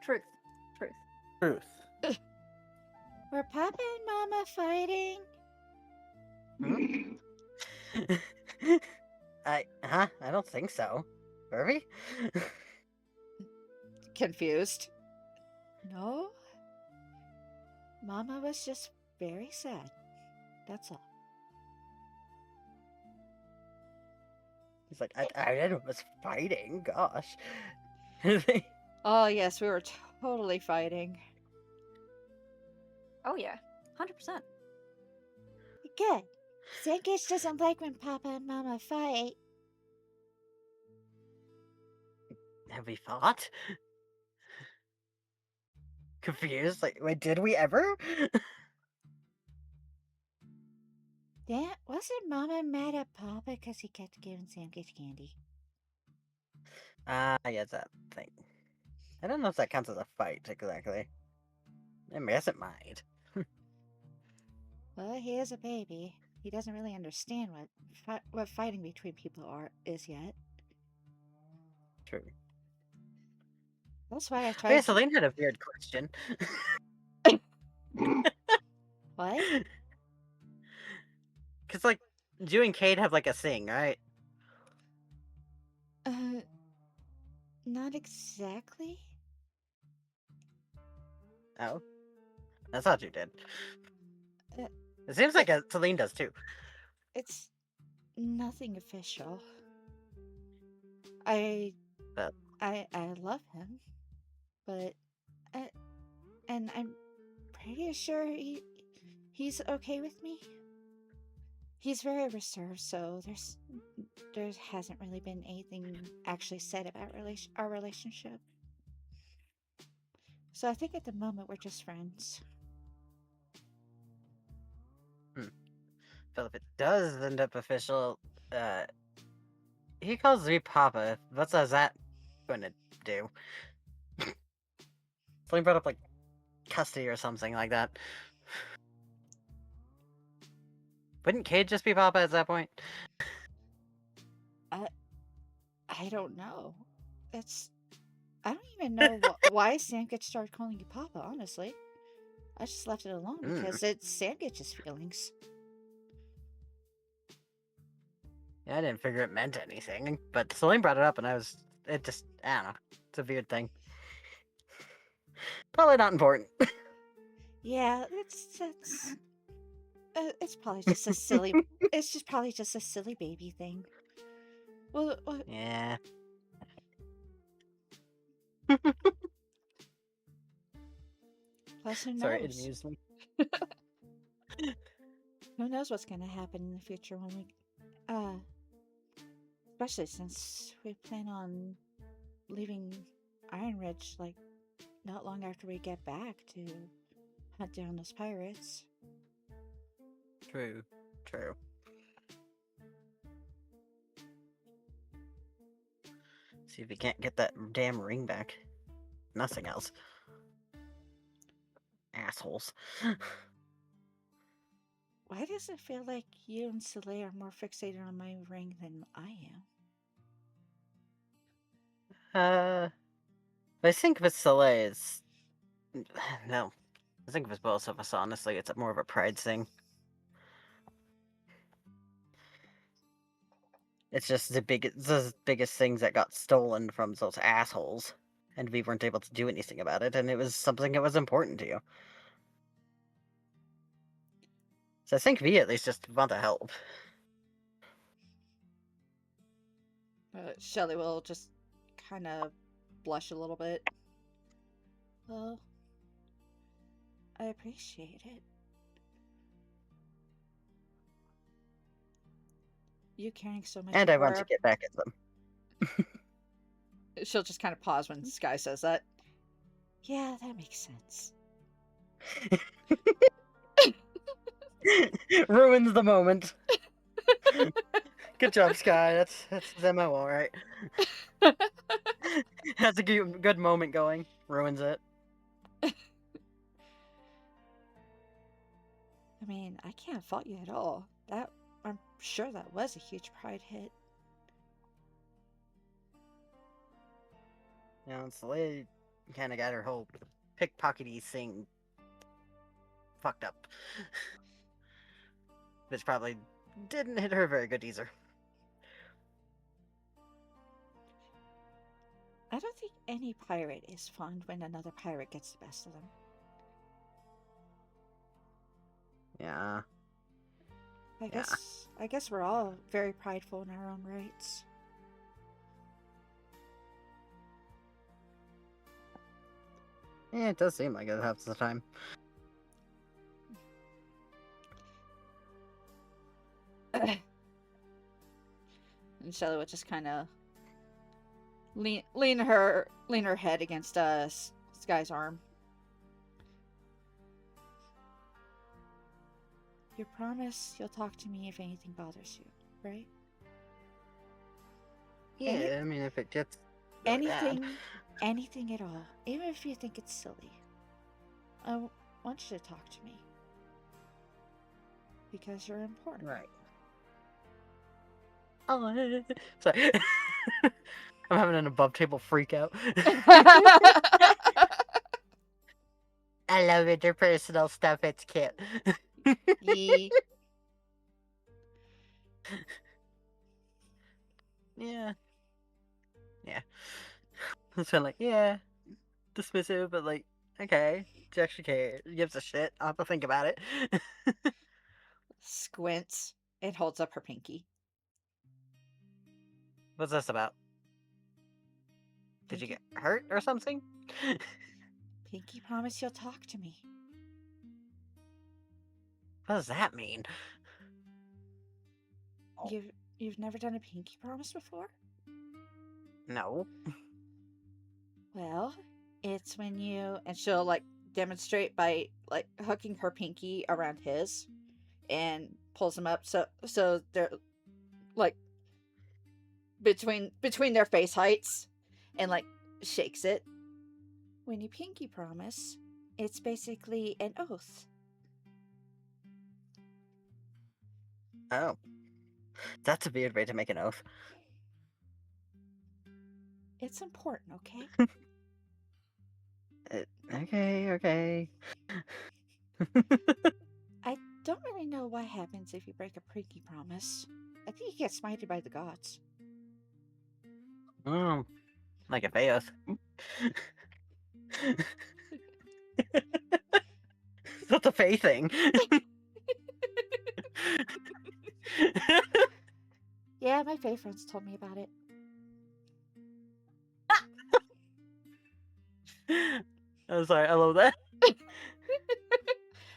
Truth. Truth. Were Papa and Mama fighting? I don't think so. Were we? Confused. No. Mama was just very sad. That's all. He's like, I didn't was fighting, gosh. Oh, yes, we were totally fighting. Oh yeah, 100%. Good. Samgich doesn't like when Papa and Mama fight. Have we fought? Confused? Like, wait, did we ever? Yeah, wasn't Mama mad at Papa because he kept giving Samgich candy? Yeah, that thing. I don't know if that counts as a fight, exactly. I guess it might. Well, he is a baby. He doesn't really understand what fighting between people is yet. True. That's why I Oh, yeah, tried to... Celine had a weird question. What? Because, like, you and Kate have, like, a thing, right? Not exactly. Oh. I thought you did. Uh, It seems like Celine does, too. It's nothing official. I love him, but and I'm pretty sure he's okay with me. He's very reserved, so there hasn't really been anything actually said about our relationship. So I think at the moment we're just friends. But if it does end up official, he calls me Papa. What's that going to do? Celine brought up, like, custody or something like that. Wouldn't Kate just be Papa at that point? I don't know. I don't even know why Samgich started calling you Papa, honestly. I just left it alone because it's Samgich's feelings. Yeah, I didn't figure it meant anything, but Celine brought it up and I don't know. It's a weird thing. Probably not important. Yeah, it's probably just a silly. It's just probably just a silly baby thing. Well, Yeah. plus who knows? Sorry, it amused me. Who knows what's going to happen in the future when we, especially since we plan on leaving Iron Ridge like not long after we get back to hunt down those pirates. True. See if we can't get that damn ring back. Nothing else. Assholes. Why does it feel like you and Soleil are more fixated on my ring than I am? I think with Soleil, it's... No. I think with both of us, honestly, it's more of a pride thing. It's just the biggest things that got stolen from those assholes, and we weren't able to do anything about it, and it was something that was important to you. So I think we at least just want to help. Shelley will just kind of blush a little bit. Well, I appreciate it. You caring so much And for I want her. to get back at them. She'll just kind of pause when Sky says that. Yeah, that makes sense. Ruins the moment. Good job, Sky. That's the MO, alright. Has a good moment going. Ruins it. I mean, I can't fault you at all. I'm sure that was a huge pride hit. You know, Soleil kind of got her whole pickpockety thing fucked up. Which probably didn't hit her very good either. I don't think any pirate is fond when another pirate gets the best of them. Yeah. I guess we're all very prideful in our own rights. Yeah, it does seem like it half the time. And Shelley would just kind of lean her head against Sky's arm. You promise you'll talk to me if anything bothers you, right? Yeah, I mean, if it gets really bad. Anything at all, even if you think it's silly. I want you to talk to me. Because you're important. Right. Oh, sorry. I'm having an above table freak out. I love interpersonal stuff. It's cute. Yee. Yeah. Yeah. It's kind of like, yeah, dismissive, but like, okay, she actually cares. Gives a shit. I'll have to think about it. Squints and holds up her pinky. What's this about? Did you get hurt or something? Pinky, promise you'll talk to me. What does that mean? You've never done a pinky promise before? No. Well, it's when you, and she'll like demonstrate by like hooking her pinky around his and pulls him up so they're like between their face heights and like shakes it. When you pinky promise, it's basically an oath. Oh. That's a weird way to make an oath. It's important, okay? Okay. I don't really know what happens if you break a pinky promise. I think you get smited by the gods. Like a oath. That's a Faye thing. Yeah, my Fae friends told me about it. I'm sorry, I love that.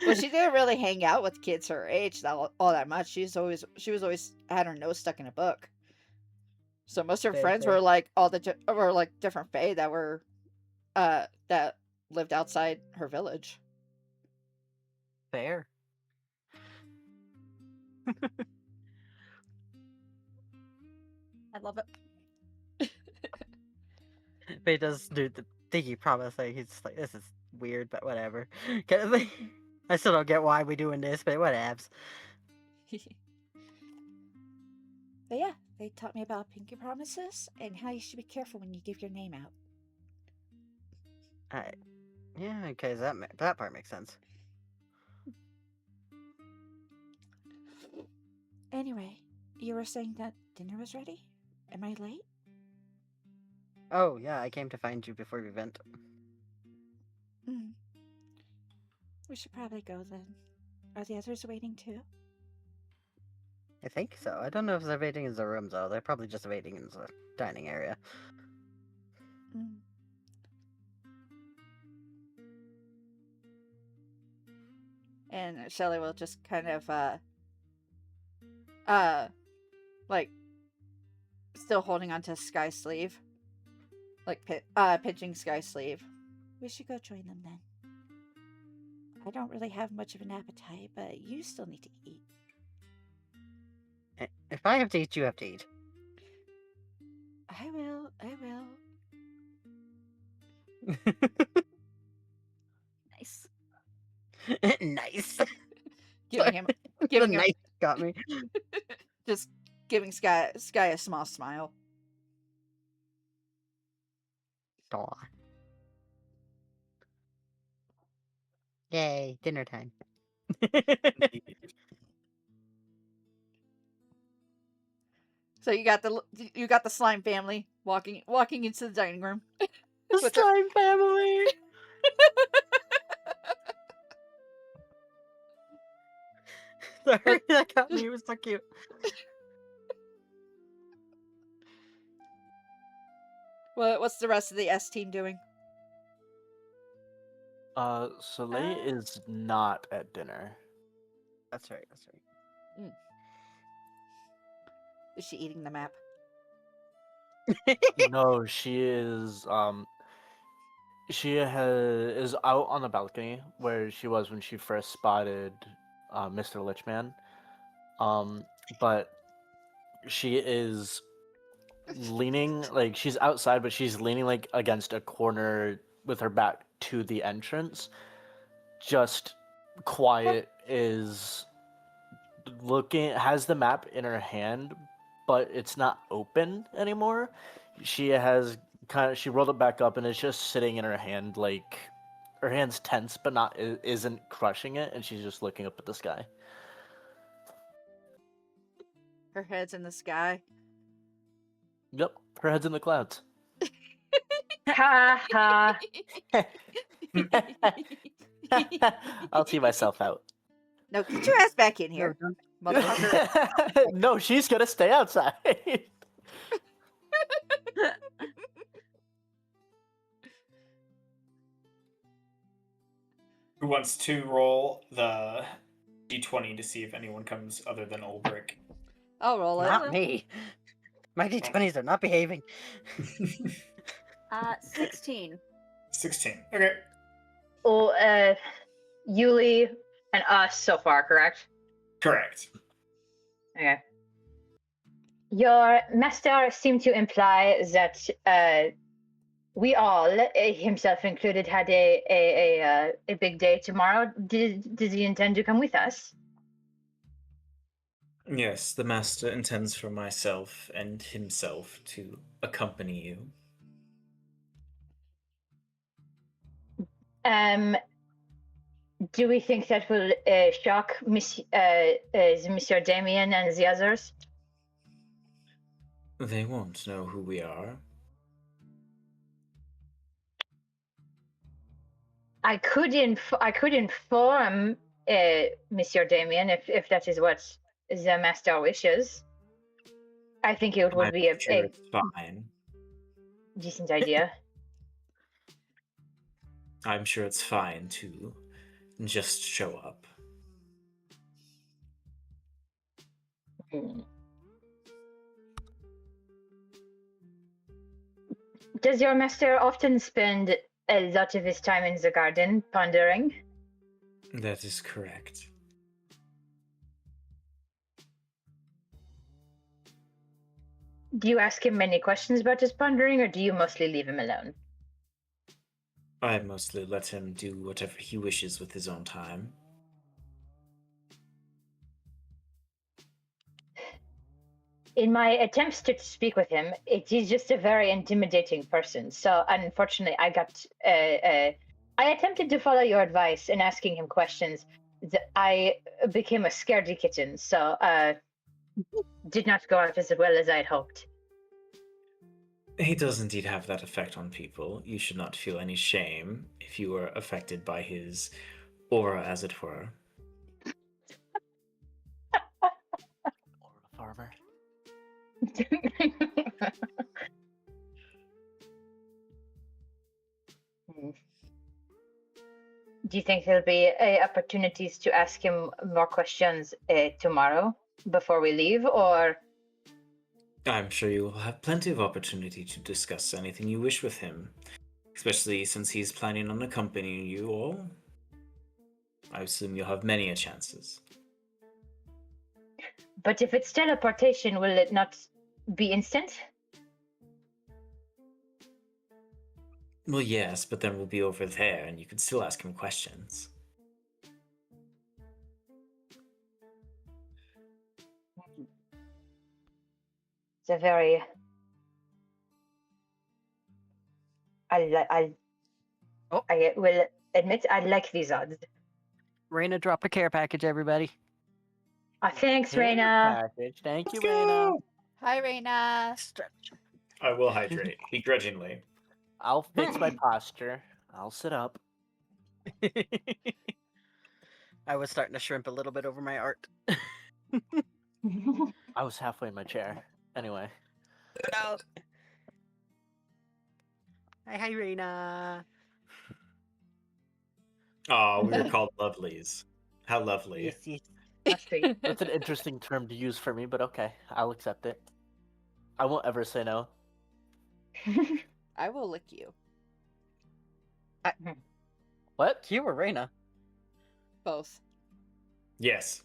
Well, she didn't really hang out with kids her age all that much. She was always had her nose stuck in a book. So most of her friends Fair. were like were like different Fae that were that lived outside her village. Fair. I love it. Faye does do the thingy promise. Like he's like, this is weird, but whatever. Kind of thing. I still don't get why we're doing this, but whatevs. But yeah, they taught me about pinky promises and how you should be careful when you give your name out. Alright. Yeah, okay, that part makes sense. Anyway, you were saying that dinner was ready? Am I late? Oh, yeah, I came to find you before we went. We should probably go then. Are the others waiting too? I think so. I don't know if they're waiting in the rooms, though. They're probably just waiting in the dining area. And Shelley will just kind of like still holding onto Sky's sleeve, like pinching Sky's sleeve. We should go join them then. I don't really have much of an appetite, but you still need to eat. If I have to eat, you have to eat. I will. Nice. Nice. Giving The him nice got me. just giving Sky a small smile. Aw. Yay, dinner time. So you got the slime family walking into the dining room. The With her- slime family. Sorry, that got me. It was so cute. What's the rest of the S team doing? Soleil is not at dinner. That's right. Is she eating the map? No, she is is out on the balcony where she was when she first spotted Mr. Lichman. But she is leaning, like, she's outside, but she's leaning like against a corner with her back to the entrance. Just quiet, is looking, has the map in her hand, but it's not open anymore. She rolled it back up and it's just sitting in her hand, like her hand's tense but isn't crushing it, and she's just looking up at the sky. Her head's in the sky. Yep, her head's in the clouds. Ha ha. I'll see myself out. No, get your ass back in here, motherfucker. No, she's gonna stay outside. Who wants to roll the d20 to see if anyone comes other than Ulbrich? I'll roll it. Not me. My d20s are not behaving. 16. 16. Okay. Oh, Yuli and us so far, correct? Correct. Okay. Your master seemed to imply that we all, himself included, had a big day tomorrow. Does he intend to come with us? Yes, the master intends for myself and himself to accompany you. Do we think that will shock Monsieur Damien and the others? They won't know who we are. I could inform Monsieur Damien if that is what the master wishes. I think it would be sure a it's fine. decent idea. I'm sure it's fine to just show up. Does your master often spend a lot of his time in the garden pondering? That is correct. Do you ask him many questions about his pondering, or do you mostly leave him alone? I mostly let him do whatever he wishes with his own time. In my attempts to speak with him, he's just a very intimidating person. So unfortunately, I attempted to follow your advice in asking him questions. I became a scaredy kitten, so did not go out as well as I had hoped. He does indeed have that effect on people. You should not feel any shame if you were affected by his aura, as it were. Aura farmer. Do you think there'll be opportunities to ask him more questions tomorrow before we leave, or? I'm sure you will have plenty of opportunity to discuss anything you wish with him, especially since he's planning on accompanying you all. I assume you'll have many chances. But if it's teleportation, will it not be instant? Well, yes, but then we'll be over there, and you can still ask him questions. It's a very... I will admit I like these odds. Raina, drop a care package, everybody. Thanks, Care Raina. package. Thank you, Let's Raina. go! Hi, Raina. Stretch. I will hydrate, begrudgingly. I'll fix my posture. I'll sit up. I was starting to shrimp a little bit over my art. I was halfway in my chair. Anyway. No. Hi, Raina. Aw, we were called lovelies. How lovely. Yes, yes. That's sweet. That's an interesting term to use for me, but okay, I'll accept it. I won't ever say no. I will lick you. What? You or Reina? Both. Yes.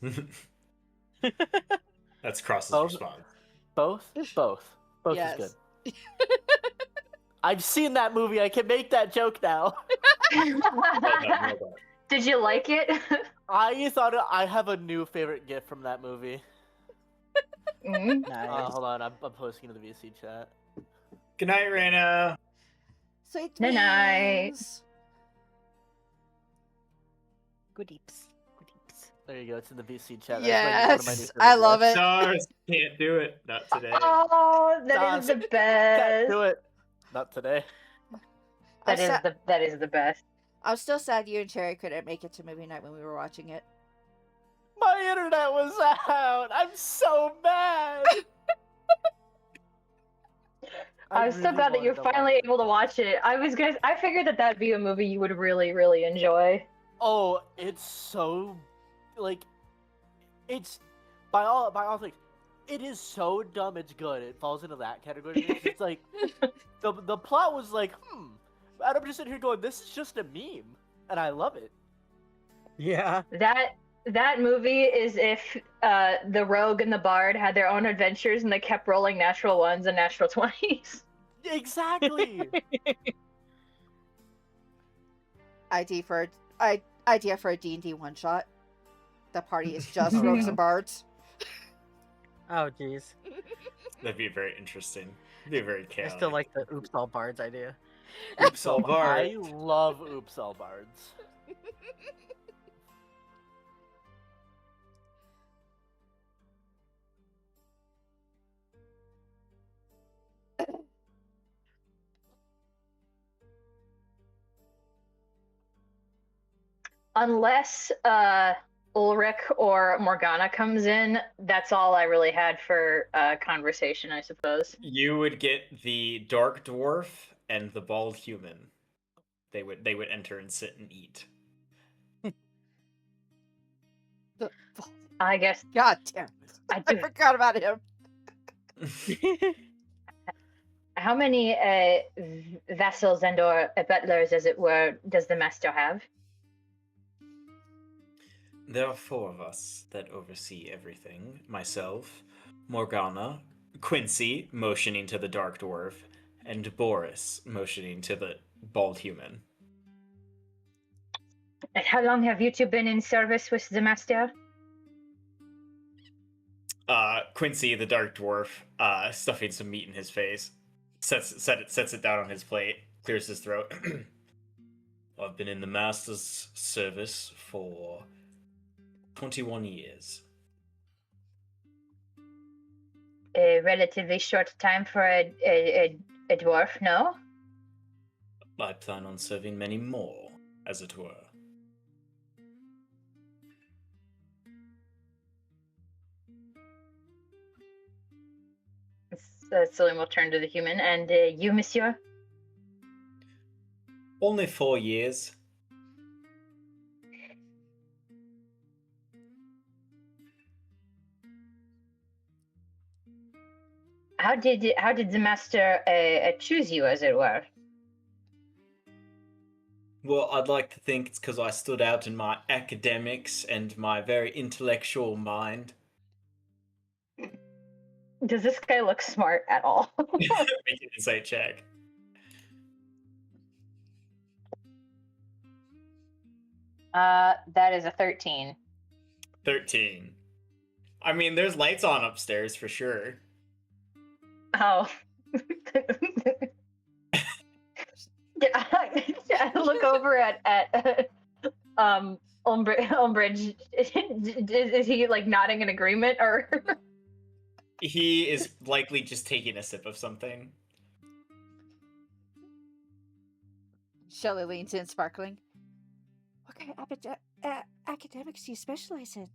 That's Cross's Both? response. Both? Both. Both Yes. is good. I've seen that movie. I can make that joke now. Well done. Did you like it? I thought I have a new favorite gift from that movie. Mm. Nice. Hold on, I'm posting to the VC chat. Good night, Raina. Sweet Night-night. dreams. Goodies. Goodies. There you go. It's in the VC chat. Yes, I love it. Stars can't do it. Not today. Oh, that is the Can't best. do it. Not today. I'm, That is the best. I'm still sad you and Cherry couldn't make it to movie night when we were watching it. My internet was out. I'm so mad. I'm so glad that you're finally able to watch it. I figured that that'd be a movie you would really, really enjoy. Oh, it's so, like, it's by all things, it is so dumb. It's good. It falls into that category. It's like the plot was like, and I'm just sitting here going, this is just a meme, and I love it. Yeah. That movie is if the rogue and the bard had their own adventures and they kept rolling natural ones and natural 20s. Exactly. Idea for a D&D one-shot. The party is just rogues and bards. Oh, jeez. That'd be very interesting. It'd be very I chaotic. still like the Oops All Bards idea. Oops, all bar. I love Oops All Bards. Unless Ulrich or Morgana comes in, that's all I really had for conversation, I suppose. You would get the dark dwarf and the bald human. They would enter and sit and eat. I guess God damn it. I I do. forgot about him. How many vassals and or butlers, as it were, does the master have? There are 4 of us that oversee everything. Myself, Morgana, Quincy, motioning to the dark dwarf, and Boris, motioning to the bald human. And how long have you two been in service with the master? Quincy, the dark dwarf, stuffing some meat in his face, sets it down on his plate, clears his throat. I've been in the master's service for 21 years. A relatively short time for a dwarf, no? I plan on serving many more, as it were. Celine will turn to the human. And you, monsieur? Only 4 years. How did the master choose you, as it were? Well, I'd like to think it's because I stood out in my academics and my very intellectual mind. Does this guy look smart at all? Make an insight check. That is a 13. 13. I mean, there's lights on upstairs for sure. Oh. I look over at Umbridge. Is he like nodding in agreement, or? He is likely just taking a sip of something. Shelley leans in, sparkling. What kind of academics do you specialize in?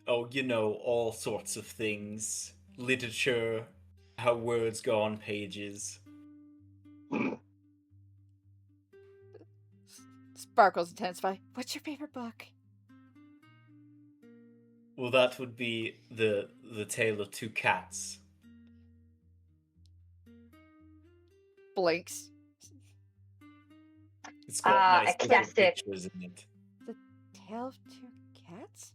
Oh, you know, all sorts of things. Literature, how words go on pages. Sparkles intensify. What's your favorite book? Well, that would be the Tale of Two Cats. Blinks. It's got nice little Eclectic. pictures in it. The Tale of Two Cats?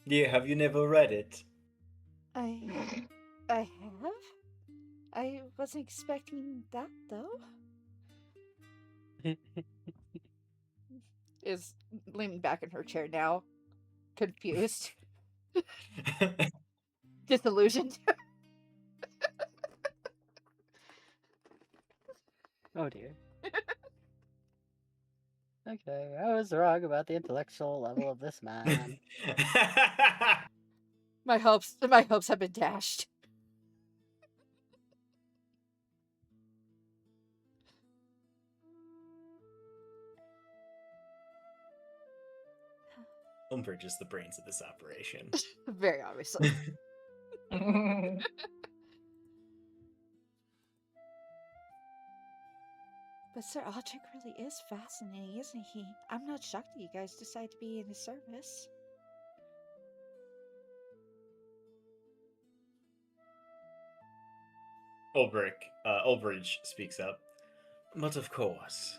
Yeah, have you never read it? I have? I wasn't expecting that, though. Is leaning back in her chair now, confused, disillusioned. Oh dear. Okay, I was wrong about the intellectual level of this man. My hopes have been dashed. Umbridge is the brains of this operation. Very obviously. But Sir Aldrich really is fascinating, isn't he? I'm not shocked that you guys decide to be in his service. Ulbridge speaks up. But of course.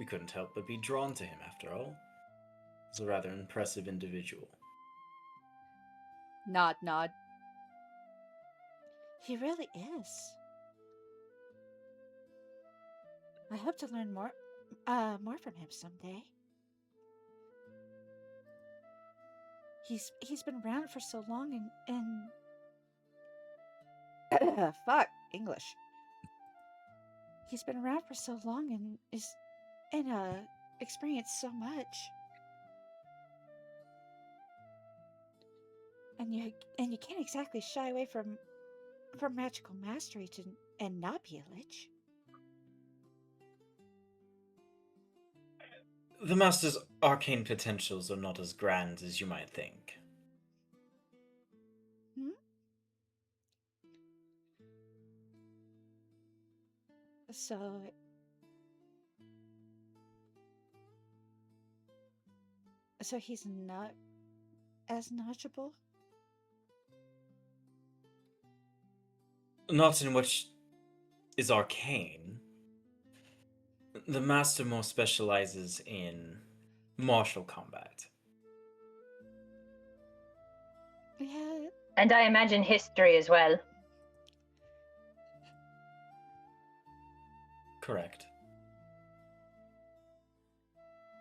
We couldn't help but be drawn to him after all. He's a rather impressive individual. Nod, nod. He really is. I hope to learn more from him someday. He's been around for so long and fuck English. He's been around for so long and experienced so much. And you can't exactly shy away from magical mastery and not be a lich. The Master's arcane potentials are not as grand as you might think. So he's not as knowledgeable? Not in what is arcane. The Master more specializes in martial combat. Yeah. And I imagine history as well. Correct.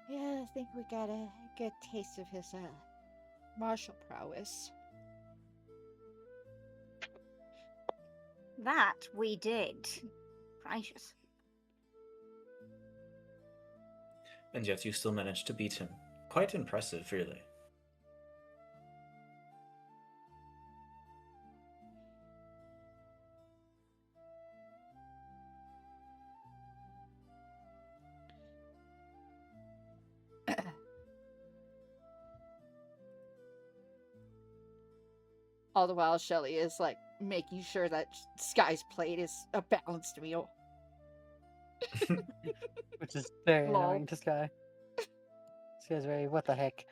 Yeah, I think we got a good taste of his martial prowess. That we did. Gracious. And yet you still managed to beat him. Quite impressive, really. All the while, Shelley is like making sure that Skye's plate is a balanced meal. Which is very Lol. annoying to Sky. Sky's very, what the heck?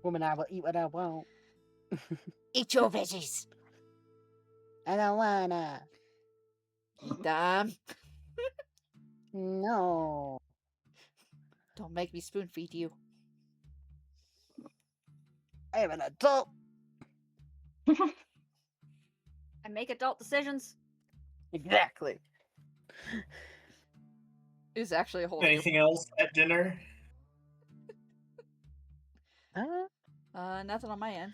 Woman, I will eat what I want. Eat your veggies. I don't wanna. Eat them. No. Don't make me spoon feed you. I am an adult. I make adult decisions. Exactly. It's actually a whole. Anything else at dinner? Nothing on my end.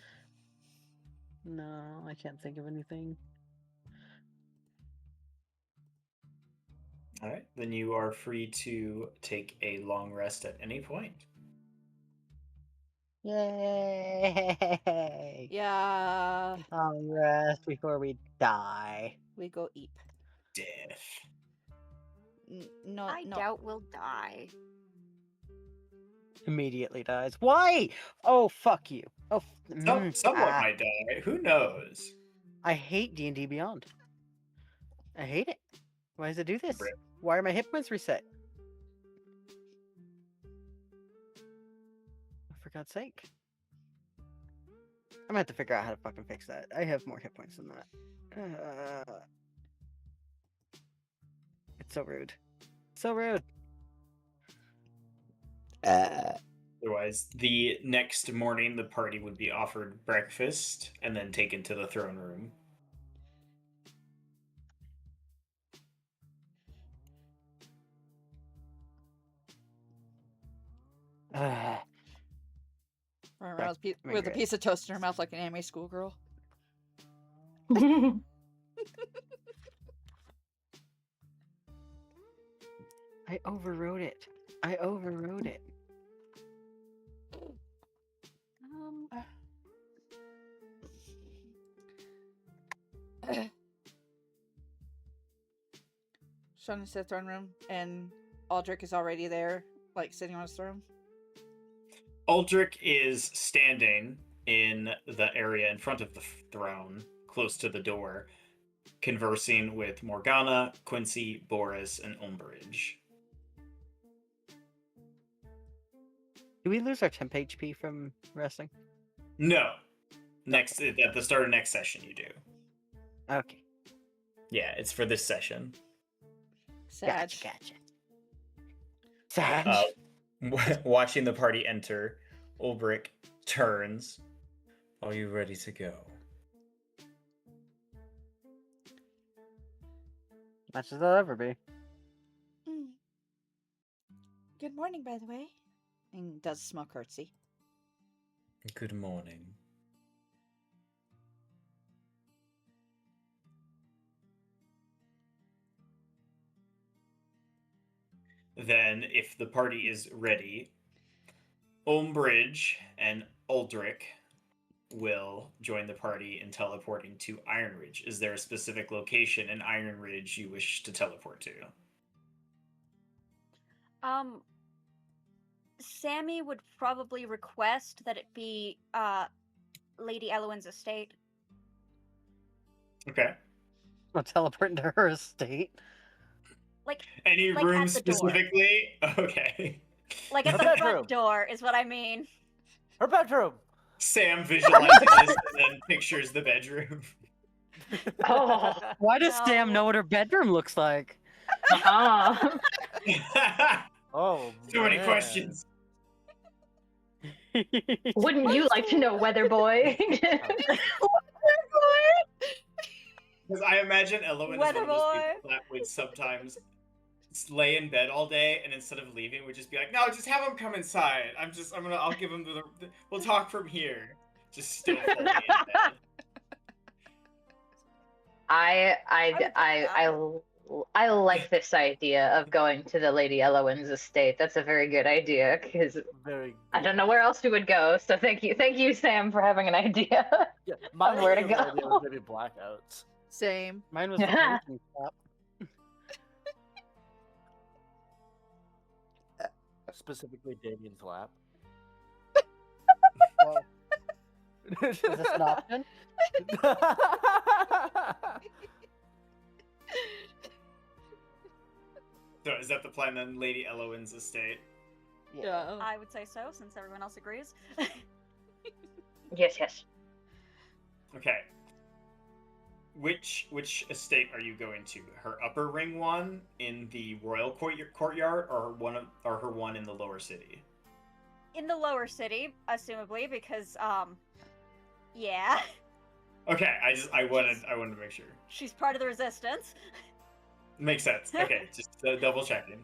No, I can't think of anything. All right, then you are free to take a long rest at any point. Yay! Yeah. Long rest before we die. We go eat. Death. No, I no. doubt we'll die. Immediately dies. Why? Oh, fuck you. Oh, Someone might die. Who knows? I hate D&D Beyond. I hate it. Why does it do this? Rip. Why are my hit points reset? For God's sake. I'm gonna have to figure out how to fucking fix that. I have more hit points than that. It's so rude. So rude. Otherwise, the next morning, the party would be offered breakfast and then taken to the throne room. Running Back around to with a regret. piece of toast in her mouth like an anime schoolgirl. I overrode it. I overrode it. Sean is in the throne room, and Aldrich is already there, like sitting on his throne. Aldrich is standing in the area in front of the throne, close to the door, conversing with Morgana, Quincy, Boris, and Umbridge. Do we lose our temp HP from resting? No. Next at the start of next session you do. Okay. Yeah, it's for this session. Sad. Gotcha. Sad. Watching the party enter, Ulbrich turns. Are you ready to go? Much as I'll ever be. Good morning, by the way. And does a small curtsy. Good morning. Then, if the party is ready, Umbridge and Uldric will join the party in teleporting to Iron Ridge. Is there a specific location in Iron Ridge you wish to teleport to? Sammy would probably request that it be Lady Elowin's estate. Okay. I'll teleport into her estate. Like Any Like room at the door. specifically? Okay. at the Bedroom. front door is what I mean. Her bedroom. Sam visualizes this and then pictures the bedroom. Oh. Why does No. Sam know what her bedroom looks like? Uh-huh. Oh, So many man. questions. Wouldn't you like to know, Weather Boy? Because I imagine Elowin is one Weather of those boy. people that would sometimes lay in bed all day and instead of leaving would just be like, no, just have him come inside. I'll give him we'll talk from here. Just still fully in bed. I like this idea of going to the Lady Elowin's estate. That's a very good idea because Very I don't know where else we would go. So thank you, Sam, for having an idea. Yeah, my Where to idea go? was maybe blackouts. Same. Mine was the potion shop. Specifically Damien's lap. Whoa. Is this an option? So is that the plan then, Lady Elowin's estate? Yeah. I would say so, since everyone else agrees. Yes. Okay. Which estate are you going to? Her upper ring one in the royal courtyard, or her one in the lower city? In the lower city, assumably, because yeah, Okay, I wanted to make sure. she's part of the resistance. Makes sense. Okay, just double checking.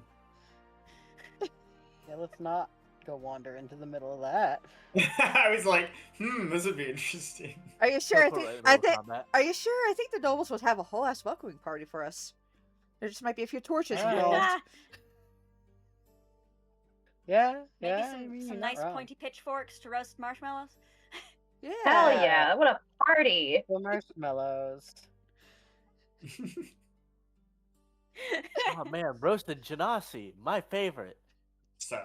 Yeah, let's not go wander into the middle of that. I was like, this would be interesting. Are you sure? Go for it, I roll think. combat. Are you sure? I think the nobles would have a whole ass welcoming party for us. There just might be a few torches Ah. involved. Yeah, Maybe yeah. I some mean, you're not nice wrong. pointy pitchforks to roast marshmallows. Yeah. Hell yeah! What a party! The marshmallows. Oh man, roasted genasi, my favorite. So,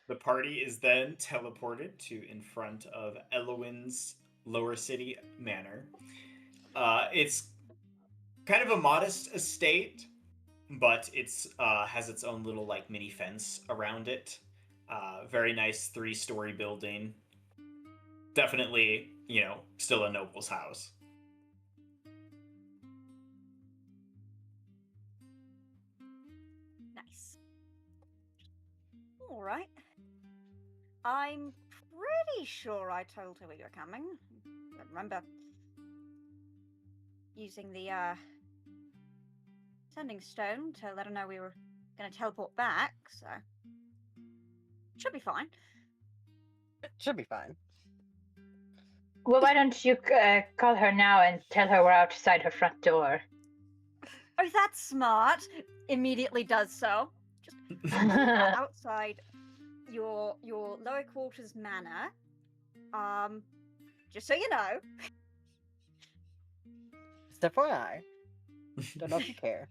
The party is then teleported to in front of Elowin's Lower City Manor. It's kind of a modest estate, but it's has its own little like mini fence around it. Very nice 3-story building. Definitely, still a noble's house. Nice. All right. I'm pretty sure I told her we were coming. I remember using the sending stone to let her know we were going to teleport back, so should be fine. It should be fine. Well, why don't you call her now and tell her we're outside her front door? Oh, that's smart. Immediately does so. Just outside your lower quarters manor. Just so you know. Just FYI. Don't know if you care.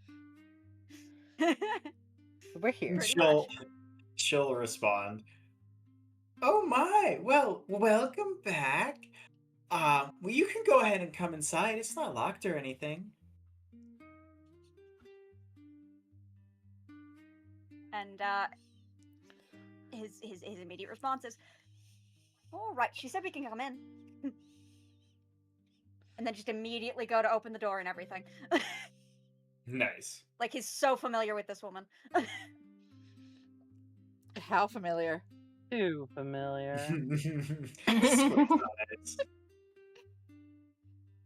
We're here. She'll respond. Oh my! Well, welcome back. Well, you can go ahead and come inside. It's not locked or anything. And his immediate response is, "All right." She said we can come in. And then just immediately go to open the door and everything. Nice. Like he's so familiar with this woman. How familiar? Too familiar.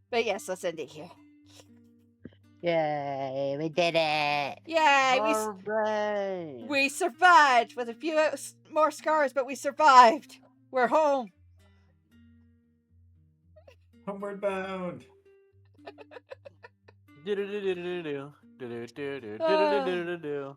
But yes, let's end it here. Yay, we did it! Yay! Hooray! We survived with a few more scars, but we survived. We're home. Homeward bound. Do do do do do do do do do do do do do.